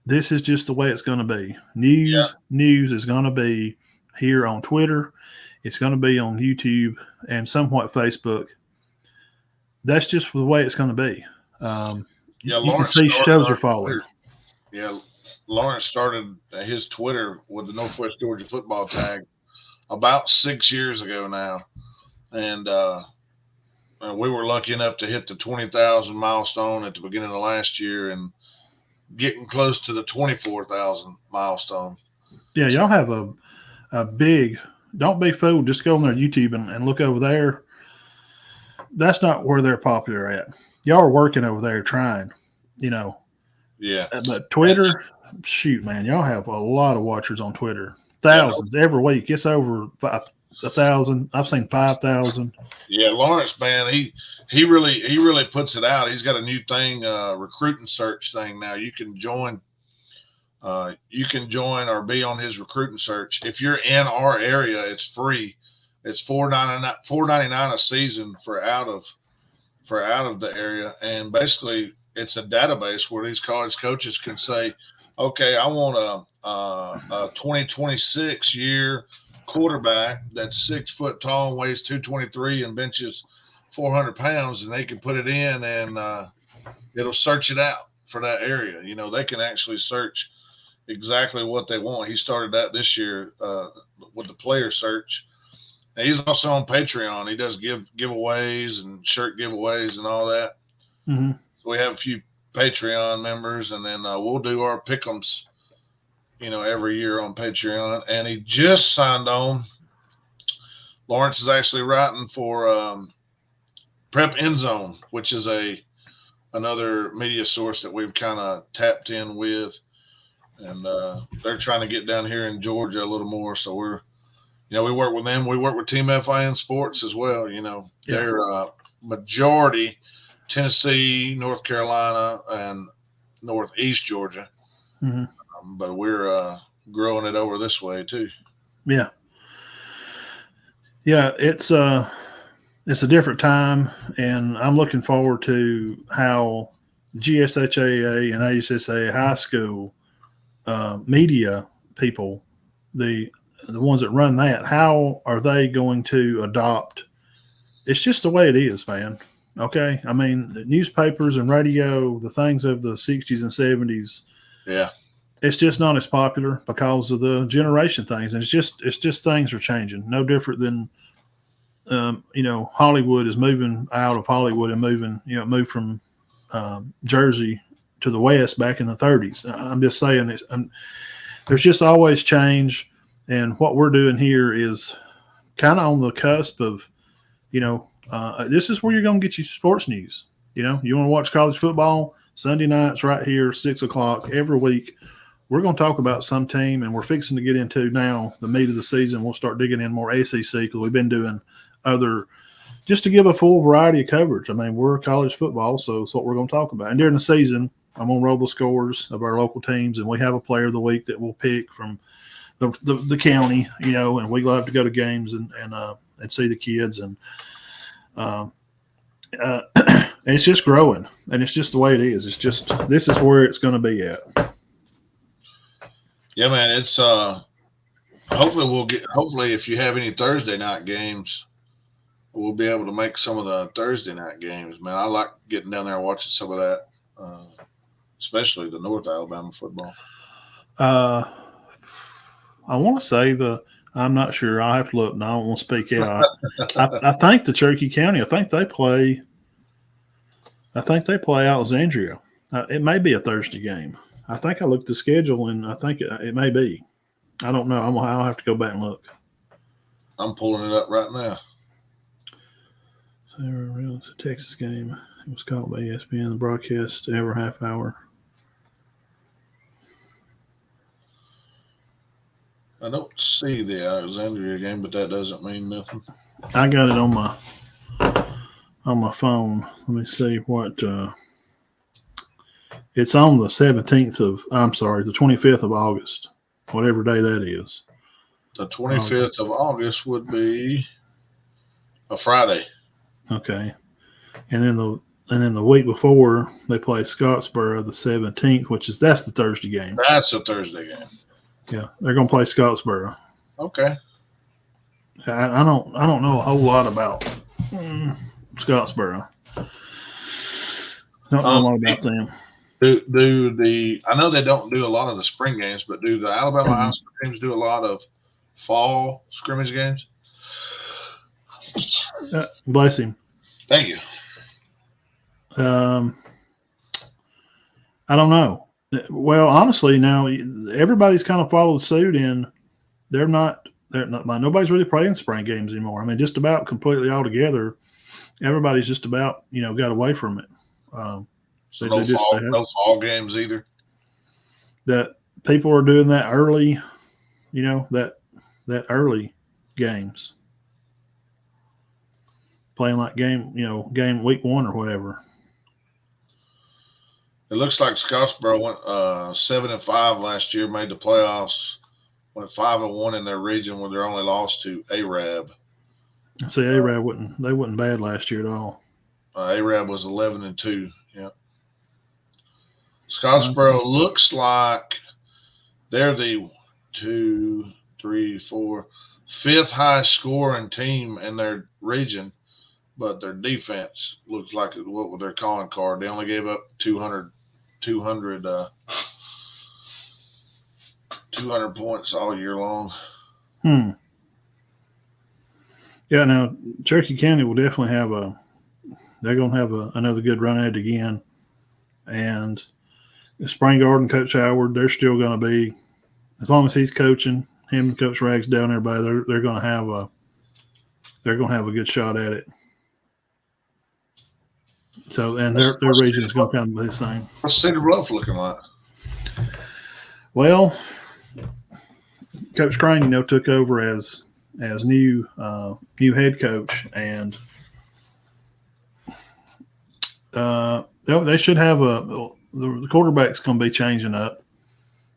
This is just the way it's going to be. News is going to be here on Twitter. It's going to be on YouTube and somewhat Facebook. That's just the way it's going to be. You can see shows are falling. Yeah, Lawrence started his Twitter with the Northwest Georgia football tag about 6 years ago now, and we were lucky enough to hit the 20,000 milestone at the beginning of last year, and getting close to the 24,000 milestone. Yeah, y'all have a big. Don't be fooled. Just go on their YouTube and look over there. That's not where they're popular at. Y'all are working over there trying, you know. Yeah. But Twitter, shoot, man, y'all have a lot of watchers on Twitter. Thousands every week. It's over 1,000. I've seen 5,000. Yeah, Lawrence, man, he really puts it out. He's got a new thing, recruiting search thing now. You can join or be on his recruiting search. If you're in our area, it's free. It's $4.99 a season for out of the area, and basically it's a database where these college coaches can say, okay, I want a 2026 year quarterback that's 6 foot tall and weighs 223 and benches 400 pounds, and they can put it in and it'll search it out for that area. You know, they can actually search exactly what they want. He started that this year with the player search. And he's also on Patreon. He does giveaways and shirt giveaways and all that. Mm-hmm. So we have a few Patreon members, and then we'll do our pick'ems, every year on Patreon. And he just signed on. Lawrence is actually writing for Prep End Zone, which is another media source that we've kind of tapped in with, and they're trying to get down here in Georgia a little more. So we work with them. We work with Team FIN Sports as well. They're majority Tennessee, North Carolina, and Northeast Georgia. Mm-hmm. But we're growing it over this way too. Yeah. Yeah, it's a different time, and I'm looking forward to how GSHAA and ASSA high school media people, the ones that run that, how are they going to adopt? It's just the way it is, man. Okay. I mean, the newspapers and radio, the things of the 60s and 70s. Yeah. It's just not as popular because of the generation things. And it's just things are changing. No different than, Hollywood is moving out of Hollywood and moved from Jersey to the West back in the 30s. I'm just saying this. There's just always change. And what we're doing here is kind of on the cusp of, this is where you're going to get your sports news. You want to watch college football Sunday nights right here, 6:00 every week. We're going to talk about some team, and we're fixing to get into now the meat of the season. We'll start digging in more SEC because we've been doing other, just to give a full variety of coverage. I mean, we're college football, so it's what we're going to talk about. And during the season, I'm going to roll the scores of our local teams, and we have a player of the week that we'll pick from the county, and we love to go to games and see the kids, and it's just growing, and it's just the way it is. It's just, this is where it's going to be at. Yeah, man. It's hopefully if you have any Thursday night games, we'll be able to make some of the Thursday night games, man. I like getting down there and watching some of that, especially the North Alabama football. I want to say I'm not sure. I have to look. No, I don't want to speak out. I think the Cherokee County. I think they play Alexandria. It may be a Thursday game. I think I looked at the schedule, and I think it may be. I don't know. I'll have to go back and look. I'm pulling it up right now. It's a Texas game. It was called by ESPN. The broadcast every half hour. I don't see the Alexandria game, but that doesn't mean nothing. I got it on my phone. Let me see what it's on the 25th of August, whatever day that is. The 25th of August would be a Friday. Okay. And then the week before they play Scottsboro the 17th, that's the Thursday game. That's a Thursday game. Yeah, they're going to play Scottsboro. Okay. I don't know a whole lot about Scottsboro. Don't know a lot about them. I know they don't do a lot of the spring games, but do the Alabama high school teams do a lot of fall scrimmage games? Bless him. Thank you. I don't know. Well, honestly, now everybody's kind of followed suit, and nobody's really playing spring games anymore. I mean, just about completely all together, everybody's just about got away from it. So no fall games either. That people are doing that early, that early games. playing like game week 1 or whatever. It looks like Scottsboro went 7-5 last year, made the playoffs, went 5-1 in their region with their only loss to Arab. See, Arab wasn't bad last year at all. Arab was 11-2. Yeah. Scottsboro looks like they're the 2, 3, 4, 5th highest scoring team in their region, but their defense looks like what with their calling card. They only gave up 200 points all year long. Yeah, now Cherokee County will definitely they're going to have another good run at it again. And Spring Garden, Coach Howard, they're still going to be, as long as he's coaching, him and Coach Rags down there, they're going to have a good shot at it. So, and their region is going to kind of be the same. What's Cedar Bluff looking like? Well, Coach Crane, took over as new head coach, and they should have the quarterback's going to be changing up,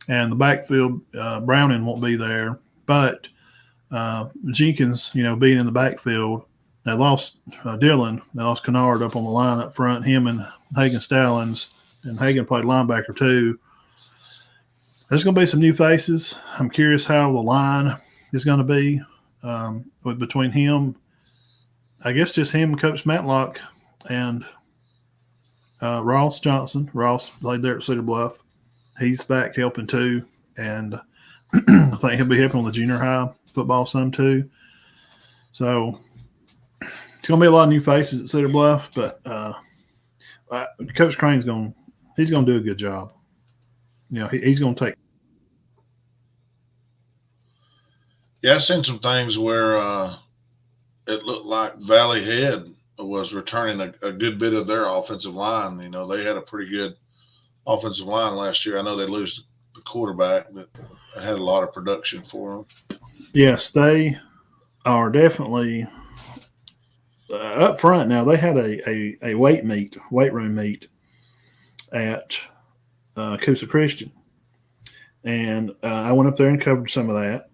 and the backfield Browning won't be there, but Jenkins, being in the backfield. They lost Dylan. They lost Kennard up on the line up front, him and Hagen Stallings, and Hagen played linebacker too. There's going to be some new faces. I'm curious how the line is going to be between him, I guess just him and Coach Matlock, and Ross Johnson. Ross played there at Cedar Bluff. He's back helping too, and I think he'll be helping on the junior high football some too. So it's going to be a lot of new faces at Cedar Bluff, but Coach Crane's going to do a good job. He's going to take. Yeah, I've seen some things where it looked like Valley Head was returning a good bit of their offensive line. They had a pretty good offensive line last year. I know they lose the quarterback, but had a lot of production for them. Yes, they are definitely up front now. They had a weight room meet at Coosa Christian, and I went up there and covered some of that.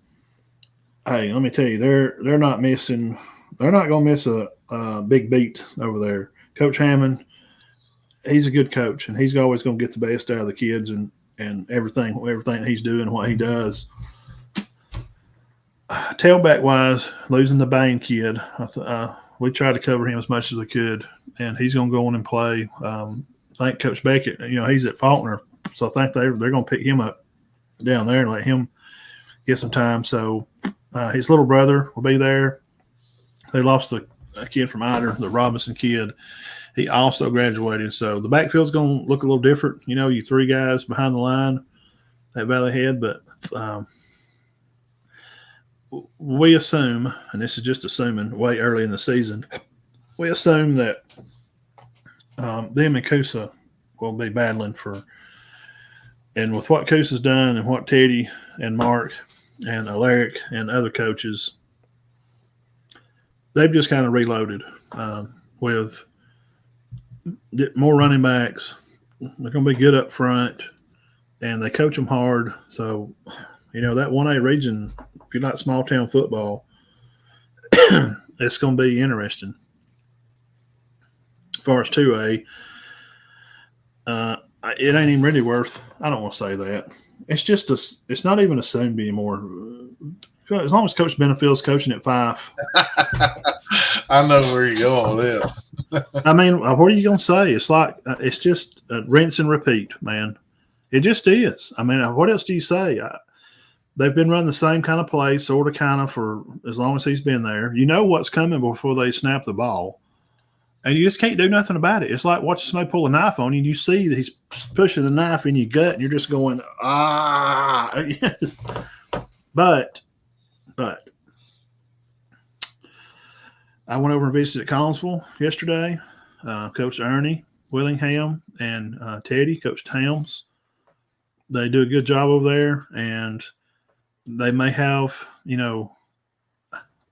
Hey, let me tell you, they're not missing. They're not going to miss a big beat over there. Coach Hammond, he's a good coach, and he's always going to get the best out of the kids and everything he's doing, what he does. Tailback wise, losing the Bain kid, we tried to cover him as much as we could, and he's going to go on and play. I think Coach Beckett, he's at Faulkner, so I think they're going to pick him up down there and let him get some time. So his little brother will be there. They lost a kid from Ider, the Robinson kid. He also graduated. So the backfield's going to look a little different. You 3 guys behind the line at Valley Head, but we assume, and this is just assuming way early in the season, we assume that them and Coosa will be battling for, and with what Coosa's done and what Teddy and Mark and Alaric and other coaches, they've just kind of reloaded with more running backs. They're going to be good up front, and they coach them hard. So, that 1A region, if you like small town football, it's going to be interesting. As far as 2A, it ain't even really worth. I don't want to say that. It's just it's not even assumed anymore. As long as Coach Benefield's coaching at 5. I know where you're going with this. I mean, what are you going to say? It's like it's just rinse and repeat, man. It just is. I mean, what else do you say? They've been running the same kind of play, sort of, kind of, for as long as he's been there. You know what's coming before they snap the ball, and you just can't do nothing about it. It's like watching somebody pull a knife on you, and you see that he's pushing the knife in your gut, and you're just going, ah. But I went over and visited Collinsville yesterday. Coach Ernie Willingham and Teddy, Coach Towns. They do a good job over there, and they may have,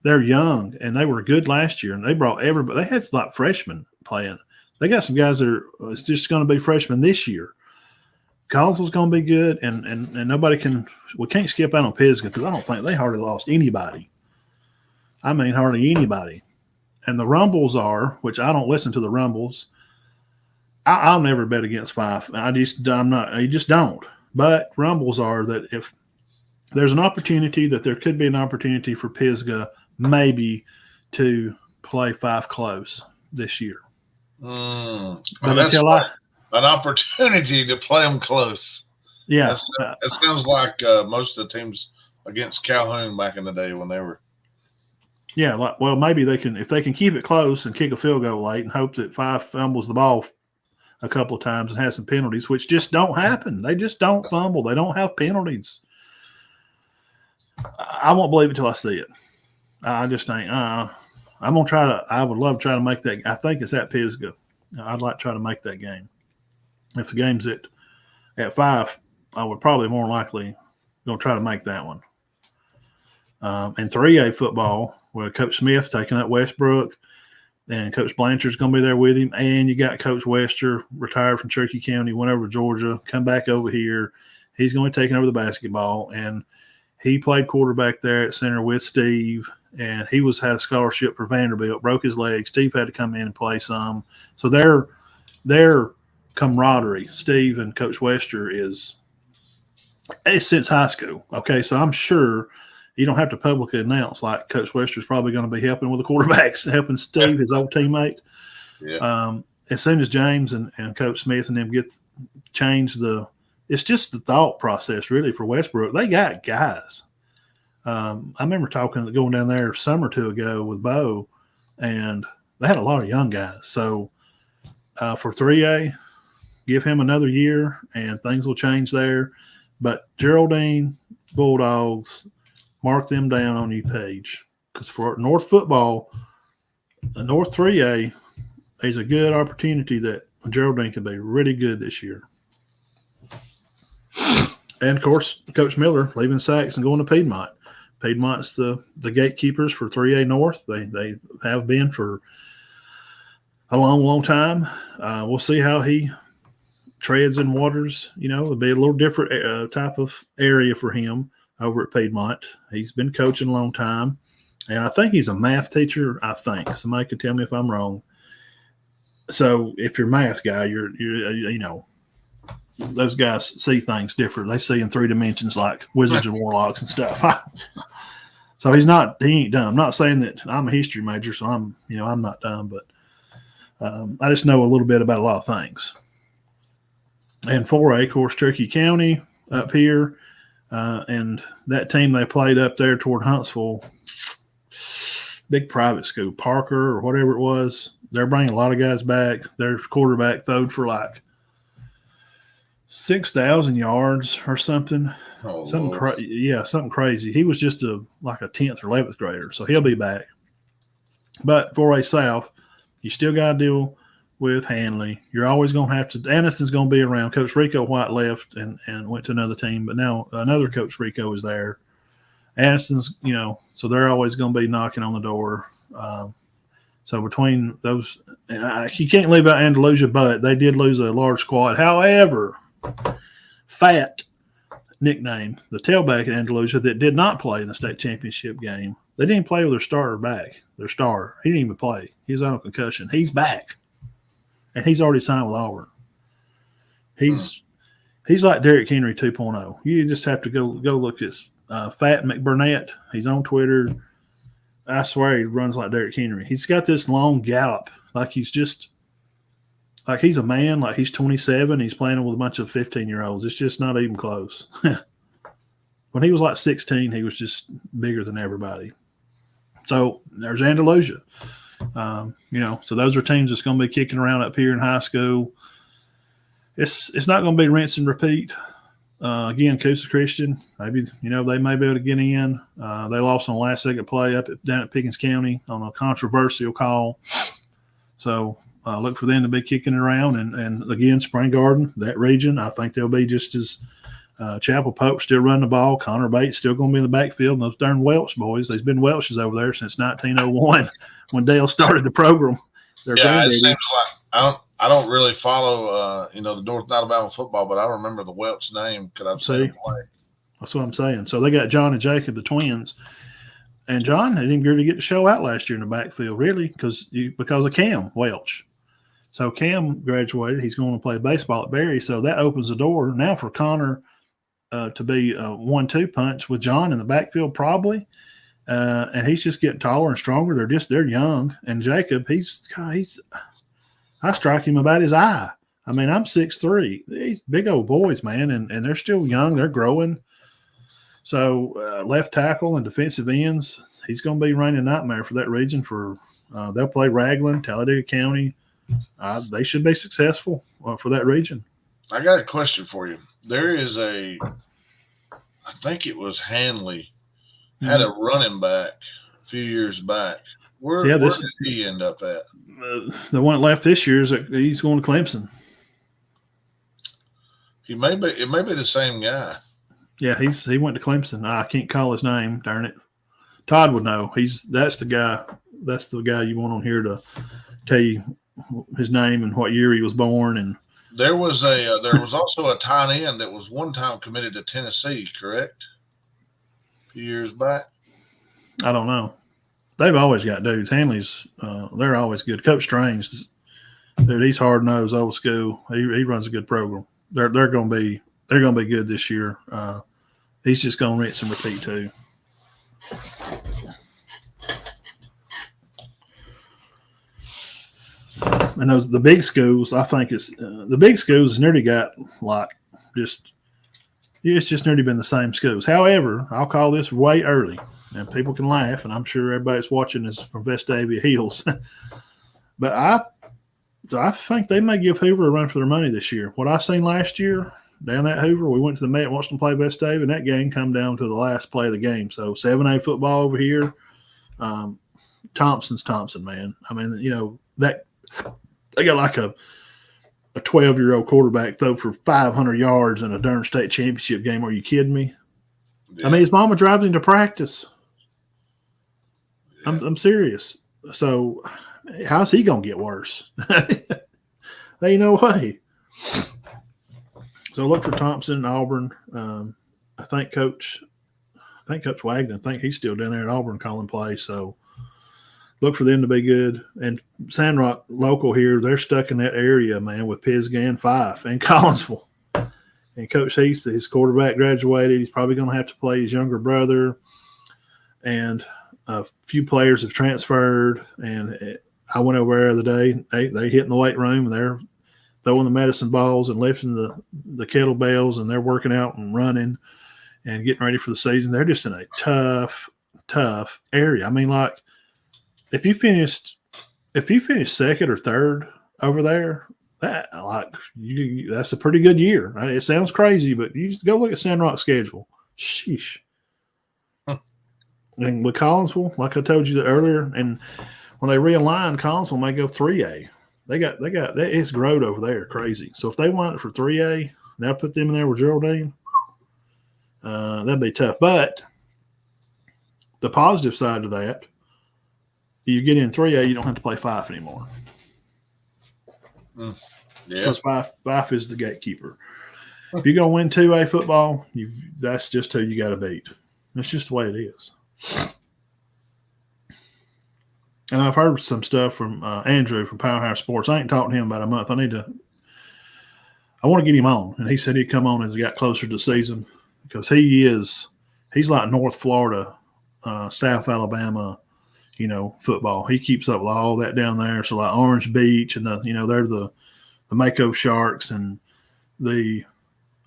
they're young and they were good last year, and they brought everybody. They had like freshmen playing. They got some guys that are it's just going to be freshmen this year. Collinsville's going to be good, and nobody can. We can't skip out on Pisgah because I don't think they hardly lost anybody. I mean, hardly anybody. And the Rumbles are, which I don't listen to the Rumbles. I'll never bet against 5. I'm not. You just don't. But Rumbles are that if there's an opportunity, that there could be an opportunity for Pisgah maybe to play 5 close this year. Well, But that's until an opportunity to play them close. Yeah. It sounds like most of the teams against Calhoun back in the day when they were. Yeah, well, maybe they can, if they can keep it close and kick a field goal late and hope that 5 fumbles the ball a couple of times and has some penalties, which just don't happen. They just don't fumble. They don't have penalties. I won't believe it till I see it. I just think, I'm going to try to, I would love to try to make that. I think it's at Pisgah. I'd like to try to make that game. If the game's at 5, I would probably more likely going to try to make that one. And 3A football, where Coach Smith taking up Westbrook, and Coach Blanchard's going to be there with him, and you got Coach Wester, retired from Cherokee County, went over to Georgia, come back over here. He's going to be taking over the basketball, and he played quarterback there at center with Steve, and he had a scholarship for Vanderbilt, broke his leg. Steve had to come in and play some. So their camaraderie, Steve and Coach Wester, is since high school. Okay, so I'm sure you don't have to publicly announce like Coach Wester's probably going to be helping with the quarterbacks, helping Steve, his old teammate. Yeah. As soon as James and Coach Smith and them change it's just the thought process really for Westbrook. They got guys. I remember going down there a summer or two ago with Bo, and they had a lot of young guys. So for 3A, give him another year and things will change there. But Geraldine Bulldogs, mark them down on your page, because for North football, the North 3A is a good opportunity that Geraldine could be really good this year. And of course, Coach Miller leaving Sachs and going to Piedmont. Piedmont's the gatekeepers for 3A North. They have been for a long, long time. We'll see how he treads in waters. It'll be a little different type of area for him over at Piedmont. He's been coaching a long time, and I think he's a math teacher. I think somebody could tell me if I'm wrong. So if you're a math guy, you're those guys see things different. They see in 3 dimensions like wizards and warlocks and stuff. So he ain't dumb. I'm not saying that I'm a history major, so I'm not dumb, but I just know a little bit about a lot of things. And 4A, of course, Cherokee County up here. And that team they played up there toward Huntsville, big private school, Parker or whatever it was, they're bringing a lot of guys back. Their quarterback throwed for like 6,000 yards or something. Oh, something crazy. He was just like a 10th or 11th grader, so he'll be back. But 4A South, you still got to deal with Hanley. You're always going to have to – Aniston's going to be around. Coach Rico White left and went to another team, but now another Coach Rico is there. Aniston's, so they're always going to be knocking on the door. So between those – you can't leave out Andalusia, but they did lose a large squad. However, Fat nickname, the tailback at Andalusia that did not play in the state championship game, they didn't play with their starter back, their star. He didn't even play. He was out on concussion. He's back. And he's already signed with Auburn. He's like Derrick Henry 2.0. You just have to go look at Fat McBurnett. He's on Twitter. I swear he runs like Derrick Henry. He's got this long gallop, like he's a man, like he's 27. He's playing with a bunch of 15-year-olds. It's just not even close. When he was like 16, he was just bigger than everybody. So there's Andalusia. So those are teams that's going to be kicking around up here in high school. It's not going to be rinse and repeat. Again, Coosa Christian, maybe, they may be able to get in. They lost on the last second play down at Pickens County on a controversial call. So look for them to be kicking it around. And again, Spring Garden, that region, I think they'll be just as Chapel Pope still running the ball. Connor Bates still going to be in the backfield. And those darn Welch boys, there's been Welches over there since 1901 when Dale started the program. Their Yeah, it granddaddy. seems like I don't really follow the North Alabama football, but I remember the Welch name because I've seen him play. That's what I'm saying. So they got John and Jacob, the twins, and John didn't really get to show out last year in the backfield, really, because of Cam Welch. So Cam graduated. He's going to play baseball at Berry, so that opens the door now for Connor to be a 1-2 punch with John in the backfield, probably. And he's just getting taller and stronger. They're young. And Jacob, I strike him about his eye. I mean, I'm 6'3". These big old boys, man, and they're still young. They're growing. So left tackle and defensive ends, he's going to be reigning nightmare for that region. They'll play Ragland, Talladega County. They should be successful for that region. I got a question for you. There is I think it was Hanley, had a running back a few years back. Where did he end up at? The one that left this year he's going to Clemson. It may be the same guy. Yeah, he went to Clemson. I can't call his name. Darn it, Todd would know. That's the guy. That's the guy you want on here to tell you his name and what year he was born. And there was also a tight end that was one time committed to Tennessee, correct? A few years back. I don't know. They've always got dudes. Hanley's they're always good. Coach Strange, dude, he's hard nosed, old school. He runs a good program. They're gonna be good this year. He's just gonna rinse and repeat too. And the big schools, I think the big schools nearly got it's just nearly been the same schools. However, I'll call this way early, and people can laugh, and I'm sure everybody's watching this from Vestavia Hills. But I think they may give Hoover a run for their money this year. What I seen last year down at Hoover, we went to the Met, watched them play Vestavia, and that game come down to the last play of the game. So 7A football over here. Thompson's Thompson, man. I mean, that they got like a 12-year-old quarterback throw for 500 yards in a darn state championship game. Are you kidding me? Yeah. I mean, his mama drives him to practice. Yeah. I'm serious. So how's he going to get worse? Ain't no way. So look for Thompson, Auburn. I think Coach Wagner, I think he's still down there at Auburn calling plays. So look for them to be good. And Sandrock local here, they're stuck in that area, man, with Pisgah and Fife and Collinsville. And Coach Heath, his quarterback graduated. He's probably going to have to play his younger brother. And a few players have transferred. And I went over there the other day. They're hitting the weight room, and they're throwing the medicine balls and lifting the kettlebells, and they're working out and running and getting ready for the season. They're just in a tough area. I mean, like, if you finished second or third over there, that's a pretty good year. It sounds crazy, but you just go look at Sandrock's schedule. Sheesh. And with Collinsville, like I told you earlier, and when they realign, Collinsville may go 3A. They got it's growed over there, crazy. So if they want it for 3A, they'll put them in there with Geraldine. That'd be tough. But the positive side of that, you get in 3A, you don't have to play Fife anymore. Yeah. Because Fife is the gatekeeper. If you're going to win 2A football, that's just who you got to beat. That's just the way it is. And I've heard some stuff from Andrew from Powerhouse Sports. I ain't talked to him about a month. I want to get him on. And he said he'd come on as he got closer to the season because he's like North Florida, South Alabama, football. He keeps up with all that down there. So like Orange Beach and they're the Mako Sharks and the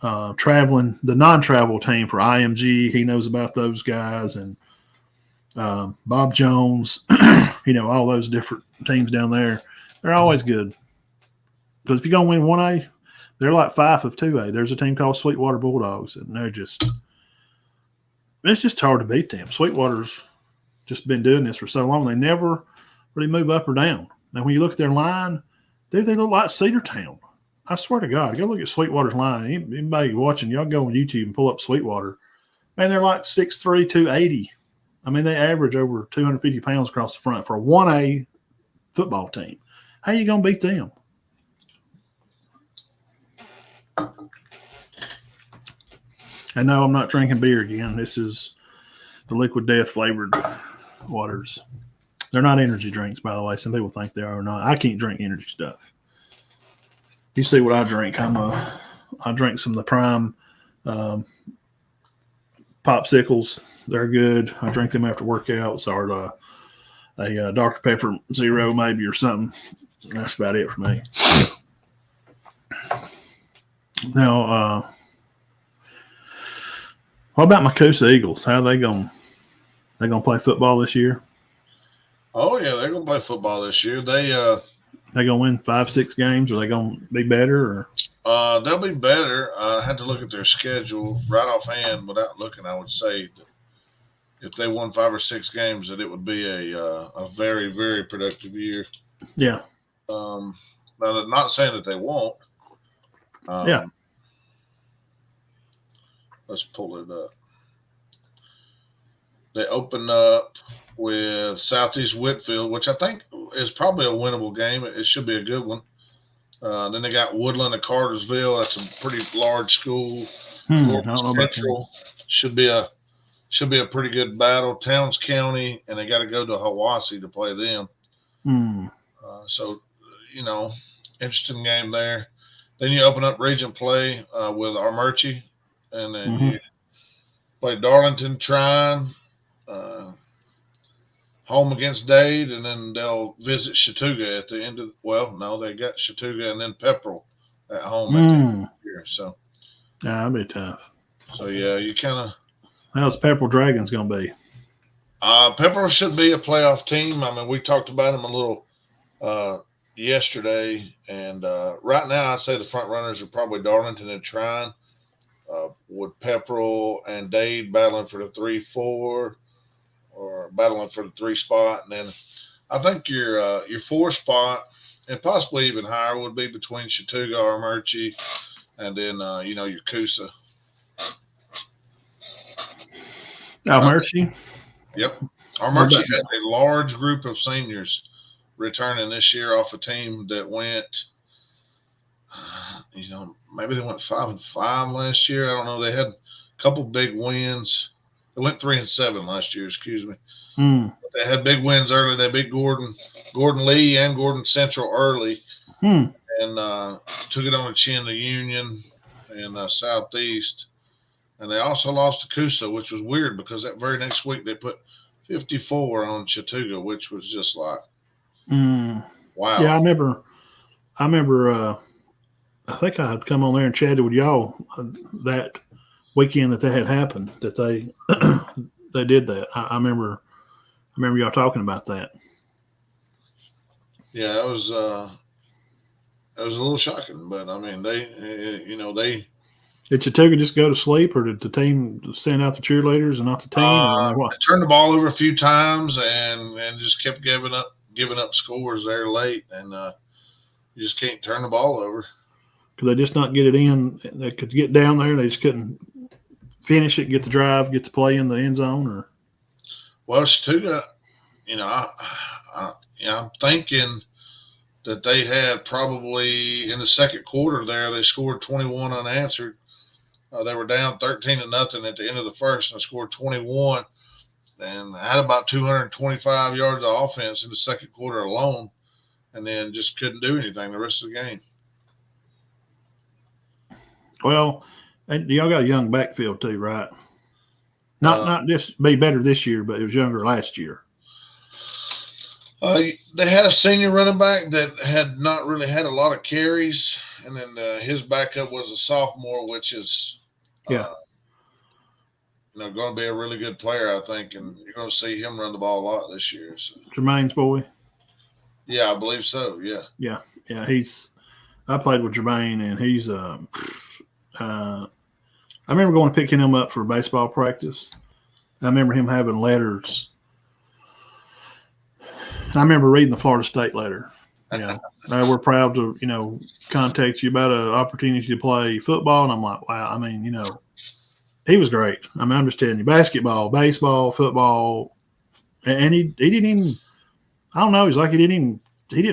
non-travel team for IMG. He knows about those guys and Bob Jones, all those different teams down there. They're always good. Because if you're going to win 1A, they're like 5 of 2A. There's a team called Sweetwater Bulldogs, and it's just hard to beat them. Sweetwater's just been doing this for so long. They never really move up or down. Now, when you look at their line, dude, they look like Cedartown. I swear to God, go look at Sweetwater's line. Anybody watching, y'all go on YouTube and pull up Sweetwater. Man, they're like 6'3", 280. I mean, they average over 250 pounds across the front for a 1A football team. How you going to beat them? And no, I'm not drinking beer again. This is the Liquid Death flavored waters. They're not energy drinks, by the way. Some people think they are or not. I can't drink energy stuff. You see what I drink. I drink some of the Prime popsicles. They're good. I drink them after workouts, or a Dr. Pepper Zero maybe or something. That's about it for me. Now, what about my Coosa Eagles? How are they going? They going to play football this year? Oh yeah, they're going to play football this year. They going to win 5-6 games? Are they going to be better? Or they'll be better. I had to look at their schedule right offhand without looking. I would say that if they won 5 or 6 games, that it would be a very, very productive year. Yeah. Now, I'm not saying that they won't. Yeah. Let's pull it up. They open up with Southeast Whitfield, which I think is probably a winnable game. It should be a good one. Then they got Woodland and Cartersville. That's a pretty large school. I don't know about Central should be a pretty good battle. Towns County, and they got to go to Hiwassee to play them. So, interesting game there. Then you open up region play with Armurchie, and then you play Darlington, Trine, home against Dade, and then they'll visit Chattooga at the end of. Well, no, they got Chattooga and then Pepperell at home at the end of the year. So, yeah, that'll be tough. So yeah, you kind of. How's Pepperell Dragons going to be? Pepperell should be a playoff team. I mean, we talked about them a little yesterday, and right now I'd say the front runners are probably Darlington and Trine, with Pepperell and Dade battling for the 3-4 or battling for the 3 spot, and then I think your 4 spot and possibly even higher would be between Chattooga, Armurchie, and then your Coosa. Armurchie? Yep. Armurchie had a large group of seniors returning this year off a team that went, maybe they went 5-5 last year. I don't know. They had a couple big wins. They went 3-7 last year, excuse me. They had big wins early. They beat Gordon Lee and Gordon Central early, and took it on the chin to Union and Southeast. And they also lost to Coosa, which was weird because that very next week they put 54 on Chattooga, which was just like, wow. Yeah, I remember. I think I had come on there and chatted with y'all that weekend that had happened. That they they did that. I remember y'all talking about that. Yeah, it was a little shocking, but I mean they. Did Chattooga just go to sleep, or did the team send out the cheerleaders and not the team? Or what? They turned the ball over a few times and just kept giving up scores there late, and you just can't turn the ball over. Could they just not get it in? They could get down there, and they just couldn't finish it, get the drive, get the play in the end zone, or. Well, Chattooga, I'm thinking that they had probably in the second quarter there, they scored 21 unanswered. They were down 13-0 at the end of the first and scored 21 and had about 225 yards of offense in the second quarter alone, and then just couldn't do anything the rest of the game. Well, y'all got a young backfield too, right? Not just be better this year, but it was younger last year. They had a senior running back that had not really had a lot of carries, and then his backup was a sophomore, which is going to be a really good player, I think, and you're going to see him run the ball a lot this year. So. Jermaine's boy? Yeah, I believe so, yeah. Yeah, I played with Jermaine, and he's I remember going to picking him up for baseball practice. I remember him having letters. I remember reading the Florida State letter. We're proud to, contact you about an opportunity to play football. And I'm like, wow. I mean, he was great. I mean, I'm just telling you, basketball, baseball, football, and he didn't even. I don't know. He's like he didn't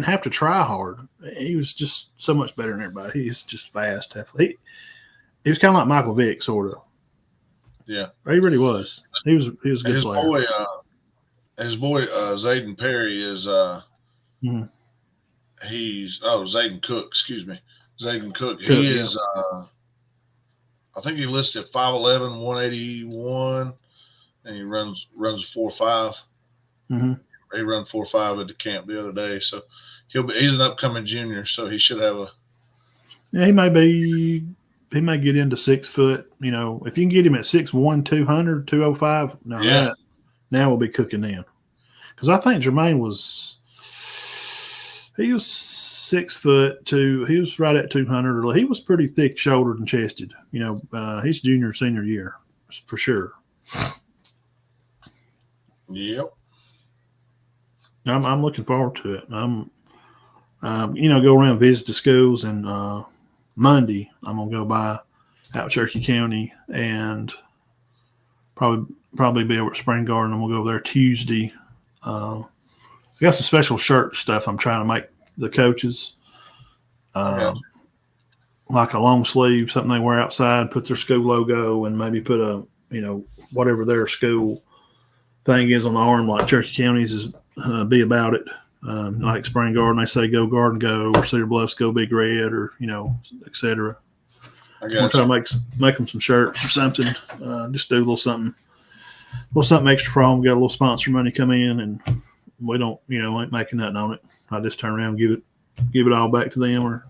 have to try hard. He was just so much better than everybody. He's just fast. He was kind of like Michael Vick, sort of. Yeah, he really was. He was a good player. His boy, Zayden Perry is. Zayden Cook. Excuse me, Zayden Cook. He is. I think he listed 5'11", 181, and he runs 4.5. Mm-hmm. He ran 4.5 at the camp the other day, so he's an upcoming junior, so he should have a. Yeah, he may get into 6 foot. If you can get him at 6'1", 200, 205, now we'll be cooking in. Because I think Jermaine was 6 foot 2. He was right at 200. He was pretty thick shouldered and chested. His senior year for sure. Yep. I'm looking forward to it. I'm, go around visit the schools, and Monday I'm gonna go by out Cherokee County and probably be over at Spring Garden, and we'll go over there Tuesday. I got some special shirt stuff I'm trying to make the coaches, like a long sleeve, something they wear outside, put their school logo, and maybe put a whatever their school thing is on the arm, like Cherokee County's is. Be about it, like Spring Garden, they say go Garden go, or Cedar Bluffs go Big Red, or etc. I'm gonna try to make them some shirts or something. Just do a little something extra for them. We got a little sponsor money come in, and we don't ain't making nothing on it. I just turn around and give it all back to them, or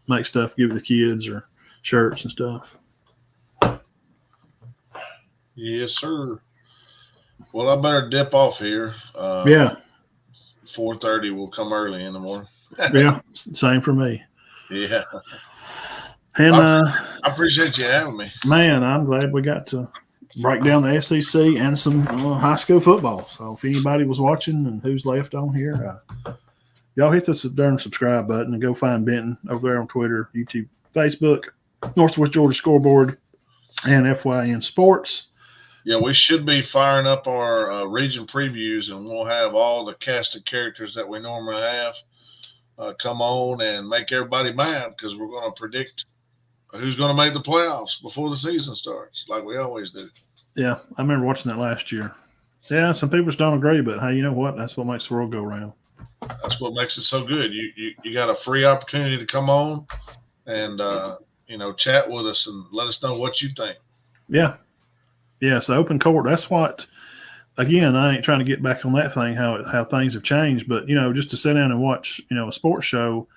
make stuff, give it to the kids, or shirts and stuff. Yes, sir. Well, I better dip off here. 4:30 will come early in the morning. Yeah, same for me. Yeah. And I appreciate you having me. Man, I'm glad we got to break down the SEC and some high school football. So if anybody was watching and who's left on here, y'all hit the darn subscribe button and go find Benton over there on Twitter, YouTube, Facebook, Northwest Georgia Scoreboard, and FYN Sports. Yeah, we should be firing up our region previews, and we'll have all the cast of characters that we normally have come on and make everybody mad, because we're going to predict who's going to make the playoffs before the season starts, like we always do. Yeah, I remember watching that last year. Yeah, some people just don't agree, but hey, you know what? That's what makes the world go round. That's what makes it so good. You got a free opportunity to come on and chat with us and let us know what you think. Yeah. Yes, the open court. That's what. Again, I ain't trying to get back on that thing. How things have changed, but just to sit down and watch a sports show.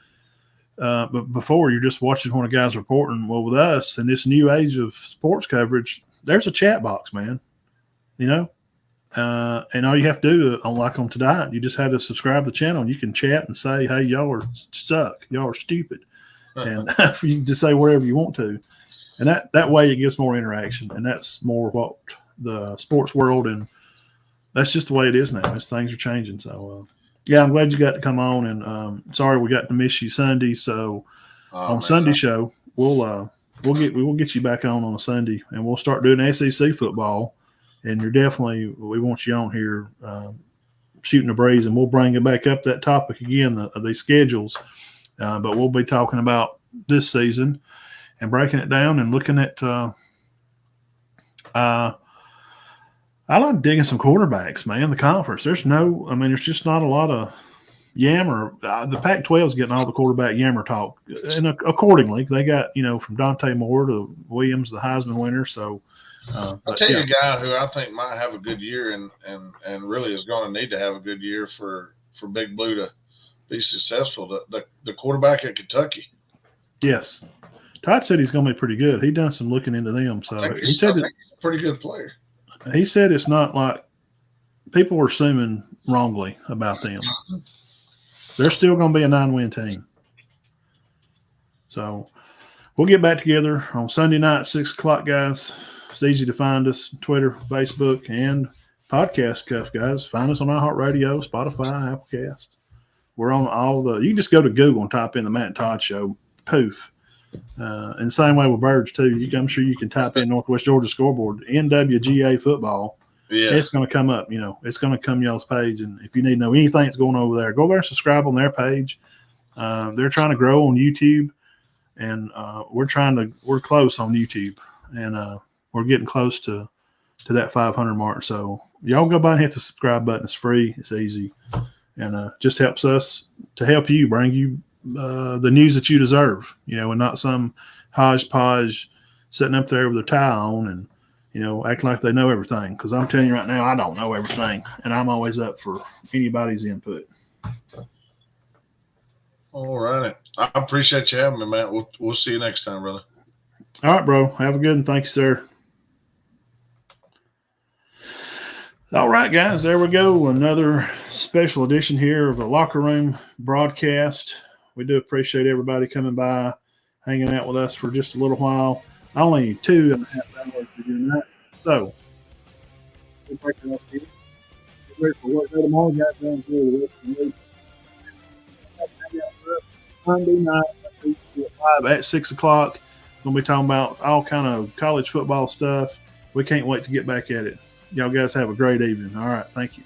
But before, you're just watching when a guy's reporting. Well, with us in this new age of sports coverage, there's a chat box, man. And all you have to do, on tonight, you just had to subscribe to the channel, and you can chat and say, "Hey, y'all suck. Y'all are stupid," and you can just say whatever you want to. And that way it gives more interaction, and that's more what the sports world, and that's just the way it is now. Things are changing. So, I'm glad you got to come on, and sorry we got to miss you Sunday. So on Sunday show, we'll get you back on a Sunday, and we'll start doing SEC football. And we want you on here shooting the breeze, and we'll bring it back up that topic again, the schedules. But we'll be talking about this season and breaking it down and looking at I like digging some quarterbacks, man, the conference. There's just not a lot of yammer. The Pac-12 is getting all the quarterback yammer talk. And accordingly, they got, from Dante Moore to Williams, the Heisman winner. So I'll tell you a guy who I think might have a good year and really is going to need to have a good year for Big Blue to be successful. The quarterback at Kentucky. Yes. Todd said he's going to be pretty good. He done some looking into them. So he said he's a pretty good player. He said it's not like people are assuming wrongly about them. They're still going to be a 9-win team. So we'll get back together on Sunday night, 6 o'clock, guys. It's easy to find us, Twitter, Facebook, and podcast stuff, guys. Find us on iHeartRadio, Spotify, Applecast. We're on all the. You can just go to Google and type in the Matt and Todd Show. Poof. And the same way with Birge too. I'm sure you can type in Northwest Georgia scoreboard, NWGA football. Yeah. It's going to come up. It's going to come y'all's page. And if you need to know anything that's going over there, go there and subscribe on their page. They're trying to grow on YouTube, and we're close on YouTube, and we're getting close to that 500 mark. So y'all go by and hit the subscribe button. It's free. It's easy. And just helps us to help you, bring you the news that you deserve, and not some hodgepodge sitting up there with a tie on and, acting like they know everything. Because I'm telling you right now, I don't know everything, and I'm always up for anybody's input. All right. I appreciate you having me, Matt. We'll see you next time, brother. All right, bro. Have a good one. Thank you, sir. All right, guys, there we go. Another special edition here of the Locker Room broadcast. We do appreciate everybody coming by, hanging out with us for just a little while. Only 2.5 hours to do that. So, we'll break it up here. Get ready for work tomorrow, guys. Enjoy the rest of the week. Monday night at 6 o'clock. We'll be talking about all kind of college football stuff. We can't wait to get back at it. Y'all guys have a great evening. All right. Thank you.